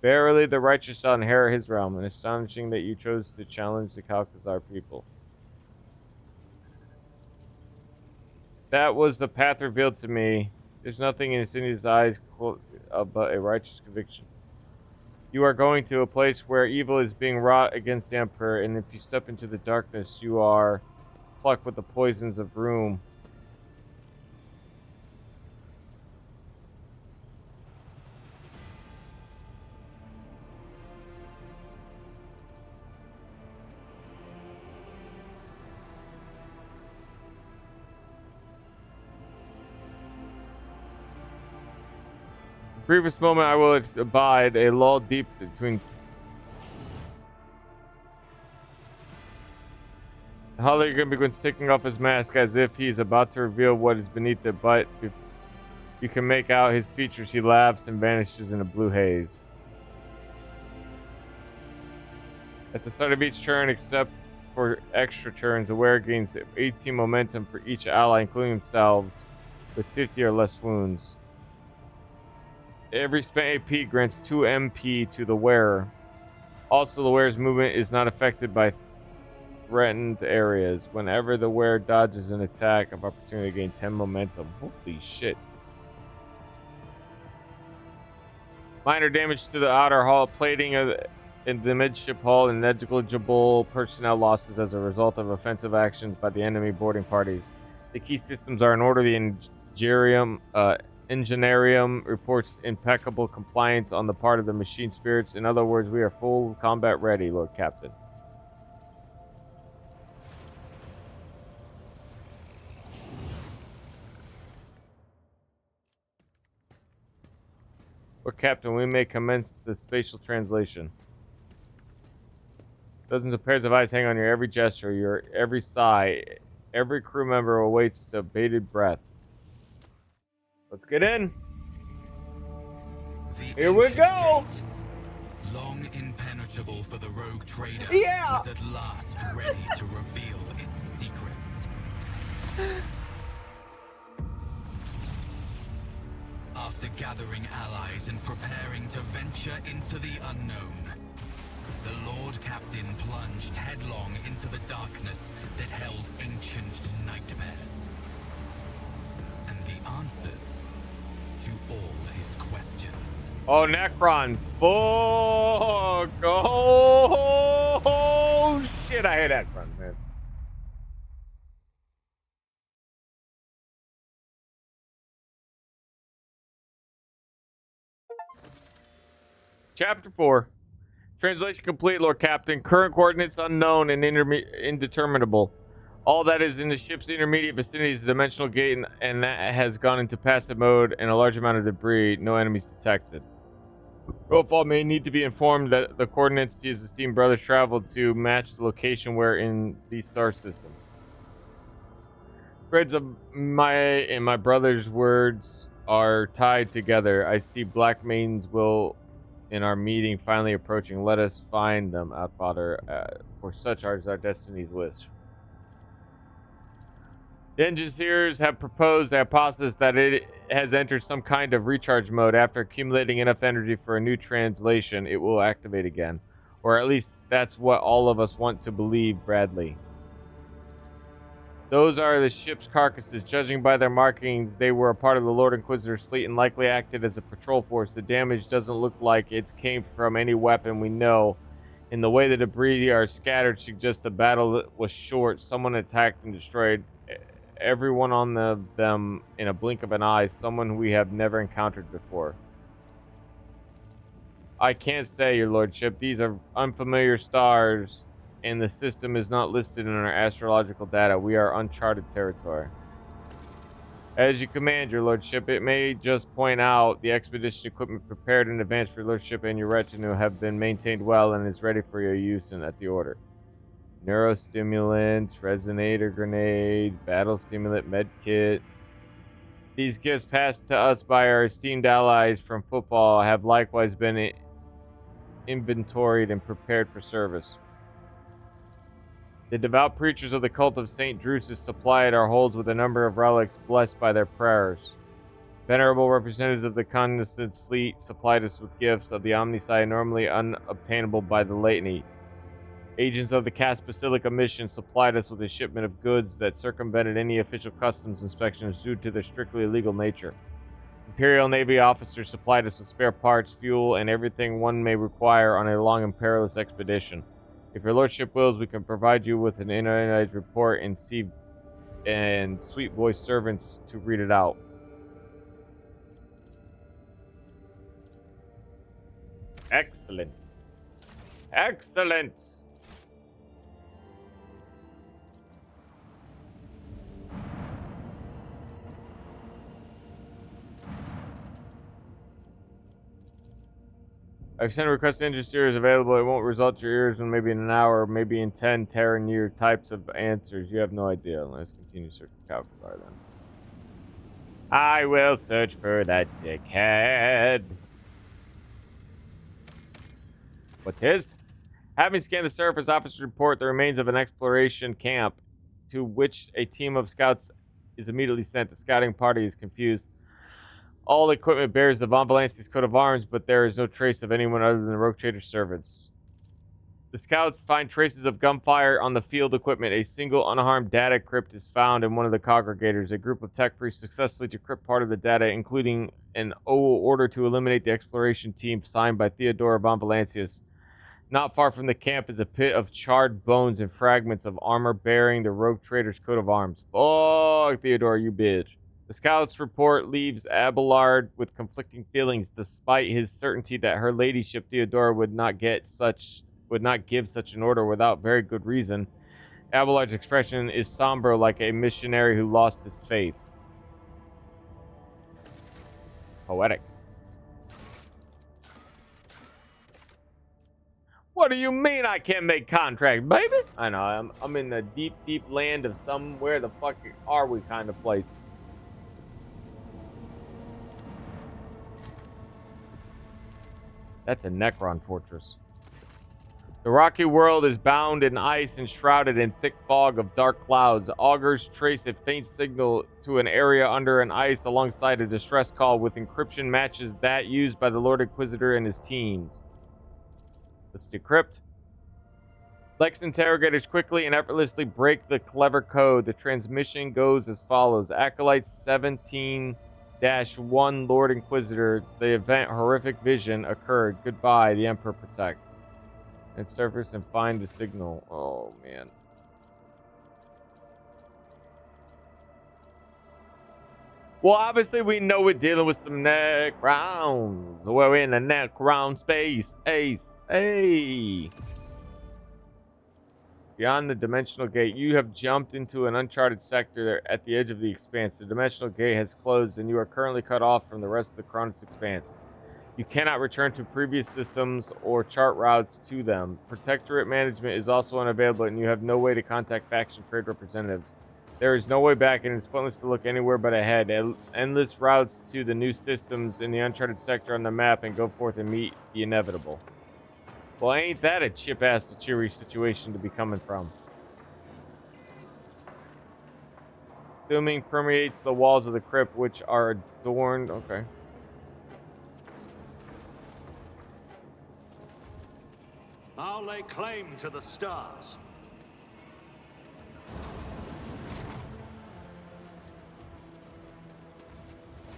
Verily, the righteous shall inherit his realm, and astonishing that you chose to challenge the Kalkazar people. That was the path revealed to me. There's nothing in Cindy's eyes but a righteous conviction. You are going to a place where evil is being wrought against the Emperor, and if you step into the darkness, you are plucked with the poisons of Room. Briefest moment I will abide, a lull deep between. Holligan begins taking off his mask as if he's about to reveal what is beneath it, but if you can make out his features, he laughs and vanishes in a blue haze. At the start of each turn, except for extra turns, Aware gains 18 momentum for each ally, including themselves, with 50 or less wounds. Every spent AP grants 2 MP to the wearer. Also, the wearer's movement is not affected by threatened areas. Whenever the wearer dodges an attack of opportunity, gain 10 momentum. Holy shit. Minor damage to the outer hull plating in the midship hull, and negligible personnel losses as a result of offensive actions by the enemy boarding parties. The key systems are in order. The Engineerium reports impeccable compliance on the part of the machine spirits. In other words, we are full combat ready, Lord Captain. Lord Captain, we may commence the spatial translation. Dozens of pairs of eyes hang on your every gesture, your every sigh. Every crew member awaits the bated breath. Let's get in. Here we go. Gate, long impenetrable for the rogue trader, yeah, was at last ready to reveal its secrets. After gathering allies and preparing to venture into the unknown, the Lord Captain plunged headlong into the darkness that held ancient nightmares. And the answers to all his questions. Oh, Necrons. Fuck. Oh, shit. I hate Necrons, man. Chapter 4. Translation complete, Lord Captain. Current coordinates unknown and indeterminable. All that is in the ship's intermediate vicinity is a dimensional gate, and that has gone into passive mode, and a large amount of debris. No enemies detected. Rollfall may need to be informed that the coordinates his esteemed brothers traveled to match the location where in the star system. Threads of my and my brother's words are tied together. I see Black Maiden's will in our meeting finally approaching. Let us find them, Outfather, for such are our destiny's wish. The engineers have proposed the hypothesis that it has entered some kind of recharge mode. After accumulating enough energy for a new translation, it will activate again. Or at least that's what all of us want to believe, Bradley. Those are the ship's carcasses. Judging by their markings, they were a part of the Lord Inquisitor's fleet and likely acted as a patrol force. The damage doesn't look like it came from any weapon we know. In the way the debris are scattered suggests the battle was short. Someone attacked and destroyed everyone on them in a blink of an eye. Someone we have never encountered before. I can't say, your lordship. These are unfamiliar stars, and the system is not listed in our astrological data. We are uncharted territory. As you command, your lordship. It may just point out the expedition equipment prepared in advance for your lordship and your retinue have been maintained well and is ready for your use and at the order. Neurostimulant, resonator grenade, battle stimulant medkit. These gifts passed to us by our esteemed allies from football have likewise been inventoried and prepared for service. The devout preachers of the cult of St. Drusus supplied our holds with a number of relics blessed by their prayers. Venerable representatives of the Cognizance fleet supplied us with gifts of the Omnicide normally unobtainable by the Lateney. Agents of the Cast Basilica mission supplied us with a shipment of goods that circumvented any official customs inspections due to their strictly illegal nature. Imperial Navy officers supplied us with spare parts, fuel, and everything one may require on a long and perilous expedition. If your lordship wills, we can provide you with an unedited report and sweet voice servants to read it out. Excellent. Excellent. I've sent a request to engineers available. It won't result to your ears in maybe in an hour, maybe in 10 Terran year types of answers. You have no idea. Let's continue searching Calcifar then. I will search for that dickhead. What is? Having scanned the surface, officers report the remains of an exploration camp to which a team of scouts is immediately sent. The scouting party is confused. All equipment bears the Von Valanci's coat of arms, but there is no trace of anyone other than the Rogue Trader servants. The scouts find traces of gunfire on the field equipment. A single unharmed data crypt is found in one of the congregators. A group of tech priests successfully decrypt part of the data, including an order to eliminate the exploration team signed by Theodora Von Valancius. Not far from the camp is a pit of charred bones and fragments of armor bearing the Rogue Trader's coat of arms. Fuck, Theodora, you bitch. The scout's report leaves Abelard with conflicting feelings, despite his certainty that her ladyship Theodora would not give such an order without very good reason. Abelard's expression is somber, like a missionary who lost his faith. Poetic. What do you mean I can't make contracts, baby? I know, I'm in the deep, deep land of somewhere the fuck are we kind of place. That's a Necron fortress. The rocky world is bound in ice and shrouded in thick fog of dark clouds. Augurs trace a faint signal to an area under an ice alongside a distress call with encryption matches that used by the Lord Inquisitor and his teams. Let's decrypt. Lex interrogators quickly and effortlessly break the clever code. The transmission goes as follows. Acolyte 17-1 Lord Inquisitor. The event horrific vision occurred. Goodbye. The Emperor protects. And surface and find the signal. Oh, man. Well, obviously we know we're dealing with some Necrons. We're in a Necron space. Ace. Hey. Beyond the dimensional gate, you have jumped into an uncharted sector at the edge of the expanse. The dimensional gate has closed, and you are currently cut off from the rest of the Cronus expanse. You cannot return to previous systems or chart routes to them. Protectorate management is also unavailable, and you have no way to contact faction trade representatives. There is no way back, and it's pointless to look anywhere but ahead. Endless routes to the new systems in the uncharted sector on the map, and go forth and meet the inevitable. Well, ain't that a chip-ass cheery situation to be coming from? Filming permeates the walls of the crypt, which are adorned... Okay. I'll lay claim to the stars.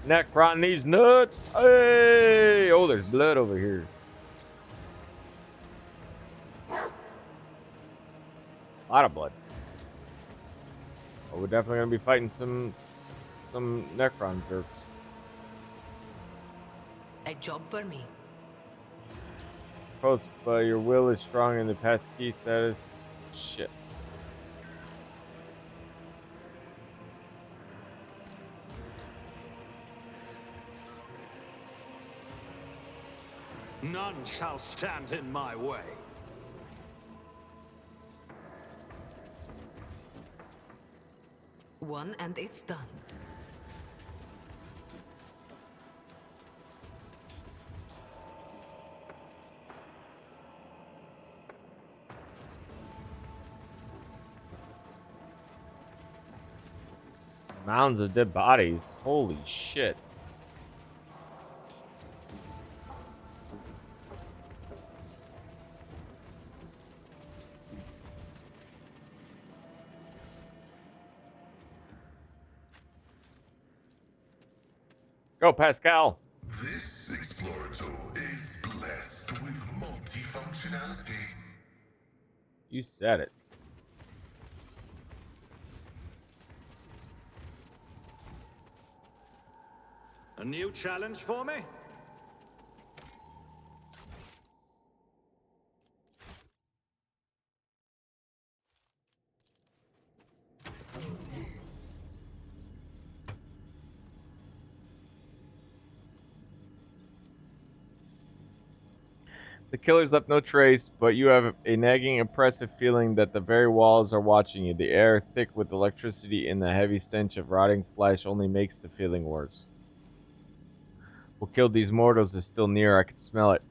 Necron these nuts! Hey! Oh, there's blood over here. A lot of blood. Oh, we're definitely gonna be fighting some Necron jerks. A job for me. Post, but your will is strong in the passkey status. Shit. None shall stand in my way. One and it's done. Mounds of dead bodies. Holy shit. Go, Pascal. This Explorator is blessed with multifunctionality. You said it. A new challenge for me? The killers left no trace, but you have a nagging, oppressive feeling that the very walls are watching you. The air, thick with electricity and the heavy stench of rotting flesh, only makes the feeling worse. What killed these mortals is still near. I could smell it.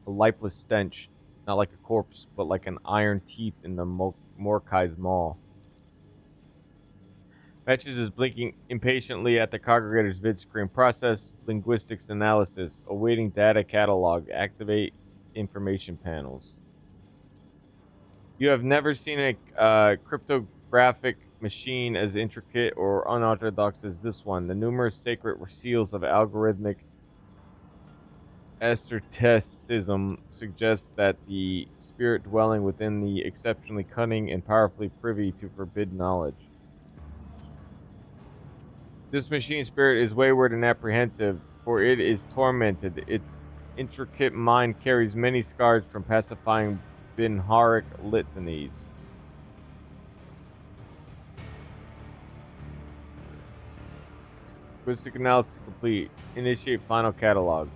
A lifeless stench. Not like a corpse, but like an iron teeth in the Morkai's maw. Matches is blinking impatiently at the congregator's vid screen. Process linguistics analysis. Awaiting data catalog. Activate information panels. You have never seen a cryptographic machine as intricate or unorthodox as this one. The numerous sacred seals of algorithmic esotericism suggests that the spirit dwelling within the exceptionally cunning and powerfully privy to forbidden knowledge. This machine spirit is wayward and apprehensive, for it is tormented. Its intricate mind carries many scars from pacifying Binharic litanies. Linguistic analysis complete. Initiate final catalog.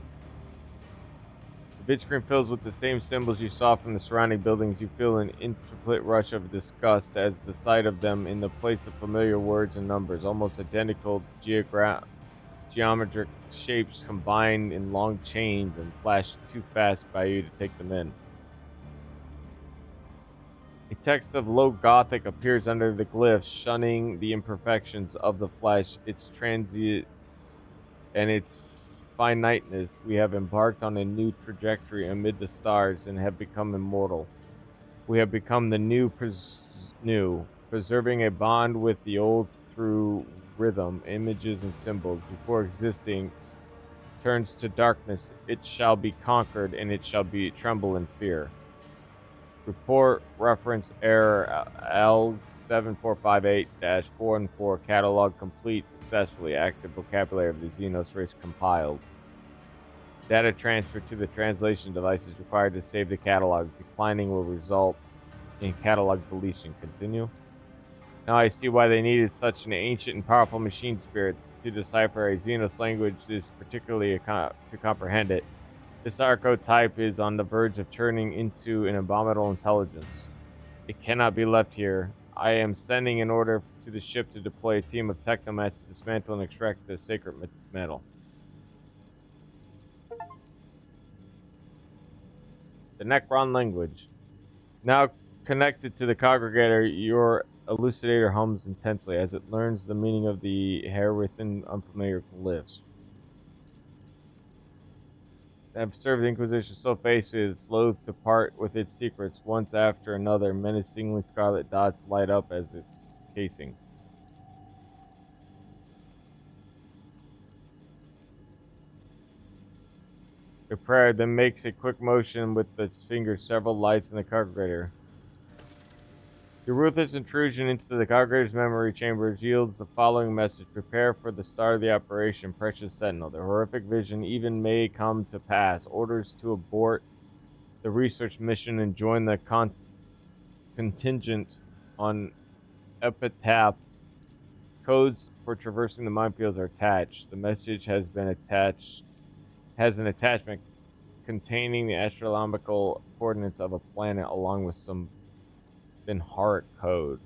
The vid screen fills with the same symbols you saw from the surrounding buildings. You feel an intricate rush of disgust as the sight of them in the place of familiar words and numbers, almost identical geometric shapes combined in long chains and flash too fast by you to take them in. A text of low Gothic appears under the glyphs, shunning the imperfections of the flesh, its transience, and its finiteness. We have embarked on a new trajectory amid the stars and have become immortal. We have become the new, preserving a bond with the old through rhythm, images, and symbols. Before existence turns to darkness, it shall be conquered, and it shall be tremble in fear. Report reference error L7458-414 catalog complete successfully. Active vocabulary of the Xenos race compiled. Data transfer to the translation device is required to save the catalog. Declining will result in catalog deletion. Continue. Now I see why they needed such an ancient and powerful machine spirit to decipher a Xenos language this particularly to comprehend it. This archetype is on the verge of turning into an abominable intelligence. It cannot be left here. I am sending an order to the ship to deploy a team of technomats to dismantle and extract the sacred metal. The Necron language. Now connected to the congregator, your elucidator hums intensely as it learns the meaning of the within unfamiliar glyphs. Have served the Inquisition so faithfully it's loath to part with its secrets. Once after another, menacingly scarlet dots light up as its casing. A prayer then makes a quick motion with its fingers several lights in the congregator. Your ruthless intrusion into the congregator's memory chambers yields the following message. Prepare for the start of the operation, Precious Sentinel. The horrific vision even may come to pass. Orders to abort the research mission and join the contingent on Epitaph. Codes for traversing the minefields are attached. The message has an attachment containing the astronomical coordinates of a planet along with some Vinharic code.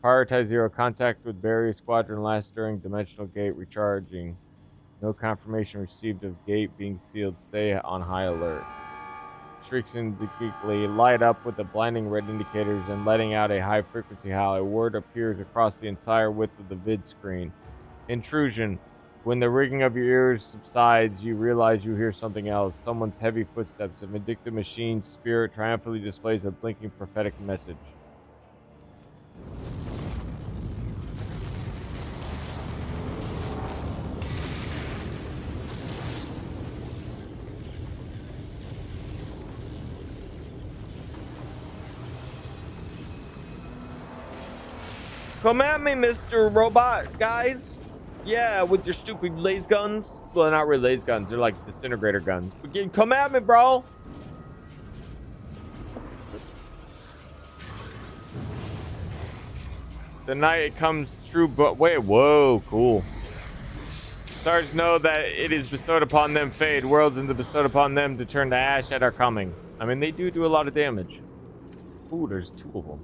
Prioritize zero contact with barrier squadron last during dimensional gate recharging. No confirmation received of gate being sealed. Stay on high alert. Shrieks indicatively light up with the blinding red indicators and letting out a high frequency howl. A word appears across the entire width of the vid screen. Intrusion. When the rigging of your ears subsides, you realize you hear something else. Someone's heavy footsteps. A vindictive machine spirit triumphantly displays a blinking prophetic message. Come at me, Mr. Robot, guys. Yeah, with your stupid laser guns. Well, not really laser guns. They're like disintegrator guns. But come at me, bro. The night comes true, but wait, whoa, cool. Stars know that it is bestowed upon them fade. Worlds into bestowed upon them to turn to ash at our coming. I mean, they do a lot of damage. Ooh, there's two of them.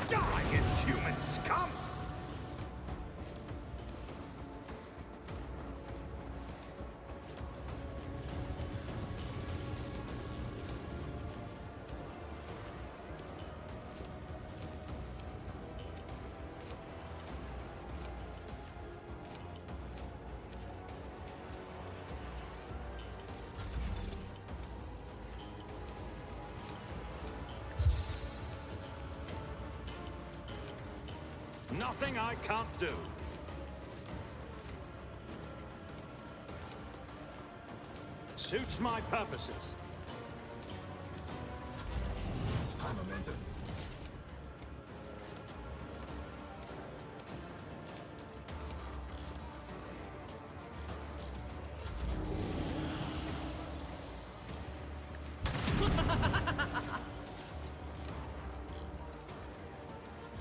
Die, inhuman scum! Nothing I can't do. Suits my purposes. I'm a member.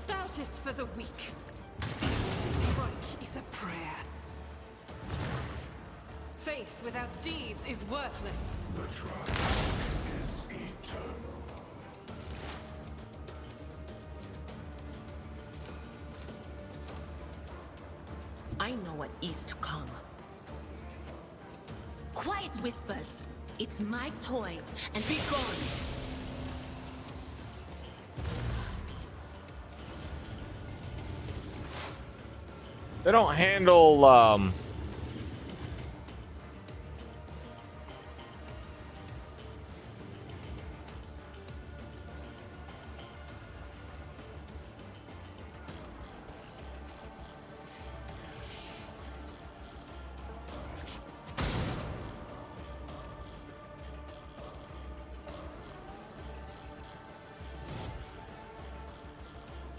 Doubt is for the weak. Strike is a prayer. Faith without deeds is worthless. The trial is eternal. I know what is to come. Quiet whispers. It's my toy, and be gone. They don't handle,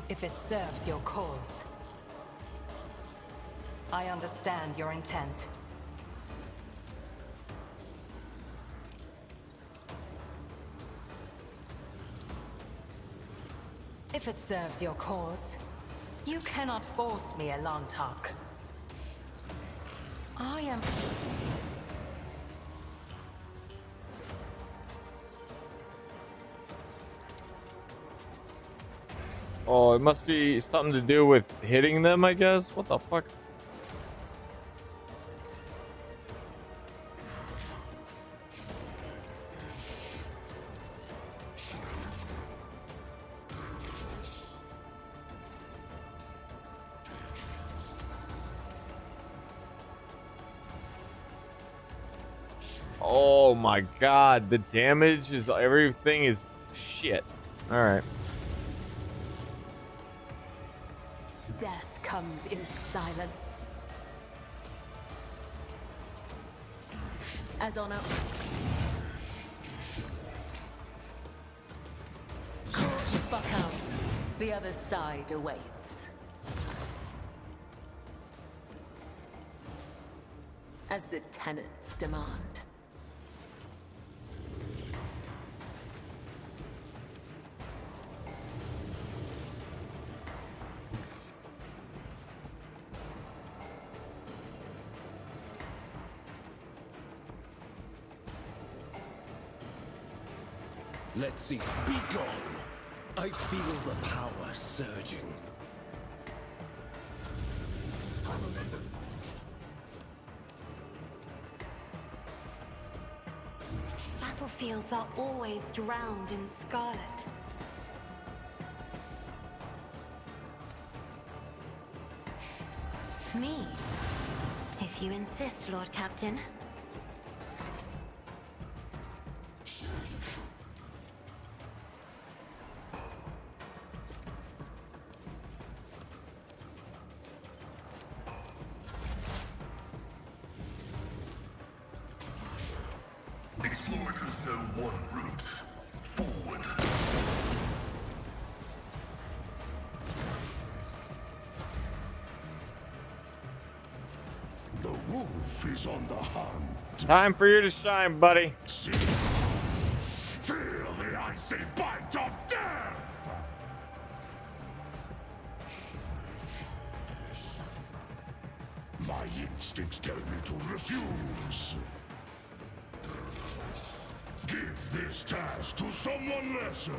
If it serves your cause. I understand your intent. If it serves your cause, you cannot force me a long talk. I am... Oh, it must be something to do with hitting them, I guess. What the fuck? Oh my god, the damage is everything is shit. All right. Death comes in silence. As honor. Buck out. The other side awaits. As the tenants demand. Let's see. Be gone. I feel the power surging. Battlefields are always drowned in scarlet. Me, if you insist, Lord Captain. Exploiters know one route. Forward. The wolf is on the hunt. Time for you to shine, buddy. See? Feel the icy bite of death! My instincts tell me to refuse. Give this task to someone lesser.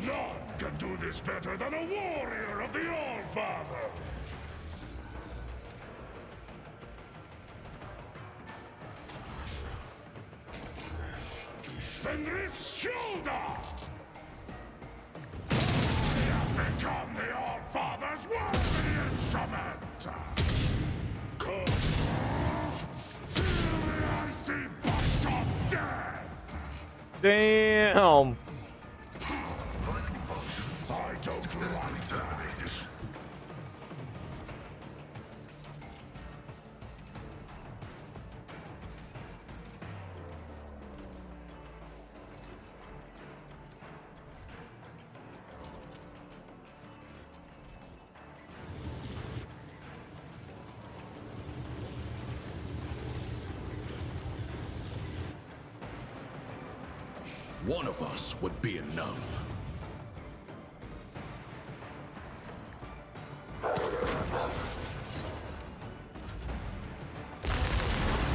None can do this better than a warrior of the All-Father. Fenris shoulder! We have become the All-Father's worthy instrument! Come, feel the icy bite of death! Damn. I don't like that. One of us would be enough.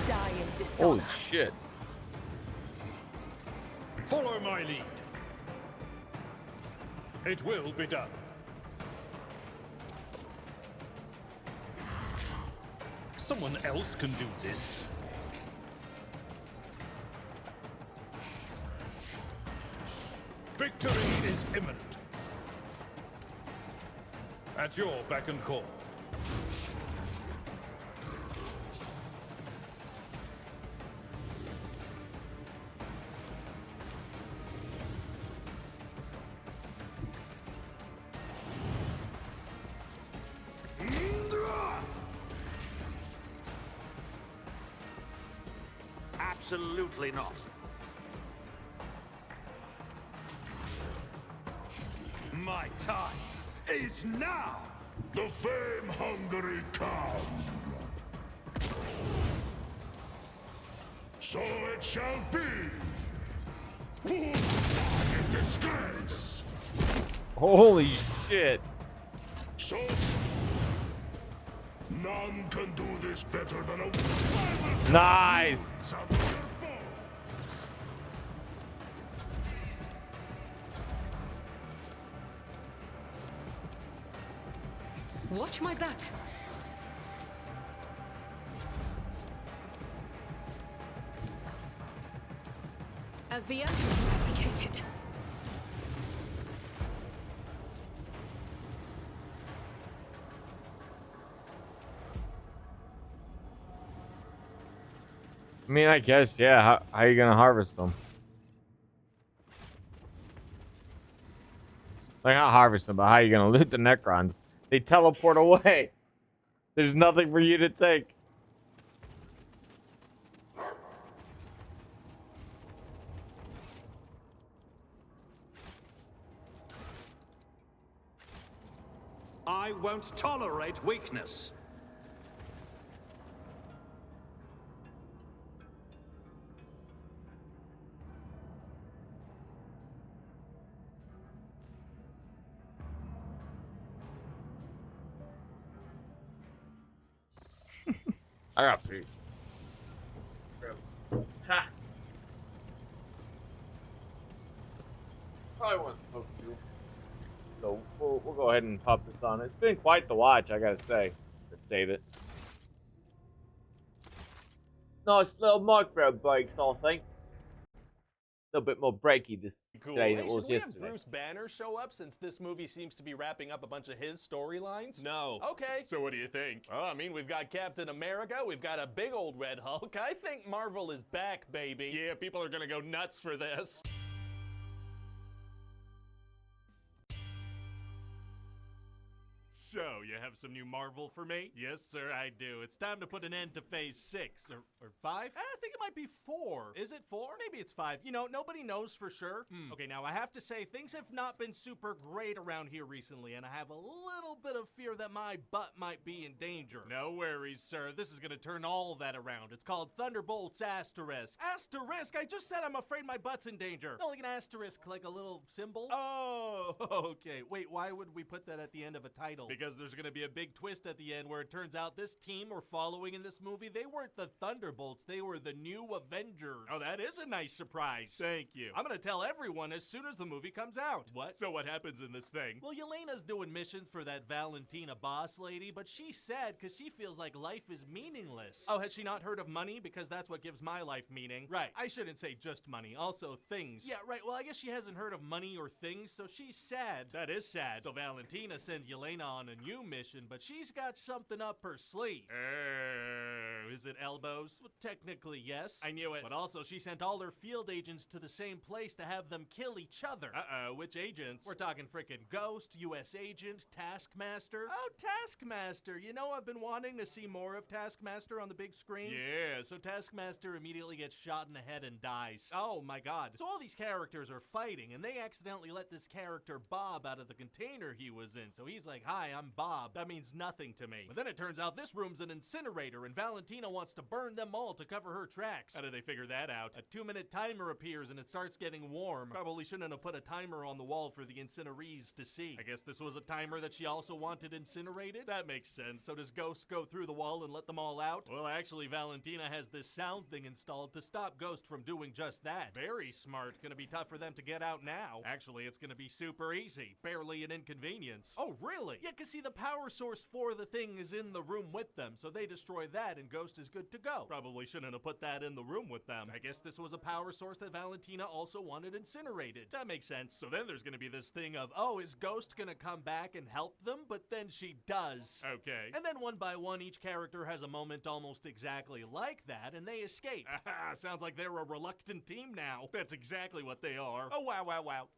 Die in dishonor. Holy shit. Follow my lead. It will be done. Someone else can do this. Victory is imminent. At your beck and call. Absolutely not. My time is now! The fame-hungry come! So it shall be! Who will die in disgrace? Holy shit. So, none can do this better than a Nice. Watch my back. As the enemy eradicated. I mean, I guess, yeah. How are you gonna harvest them? Like, not harvest them, but how are you gonna loot the Necrons? They teleport away. There's nothing for you to take. I won't tolerate weakness. I got pee. Probably wasn't supposed to. So we'll go ahead and pop this on. It's been quite the watch, I gotta say. Let's save it. Nice little micro breaks, I think. A little bit more breaky this today than it was Should we have yesterday. Bruce Banner show up since this movie seems to be wrapping up a bunch of his storylines? No. Okay. So what do you think? Well, I mean, we've got Captain America, we've got a big old red Hulk. I think Marvel is back, baby. Yeah, people are gonna go nuts for this. So, you have some new Marvel for me? Yes, sir, I do. It's time to put an end to Phase 6. Or 5? I think it might be 4. Is it 4? Maybe it's 5. You know, nobody knows for sure. Okay, now I have to say, things have not been super great around here recently, and I have a little bit of fear that my butt might be in danger. No worries, sir. This is gonna turn all that around. It's called Thunderbolts Asterisk. Asterisk? I just said I'm afraid my butt's in danger. No, like an asterisk, like a little symbol. Oh, okay. Wait, why would we put that at the end of a title? Because there's gonna be a big twist at the end where it turns out this team we're following in this movie, they weren't the Thunderbolts, they were the new Avengers. Oh, that is a nice surprise. Thank you. I'm gonna tell everyone as soon as the movie comes out. What? So what happens in this thing? Well, Yelena's doing missions for that Valentina boss lady, but she's sad because she feels like life is meaningless. Oh, has she not heard of money? Because that's what gives my life meaning. Right. I shouldn't say just money, also things. Yeah, right. Well, I guess she hasn't heard of money or things, so she's sad. That is sad. So Valentina sends Yelena on a new mission, but she's got something up her sleeve. Is it elbows? Well, technically, yes. I knew it. But also, she sent all her field agents to the same place to have them kill each other. Uh-oh, which agents? We're talking frickin' Ghost, U.S. Agent, Taskmaster. Oh, Taskmaster. You know, I've been wanting to see more of Taskmaster on the big screen. Yeah, so Taskmaster immediately gets shot in the head and dies. Oh, my God. So all these characters are fighting, and they accidentally let this character Bob out of the container he was in. So he's like, hi, I'm Bob. That means nothing to me. But then it turns out this room's an incinerator, and Valentina wants to burn them all to cover her tracks. How do they figure that out? A 2-minute timer appears, and it starts getting warm. Probably shouldn't have put a timer on the wall for the incinerees to see. I guess this was a timer that she also wanted incinerated? That makes sense. So does Ghost go through the wall and let them all out? Well, actually, Valentina has this sound thing installed to stop Ghost from doing just that. Very smart. Gonna be tough for them to get out now. Actually, it's gonna be super easy. Barely an inconvenience. Oh, really? Yeah, cause see, the power source for the thing is in the room with them, so they destroy that and Ghost is good to go. Probably shouldn't have put that in the room with them. I guess this was a power source that Valentina also wanted incinerated. That makes sense. So then there's gonna be this thing of, oh, is Ghost gonna come back and help them? But then she does. Okay. And then one by one, each character has a moment almost exactly like that, and they escape. Sounds like they're a reluctant team now. That's exactly what they are. Oh, wow, wow, wow.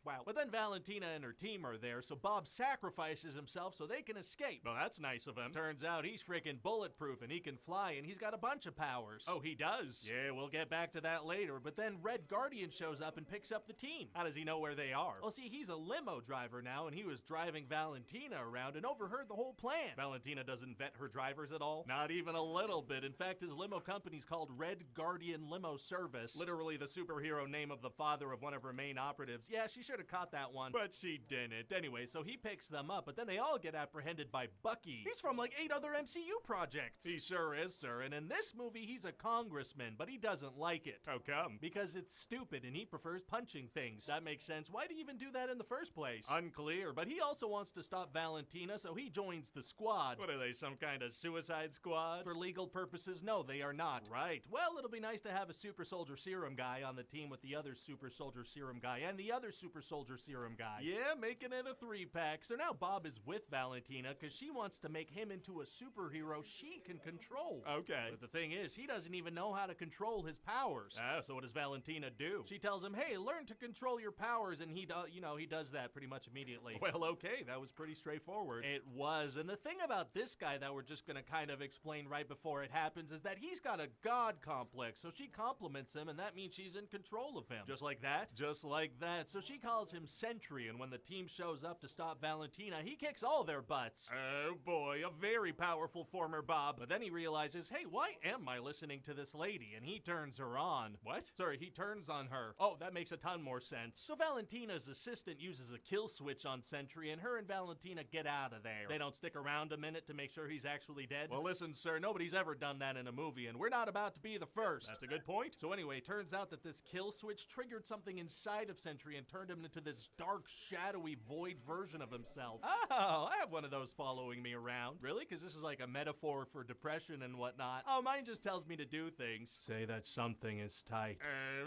Wow. But then Valentina and her team are there, so Bob sacrifices himself so they can escape. Well, that's nice of him. Turns out he's freaking bulletproof and he can fly and he's got a bunch of powers. Oh, he does? Yeah, we'll get back to that later, but then Red Guardian shows up and picks up the team. How does he know where they are? Well, see, he's a limo driver now and he was driving Valentina around and overheard the whole plan. Valentina doesn't vet her drivers at all? Not even a little bit. In fact, his limo company's called Red Guardian Limo Service. Literally the superhero name of the father of one of her main operatives. Yeah, she should have caught that one, but she didn't. Anyway, so he picks them up, but then they all get apprehended by Bucky. He's from like 8 other MCU projects. He sure is, sir. And in this movie, he's a congressman, but he doesn't like it. How come? Because it's stupid and he prefers punching things. That makes sense. Why'd he even do that in the first place? Unclear, but he also wants to stop Valentina, so he joins the squad. What are they, some kind of suicide squad? For legal purposes, no, they are not. Right. Well, it'll be nice to have a super soldier serum guy on the team with the other super soldier serum guy and the other super soldier serum guy. Yeah, making it a 3-pack. So now Bob is with Valentina because she wants to make him into a superhero she can control. Okay. But the thing is, he doesn't even know how to control his powers. So what does Valentina do? She tells him, hey, learn to control your powers, and he does that pretty much immediately. Well, okay, that was pretty straightforward. It was, and the thing about this guy that we're just gonna kind of explain right before it happens is that he's got a god complex, so she compliments him, and that means she's in control of him. Just like that? Just like that. So she calls him Sentry, and when the team shows up to stop Valentina, he kicks all their butts. Oh boy, a very powerful former Bob. But then he realizes, hey, why am I listening to this lady? And he turns her on. What? Sorry, he turns on her. Oh, that makes a ton more sense. So Valentina's assistant uses a kill switch on Sentry, and her and Valentina get out of there. They don't stick around a minute to make sure he's actually dead. Well, listen, sir, nobody's ever done that in a movie, and we're not about to be the first. That's a good point. So anyway, turns out that this kill switch triggered something inside of Sentry and turned him into this dark, shadowy, void version of himself. Oh, I have one of those following me around. Really? Because this is like a metaphor for depression and whatnot. Oh, mine just tells me to do things. Say that something is tight.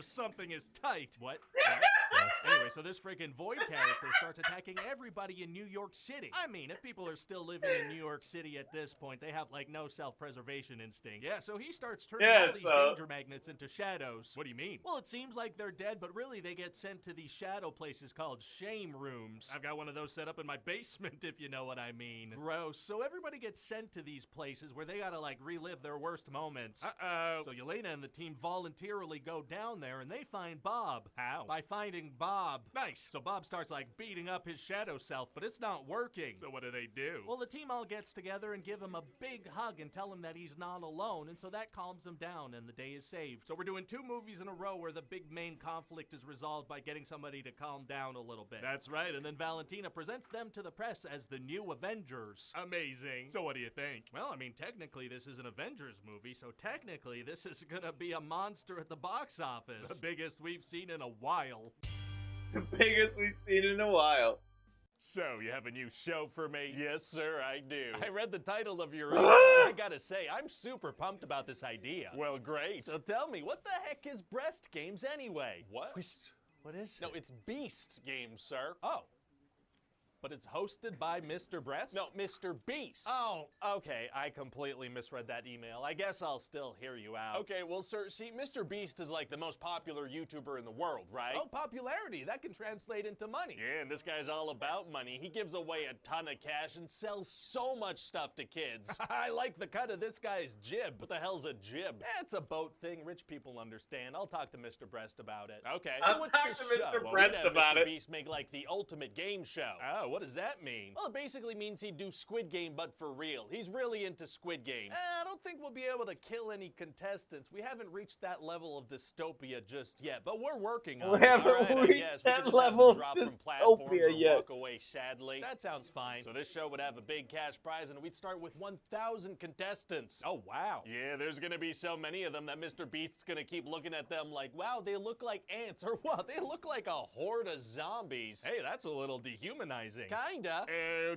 Something is tight. What? Anyway, so this freaking Void character starts attacking everybody in New York City. I mean, if people are still living in New York City at this point, they have like no self-preservation instinct. Yeah, so he starts turning all these danger magnets into shadows. What do you mean? Well, it seems like they're dead, but really they get sent to these shadow places called shame rooms. I've got one of those set up in my basement, if you know what I mean. Gross. So everybody gets sent to these places where they gotta like relive their worst moments. So Yelena and the team voluntarily go down there and they find Bob. How? By finding Bob. Nice. So Bob starts like beating up his shadow self, but it's not working. So what do? Well, the team all gets together and give him a big hug and tell him that he's not alone, and so that calms him down and the day is saved. So we're doing 2 movies in a row where the big main conflict is resolved by getting somebody to calm down a little bit. That's right, and then Valentina presents them to the press as the new Avengers. Amazing. So what do you think? Well, I mean, technically this is an Avengers movie, so technically this is gonna be a monster at the box office. The biggest we've seen in a while. The biggest we've seen in a while. So, you have a new show for me? Yes, sir, I do. I read the title of your email, and I gotta say, I'm super pumped about this idea. Well, great. So tell me, what the heck is Breast Games anyway? What? What is it? No, it's Beast Games, sir. Oh. But it's hosted by Mr. Breast? No, Mr. Beast. Oh, okay. I completely misread that email. I guess I'll still hear you out. Okay, well, sir, see, Mr. Beast is like the most popular YouTuber in the world, right? Oh, popularity. That can translate into money. Yeah, and this guy's all about money. He gives away a ton of cash and sells so much stuff to kids. I like the cut of this guy's jib. What the hell's a jib? It's a boat thing. Rich people understand. I'll talk to Mr. Breast about it. Okay. I'll talk to Mr. Breast about it. Mr. Beast make like the ultimate game show. Oh, what does that mean? Well, it basically means he'd do Squid Game, but for real. He's really into Squid Game. I don't think we'll be able to kill any contestants. We haven't reached that level of dystopia just yet, but we're working on it. We haven't reached that level of dystopia yet. Walk away sadly. That sounds fine. So this show would have a big cash prize, and we'd start with 1,000 contestants. Oh, wow. Yeah, there's gonna be so many of them that Mr. Beast's gonna keep looking at them like, wow, they look like ants, or wow, they look like a horde of zombies. Hey, that's a little dehumanizing. Kinda.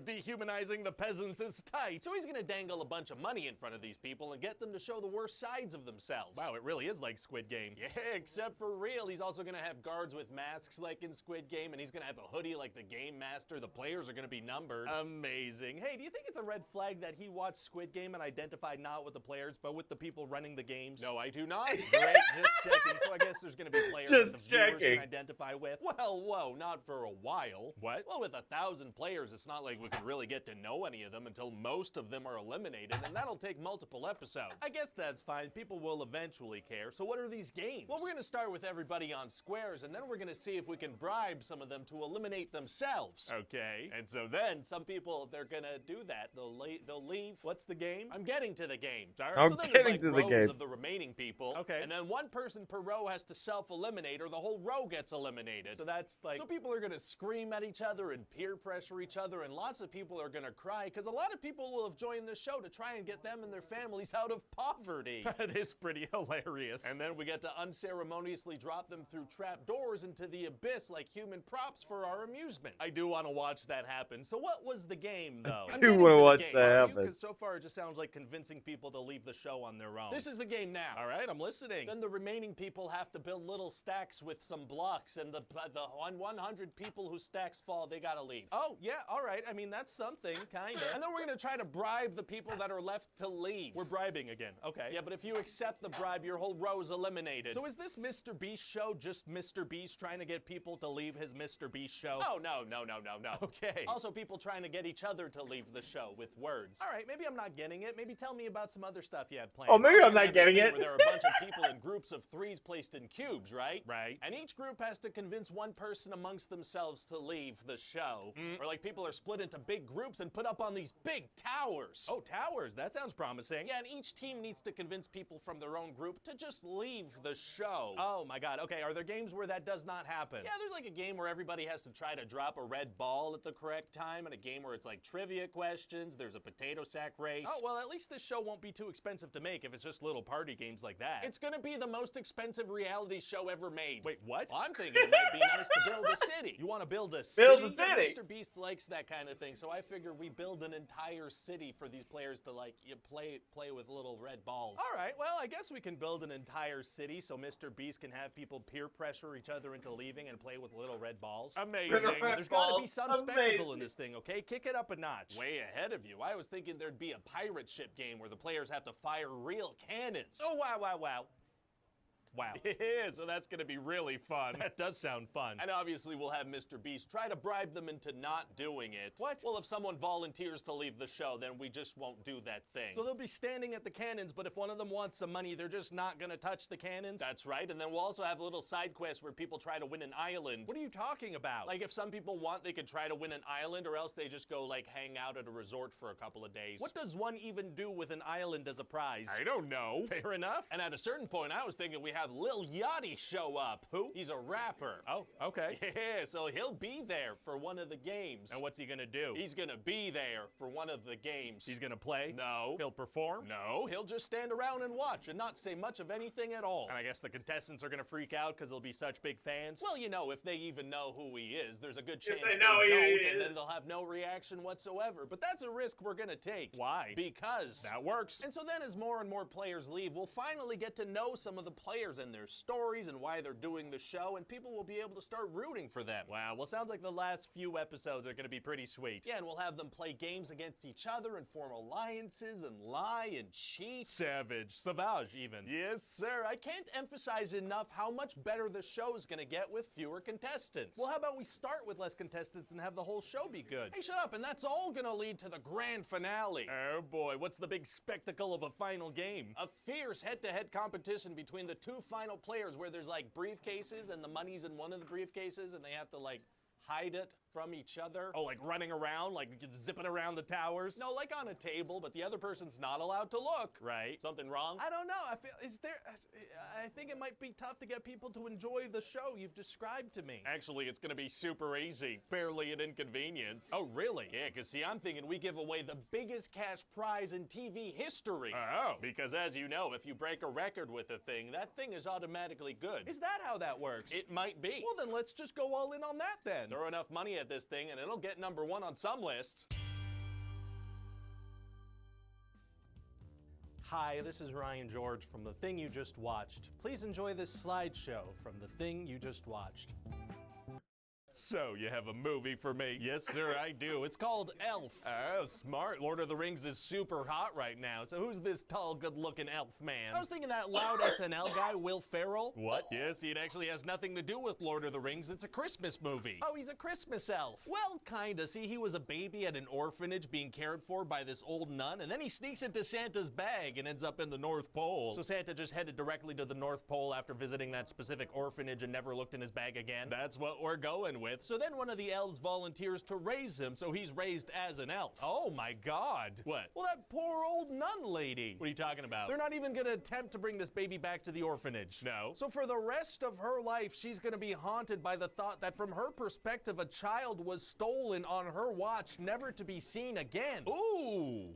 Dehumanizing the peasants is tight. So he's gonna dangle a bunch of money in front of these people and get them to show the worst sides of themselves. Wow, it really is like Squid Game. Yeah, except for real. He's also gonna have guards with masks like in Squid Game, and he's gonna have a hoodie like the Game Master. The players are gonna be numbered. Amazing. Hey, do you think it's a red flag that he watched Squid Game and identified not with the players, but with the people running the games? No, I do not. Great, just checking. So I guess there's gonna be players that the viewers can identify with. Well, whoa, not for a while. What? Well, with 1,000 1,000 players, it's not like we can really get to know any of them until most of them are eliminated, and that'll take multiple episodes. I guess that's fine. People will eventually care. So what are these games? Well, we're gonna start with everybody on squares, and then we're gonna see if we can bribe some of them to eliminate themselves. Okay. And so then some people, they're gonna do that. They'll leave. What's the game? I'm getting to the game. Sorry. I'm so then getting there's, to like, the rows game. of the remaining people. Okay. And then one person per row has to self-eliminate, or the whole row gets eliminated. So that's like, so people are gonna scream at each other and peer pressure each other, and lots of people are gonna cry, because a lot of people will have joined the show to try and get them and their families out of poverty. That is pretty hilarious. And then we get to unceremoniously drop them through trap doors into the abyss like human props for our amusement. I do want to watch that happen. So what was the game, though? I do want to watch that happen. Because so far it just sounds like convincing people to leave the show on their own. This is the game now. All right, I'm listening. Then the remaining people have to build little stacks with some blocks, and the 100 people whose stacks fall, they gotta leave. Oh, yeah, all right. I mean, that's something, kind of. And then we're gonna try to bribe the people that are left to leave. We're bribing again. Okay. Yeah, but if you accept the bribe, your whole row's eliminated. So is this Mr. Beast show just Mr. Beast trying to get people to leave his Mr. Beast show? Oh, no. Okay. Also, people trying to get each other to leave the show with words. All right, maybe I'm not getting it. Maybe tell me about some other stuff you had planned. Oh, maybe Also, I'm not getting it. Where there are a bunch of people in groups of 3s placed in cubes, right? Right. And each group has to convince one person amongst themselves to leave the show. Or like people are split into big groups and put up on these big towers. Oh, towers. That sounds promising. Yeah, and each team needs to convince people from their own group to just leave the show. Oh my god. Okay, are there games where that does not happen? Yeah, there's like a game where everybody has to try to drop a red ball at the correct time, and a game where it's like trivia questions, there's a potato sack race. Oh, well, at least this show won't be too expensive to make if it's just little party games like that. It's gonna be the most expensive reality show ever made. Wait, what? Well, I'm thinking it might be nice to build a city. You want to build a city? Build a city! Mr. Beast likes that kind of thing, so I figure we build an entire city for these players to, like, play with little red balls. All right, well, I guess we can build an entire city so Mr. Beast can have people peer pressure each other into leaving and play with little red balls. Amazing. There's gotta be some spectacle in this thing, okay? Kick it up a notch. Way ahead of you. I was thinking there'd be a pirate ship game where the players have to fire real cannons. Oh, wow. Wow. Yeah, so that's gonna be really fun. That does sound fun. And obviously we'll have Mr. Beast try to bribe them into not doing it. What? Well, if someone volunteers to leave the show, then we just won't do that thing. So they'll be standing at the cannons, but if one of them wants some money, they're just not gonna touch the cannons? That's right, and then we'll also have little side quests where people try to win an island. What are you talking about? Like, if some people want, they could try to win an island, or else they just go, like, hang out at a resort for a couple of days. What does one even do with an island as a prize? I don't know. Fair enough. And at a certain point, I was thinking we have Lil Yachty show up. Who? He's a rapper. Oh, okay. Yeah, so he'll be there for one of the games. And what's he gonna do? He's gonna be there for one of the games. He's gonna play? No. He'll perform? No. He'll just stand around and watch and not say much of anything at all. And I guess the contestants are gonna freak out because they'll be such big fans? Well, you know, if they even know who he is, there's a good chance they don't, and then they'll have no reaction whatsoever. But that's a risk we're gonna take. Why? Because that works. And so then as more and more players leave, we'll finally get to know some of the players and their stories and why they're doing the show, and people will be able to start rooting for them. Wow, well, sounds like the last few episodes are gonna be pretty sweet. Yeah, and we'll have them play games against each other and form alliances and lie and cheat. Savage. Savage, even. Yes, sir. I can't emphasize enough how much better the show's gonna get with fewer contestants. Well, how about we start with less contestants and have the whole show be good? Hey, shut up, and that's all gonna lead to the grand finale. Oh boy, what's the big spectacle of a final game? A fierce head-to-head competition between the two final players where there's like briefcases and the money's in one of the briefcases and they have to like hide it from each other. Oh, like running around, like zipping around the towers? No, like on a table, but the other person's not allowed to look. Right. Something wrong? I don't know. I think it might be tough to get people to enjoy the show you've described to me. Actually, it's gonna be super easy. Barely an inconvenience. Oh, really? Yeah, because see, I'm thinking we give away the biggest cash prize in TV history. Oh. Because as you know, if you break a record with a thing, that thing is automatically good. Is that how that works? It might be. Well, then let's just go all in on that then. Throw enough money at this thing and it'll get #1 on some lists. Hi, this is Ryan George from The Thing You Just Watched. Please enjoy this slideshow from The Thing You Just Watched. So, you have a movie for me? Yes, sir, I do. It's called Elf. Oh, smart. Lord of the Rings is super hot right now. So who's this tall, good-looking elf man? I was thinking that loud SNL guy, Will Ferrell. What? Yes, it actually has nothing to do with Lord of the Rings. It's a Christmas movie. Oh, he's a Christmas elf. Well, kinda. See, he was a baby at an orphanage being cared for by this old nun, and then he sneaks into Santa's bag and ends up in the North Pole. So Santa just headed directly to the North Pole after visiting that specific orphanage and never looked in his bag again. That's what we're going with. So then one of the elves volunteers to raise him, so he's raised as an elf. Oh my god. What? Well, that poor old nun lady. What are you talking about? They're not even gonna attempt to bring this baby back to the orphanage. No. So for the rest of her life, she's gonna be haunted by the thought that from her perspective, a child was stolen on her watch, never to be seen again. Ooh.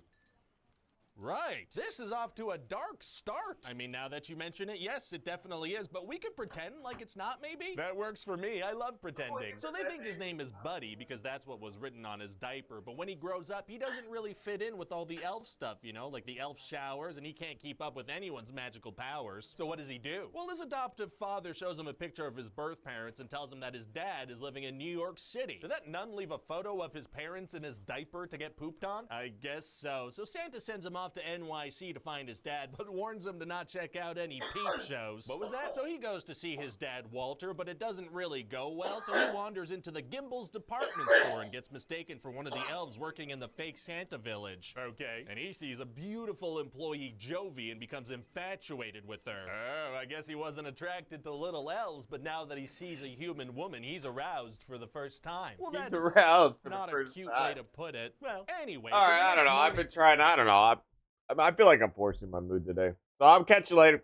Right. This is off to a dark start. I mean, now that you mention it, yes, it definitely is, but we could pretend like it's not, maybe? That works for me. I love pretending. So they think his name is Buddy because that's what was written on his diaper, but when he grows up, he doesn't really fit in with all the elf stuff, you know, like the elf showers, and he can't keep up with anyone's magical powers. So what does he do? Well, his adoptive father shows him a picture of his birth parents and tells him that his dad is living in New York City. Did that nun leave a photo of his parents in his diaper to get pooped on? I guess so. So Santa sends him off to NYC to find his dad, but warns him to not check out any peep shows. What was that? So he goes to see his dad, Walter, but it doesn't really go well, so he wanders into the Gimbel's department store and gets mistaken for one of the elves working in the fake Santa village. Okay. And he sees a beautiful employee, Jovi, and becomes infatuated with her. Oh, I guess he wasn't attracted to little elves, but now that he sees a human woman, he's aroused for the first time. Well, that's aroused for not the a first cute time. way to put it. Well, anyway. All so right, the I next don't know. I've morning- been trying. I don't know. I feel like I'm forcing my mood today. So I'll catch you later.